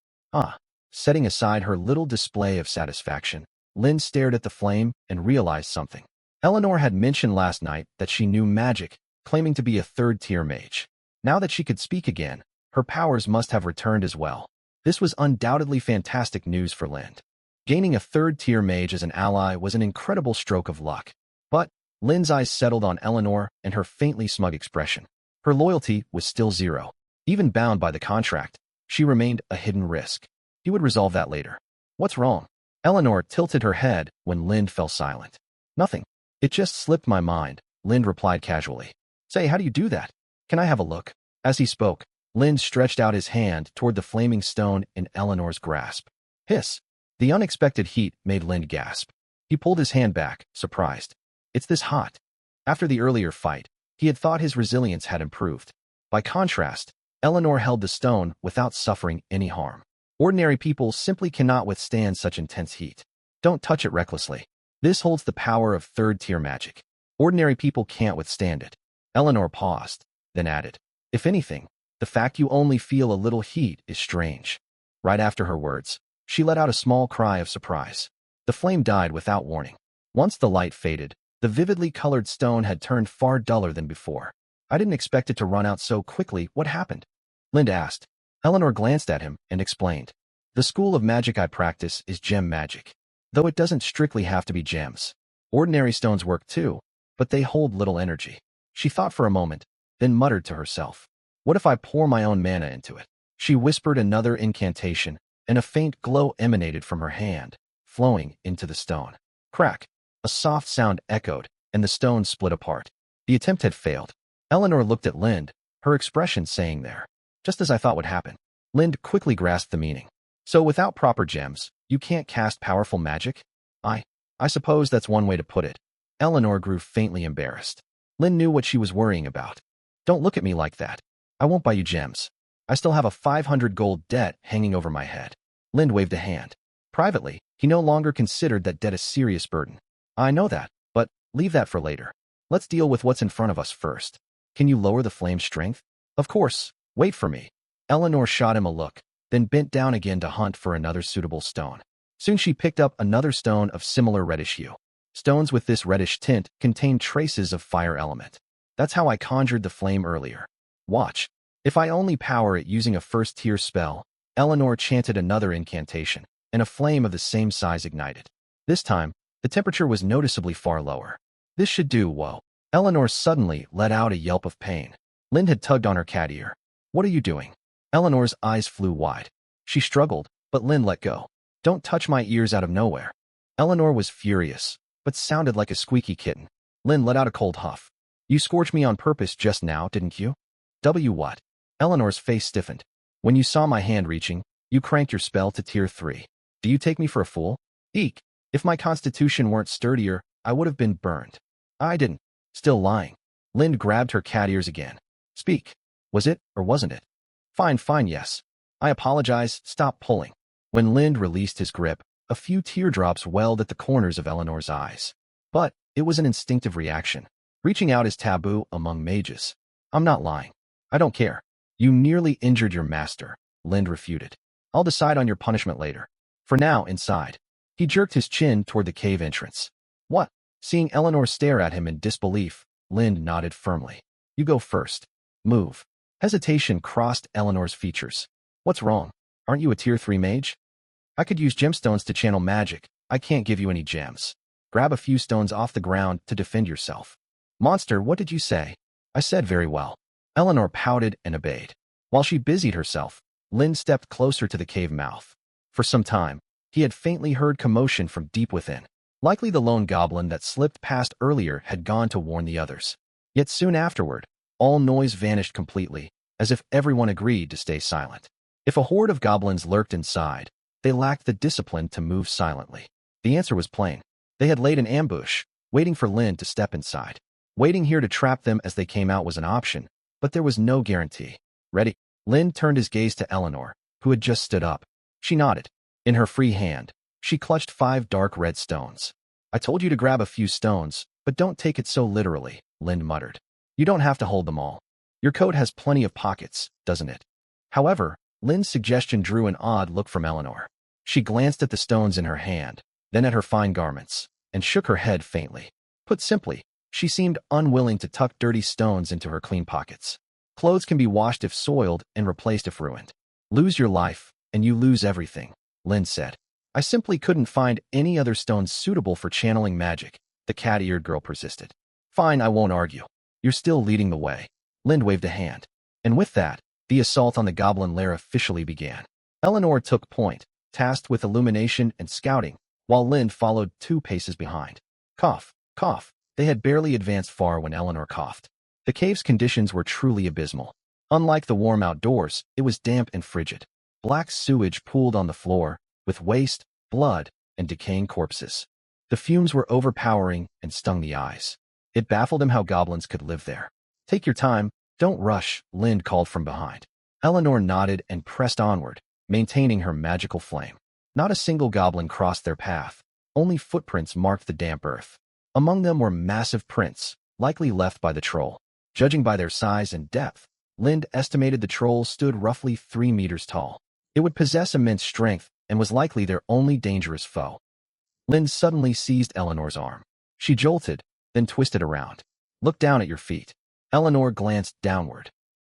Setting aside her little display of satisfaction, Lind stared at the flame and realized something. Eleanor had mentioned last night that she knew magic, claiming to be a third-tier mage. Now that she could speak again, her powers must have returned as well. This was undoubtedly fantastic news for Lind. Gaining a third-tier mage as an ally was an incredible stroke of luck. But Lind's eyes settled on Eleanor and her faintly smug expression. Her loyalty was still zero. Even bound by the contract, she remained a hidden risk. He would resolve that later. What's wrong? Eleanor tilted her head when Lind fell silent. Nothing. It just slipped my mind, Lind replied casually. Say, how do you do that? Can I have a look? As he spoke, Lind stretched out his hand toward the flaming stone in Eleanor's grasp. Hiss! The unexpected heat made Lind gasp. He pulled his hand back, surprised. It's this hot. After the earlier fight, he had thought his resilience had improved. By contrast, Eleanor held the stone without suffering any harm. Ordinary people simply cannot withstand such intense heat. Don't touch it recklessly. This holds the power of third-tier magic. Ordinary people can't withstand it. Eleanor paused, then added, if anything, the fact you only feel a little heat is strange. Right after her words, she let out a small cry of surprise. The flame died without warning. Once the light faded, the vividly colored stone had turned far duller than before. I didn't expect it to run out so quickly. What happened? Lind asked. Eleanor glanced at him and explained. The school of magic I practice is gem magic. Though it doesn't strictly have to be gems. Ordinary stones work too, but they hold little energy. She thought for a moment, then muttered to herself. What if I pour my own mana into it? She whispered another incantation, and a faint glow emanated from her hand, flowing into the stone. Crack! A soft sound echoed, and the stone split apart. The attempt had failed. Eleanor looked at Lind, her expression saying there. Just as I thought would happen. Lind quickly grasped the meaning. So without proper gems, you can't cast powerful magic? I suppose that's one way to put it. Eleanor grew faintly embarrassed. Lind knew what she was worrying about. Don't look at me like that. I won't buy you gems. I still have a 500 gold debt hanging over my head. Lind waved a hand. Privately, he no longer considered that debt a serious burden. I know that, but leave that for later. Let's deal with what's in front of us first. Can you lower the flame's strength? Of course. Wait for me. Eleanor shot him a look, then bent down again to hunt for another suitable stone. Soon she picked up another stone of similar reddish hue. Stones with this reddish tint contain traces of fire element. That's how I conjured the flame earlier. Watch. If I only power it using a first-tier spell, Eleanor chanted another incantation, and a flame of the same size ignited. This time, the temperature was noticeably far lower. This should do, whoa. Eleanor suddenly let out a yelp of pain. Lind had tugged on her cat ear. What are you doing? Eleanor's eyes flew wide. She struggled, but Lind let go. Don't touch my ears out of nowhere. Eleanor was furious, but sounded like a squeaky kitten. Lind let out a cold huff. You scorched me on purpose just now, didn't you? What? Eleanor's face stiffened. When you saw my hand reaching, you cranked your spell to tier 3. Do you take me for a fool? Eek. If my constitution weren't sturdier, I would have been burned. I didn't. Still lying. Lind grabbed her cat ears again. Speak. Was it, or wasn't it? Fine, yes. I apologize, stop pulling. When Lind released his grip, a few teardrops welled at the corners of Eleanor's eyes. But it was an instinctive reaction. Reaching out is taboo among mages. I'm not lying. I don't care. You nearly injured your master, Lind refuted. I'll decide on your punishment later. For now, inside. He jerked his chin toward the cave entrance. What? Seeing Eleanor stare at him in disbelief, Lind nodded firmly. You go first. Move. Hesitation crossed Eleanor's features. What's wrong? Aren't you a tier 3 mage? I could use gemstones to channel magic. I can't give you any gems. Grab a few stones off the ground to defend yourself. Monster, what did you say? I said very well. Eleanor pouted and obeyed. While she busied herself, Lind stepped closer to the cave mouth. For some time, he had faintly heard commotion from deep within. Likely the lone goblin that slipped past earlier had gone to warn the others. Yet soon afterward, all noise vanished completely, as if everyone agreed to stay silent. If a horde of goblins lurked inside, they lacked the discipline to move silently. The answer was plain. They had laid an ambush, waiting for Lynn to step inside. Waiting here to trap them as they came out was an option, but there was no guarantee. Ready? Lynn turned his gaze to Eleanor, who had just stood up. She nodded. In her free hand, she clutched 5 dark red stones. I told you to grab a few stones, but don't take it so literally, Lynn muttered. You don't have to hold them all. Your coat has plenty of pockets, doesn't it? However, Lynn's suggestion drew an odd look from Eleanor. She glanced at the stones in her hand, then at her fine garments, and shook her head faintly. Put simply, she seemed unwilling to tuck dirty stones into her clean pockets. Clothes can be washed if soiled and replaced if ruined. Lose your life, and you lose everything, Lynn said. I simply couldn't find any other stones suitable for channeling magic, the cat-eared girl persisted. Fine, I won't argue. You're still leading the way. Lynn waved a hand. And with that, the assault on the goblin lair officially began. Eleanor took point, tasked with illumination and scouting, while Lynn followed 2 paces behind. Cough, cough. They had barely advanced far when Eleanor coughed. The cave's conditions were truly abysmal. Unlike the warm outdoors, it was damp and frigid. Black sewage pooled on the floor, with waste, blood, and decaying corpses. The fumes were overpowering and stung the eyes. It baffled him how goblins could live there. Take your time, don't rush, Lynn called from behind. Eleanor nodded and pressed onward, maintaining her magical flame. Not a single goblin crossed their path. Only footprints marked the damp earth. Among them were massive prints, likely left by the troll. Judging by their size and depth, Lynn estimated the troll stood roughly 3 meters tall. It would possess immense strength and was likely their only dangerous foe. Lynn suddenly seized Eleanor's arm. She jolted, then twisted around. Look down at your feet. Eleanor glanced downward.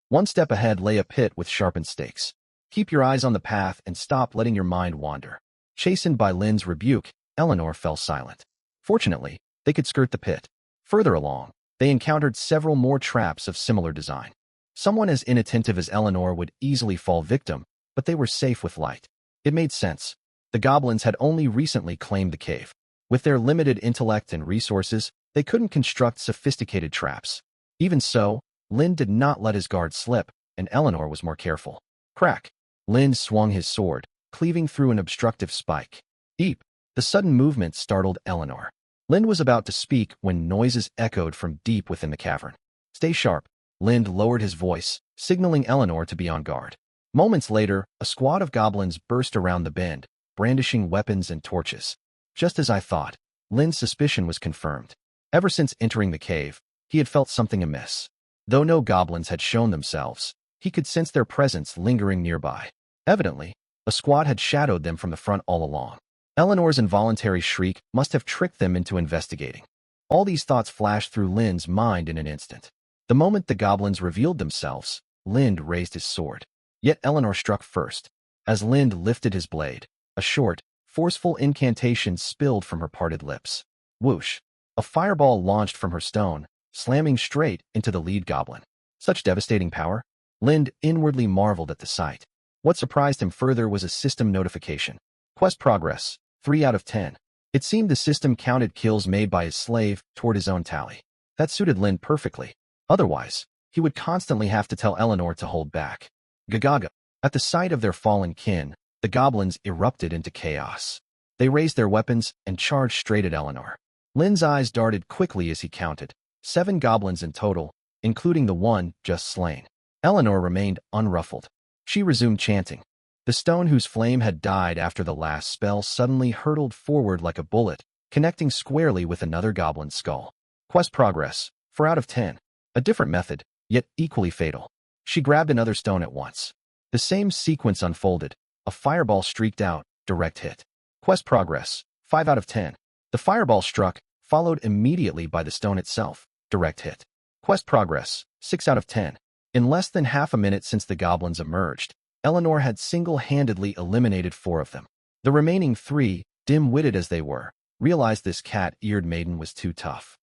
1 step ahead lay a pit with sharpened stakes. Keep your eyes on the path and stop letting your mind wander. Chastened by Lynn's rebuke, Eleanor fell silent. Fortunately, they could skirt the pit. Further along, they encountered several more traps of similar design. Someone as inattentive as Eleanor would easily fall victim, but they were safe with light. It made sense. The goblins had only recently claimed the cave. With their limited intellect and resources, they couldn't construct sophisticated traps. Even so, Lynn did not let his guard slip, and Eleanor was more careful. Crack! Lynn swung his sword, cleaving through an obstructive spike. Deep! The sudden movement startled Eleanor. Lynn was about to speak when noises echoed from deep within the cavern. Stay sharp. Lynn lowered his voice, signaling Eleanor to be on guard. Moments later, a squad of goblins burst around the bend, brandishing weapons and torches. Just as I thought, Lynn's suspicion was confirmed. Ever since entering the cave, he had felt something amiss. Though no goblins had shown themselves, he could sense their presence lingering nearby. Evidently, a squad had shadowed them from the front all along. Eleanor's involuntary shriek must have tricked them into investigating. All these thoughts flashed through Lynn's mind in an instant. The moment the goblins revealed themselves, Lynn raised his sword. Yet Eleanor struck first. As Lynn lifted his blade, a short, forceful incantation spilled from her parted lips. Whoosh! A fireball launched from her stone, slamming straight into the lead goblin. Such devastating power? Lynn inwardly marveled at the sight. What surprised him further was a system notification. Quest progress, 3 out of 10. It seemed the system counted kills made by his slave toward his own tally. That suited Lynn perfectly. Otherwise, he would constantly have to tell Eleanor to hold back. Gagaga! At the sight of their fallen kin, the goblins erupted into chaos. They raised their weapons and charged straight at Eleanor. Lynn's eyes darted quickly as he counted. 7 goblins in total, including the one just slain. Eleanor remained unruffled. She resumed chanting. The stone whose flame had died after the last spell suddenly hurtled forward like a bullet, connecting squarely with another goblin's skull. Quest progress, 4 out of 10. A different method, yet equally fatal. She grabbed another stone at once. The same sequence unfolded. A fireball streaked out, direct hit. Quest progress, 5 out of 10. The fireball struck, followed immediately by the stone itself, direct hit. Quest progress, 6 out of 10. In less than half a minute since the goblins emerged, Eleanor had single-handedly eliminated 4 of them. The remaining 3, dim-witted as they were, realized this cat-eared maiden was too tough.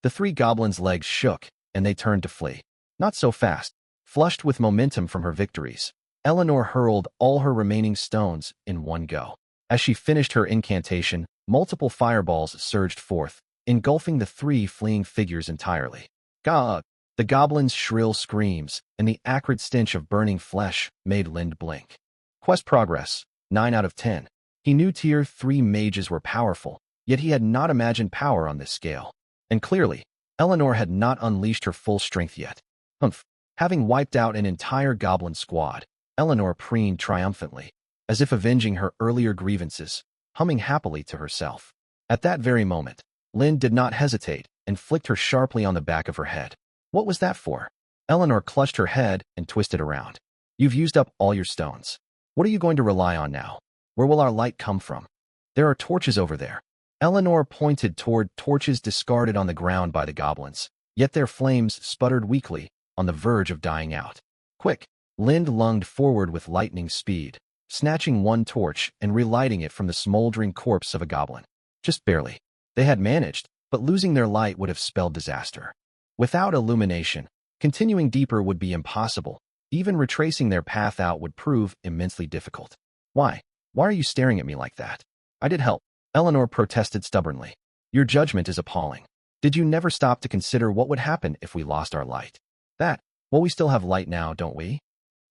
The 3 goblins' legs shook, and they turned to flee. Not so fast. Flushed with momentum from her victories, Eleanor hurled all her remaining stones in one go. As she finished her incantation, multiple fireballs surged forth, engulfing the three fleeing figures entirely. Gah! The goblin's shrill screams and the acrid stench of burning flesh made Lind blink. Quest progress, 9 out of 10. He knew Tier 3 mages were powerful, yet he had not imagined power on this scale. And clearly, Eleanor had not unleashed her full strength yet. Humph! Having wiped out an entire goblin squad, Eleanor preened triumphantly, as if avenging her earlier grievances, humming happily to herself. At that very moment, Lind did not hesitate and flicked her sharply on the back of her head. What was that for? Eleanor clutched her head and twisted around. You've used up all your stones. What are you going to rely on now? Where will our light come from? There are torches over there. Eleanor pointed toward torches discarded on the ground by the goblins, yet their flames sputtered weakly, on the verge of dying out. Quick! Lind lunged forward with lightning speed, snatching one torch and relighting it from the smoldering corpse of a goblin. Just barely. They had managed, but losing their light would have spelled disaster. Without illumination, continuing deeper would be impossible. Even retracing their path out would prove immensely difficult. Why? Why are you staring at me like that? I did help, Eleanor protested stubbornly. Your judgment is appalling. Did you never stop to consider what would happen if we lost our light? Well, we still have light now, don't we?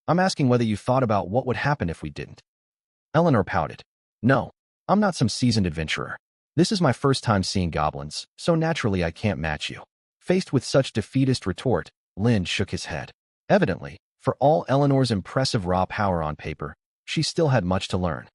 I'm asking whether you thought about what would happen if we didn't. Eleanor pouted. No, I'm not some seasoned adventurer. This is my first time seeing goblins, so naturally I can't match you. Faced with such defeatist retort, Lind shook his head. Evidently, for all Eleanor's impressive raw power on paper, she still had much to learn.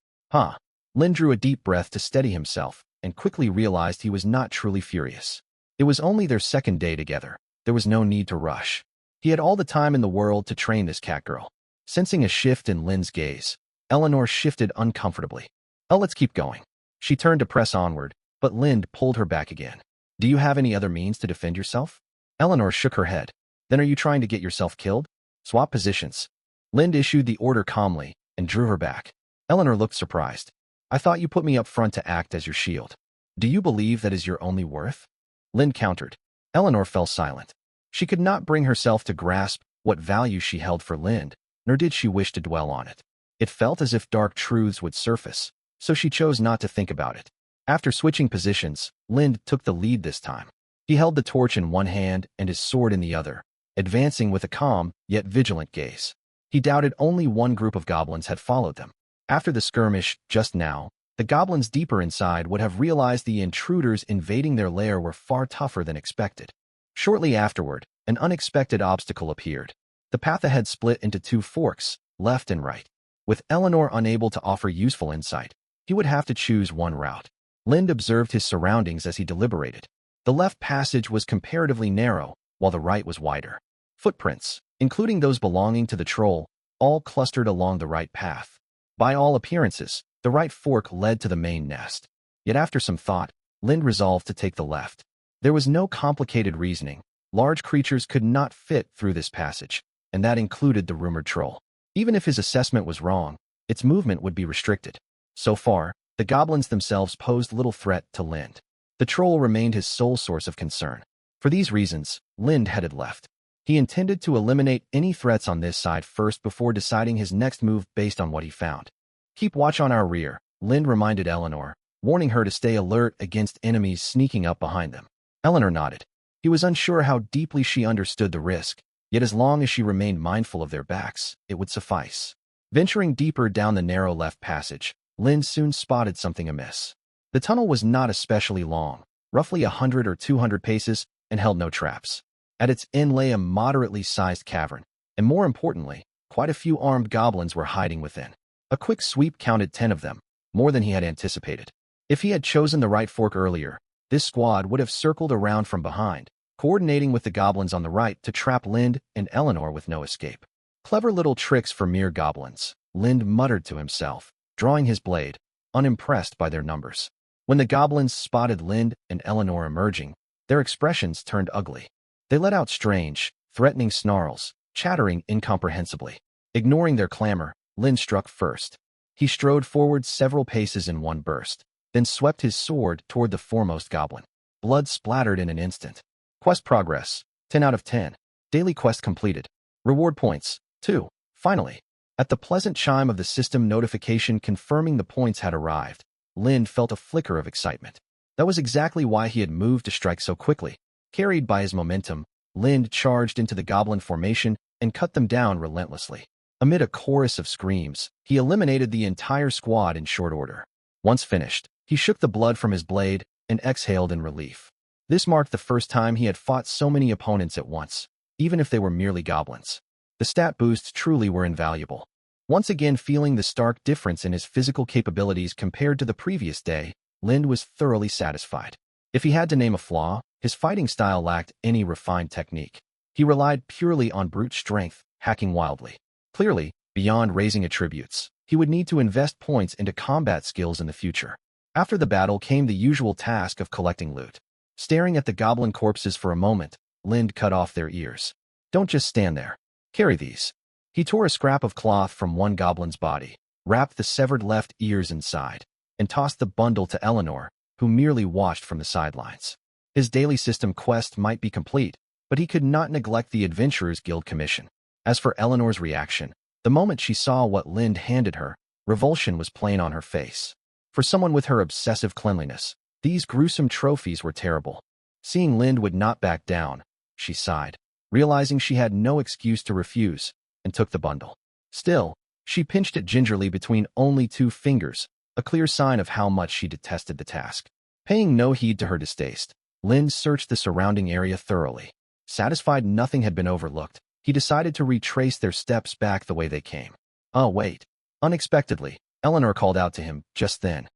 Lind drew a deep breath to steady himself and quickly realized he was not truly furious. It was only their second day together. There was no need to rush. He had all the time in the world to train this Catgirl. Sensing a shift in Lind's gaze, Eleanor shifted uncomfortably. Oh, let's keep going. She turned to press onward, but Lind pulled her back again. Do you have any other means to defend yourself? Eleanor shook her head. Then are you trying to get yourself killed? Swap positions. Lind issued the order calmly and drew her back. Eleanor looked surprised. I thought you put me up front to act as your shield. Do you believe that is your only worth? Lind countered. Eleanor fell silent. She could not bring herself to grasp what value she held for Lind, nor did she wish to dwell on it. It felt as if dark truths would surface, so she chose not to think about it. After switching positions, Lind took the lead this time. He held the torch in one hand and his sword in the other, advancing with a calm, yet vigilant gaze. He doubted only one group of goblins had followed them. After the skirmish, just now, the goblins deeper inside would have realized the intruders invading their lair were far tougher than expected. Shortly afterward, an unexpected obstacle appeared. The path ahead split into two forks, left and right. With Eleanor unable to offer useful insight, he would have to choose one route. Lind observed his surroundings as he deliberated. The left passage was comparatively narrow, while the right was wider. Footprints, including those belonging to the troll, all clustered along the right path. By all appearances, the right fork led to the main nest. Yet after some thought, Lind resolved to take the left. There was no complicated reasoning. Large creatures could not fit through this passage, and that included the rumored troll. Even if his assessment was wrong, its movement would be restricted. So far, the goblins themselves posed little threat to Lind. The troll remained his sole source of concern. For these reasons, Lind headed left. He intended to eliminate any threats on this side first before deciding his next move based on what he found. Keep watch on our rear, Lind reminded Eleanor, warning her to stay alert against enemies sneaking up behind them. Eleanor nodded. He was unsure how deeply she understood the risk, yet as long as she remained mindful of their backs, it would suffice. Venturing deeper down the narrow left passage, Lind soon spotted something amiss. The tunnel was not especially long, roughly 100 or 200 paces, and held no traps. At its end lay a moderately sized cavern, and more importantly, quite a few armed goblins were hiding within. A quick sweep counted 10 of them, more than he had anticipated. If he had chosen the right fork earlier, this squad would have circled around from behind, coordinating with the goblins on the right to trap Lind and Eleanor with no escape. Clever little tricks for mere goblins, Lind muttered to himself, drawing his blade, unimpressed by their numbers. When the goblins spotted Lind and Eleanor emerging, their expressions turned ugly. They let out strange, threatening snarls, chattering incomprehensibly. Ignoring their clamor, Lind struck first. He strode forward several paces in one burst, then swept his sword toward the foremost goblin. Blood splattered in an instant. Quest progress, 10 out of 10. Daily quest completed. Reward points, 2. Finally, At the pleasant chime of the system notification confirming the points had arrived, Lind felt a flicker of excitement. That was exactly why he had moved to strike so quickly. Carried by his momentum, Lind charged into the goblin formation and cut them down relentlessly. Amid a chorus of screams, he eliminated the entire squad in short order. Once finished, he shook the blood from his blade and exhaled in relief. This marked the first time he had fought so many opponents at once, even if they were merely goblins. The stat boosts truly were invaluable. Once again feeling the stark difference in his physical capabilities compared to the previous day, Lind was thoroughly satisfied. If he had to name a flaw, his fighting style lacked any refined technique. He relied purely on brute strength, hacking wildly. Clearly, beyond raising attributes, he would need to invest points into combat skills in the future. After the battle came the usual task of collecting loot. Staring at the goblin corpses for a moment, Lind cut off their ears. Don't just stand there. Carry these. He tore a scrap of cloth from one goblin's body, wrapped the severed left ears inside, and tossed the bundle to Eleanor, who merely watched from the sidelines. His daily system quest might be complete, but he could not neglect the Adventurers Guild commission. As for Eleanor's reaction, the moment she saw what Lind handed her, revulsion was plain on her face. For someone with her obsessive cleanliness, these gruesome trophies were terrible. Seeing Lind would not back down, she sighed, realizing she had no excuse to refuse, and took the bundle. Still, she pinched it gingerly between only 2 fingers, a clear sign of how much she detested the task. Paying no heed to her distaste, Lind searched the surrounding area thoroughly. Satisfied nothing had been overlooked, he decided to retrace their steps back the way they came. Oh, wait. Unexpectedly, Eleanor called out to him just then.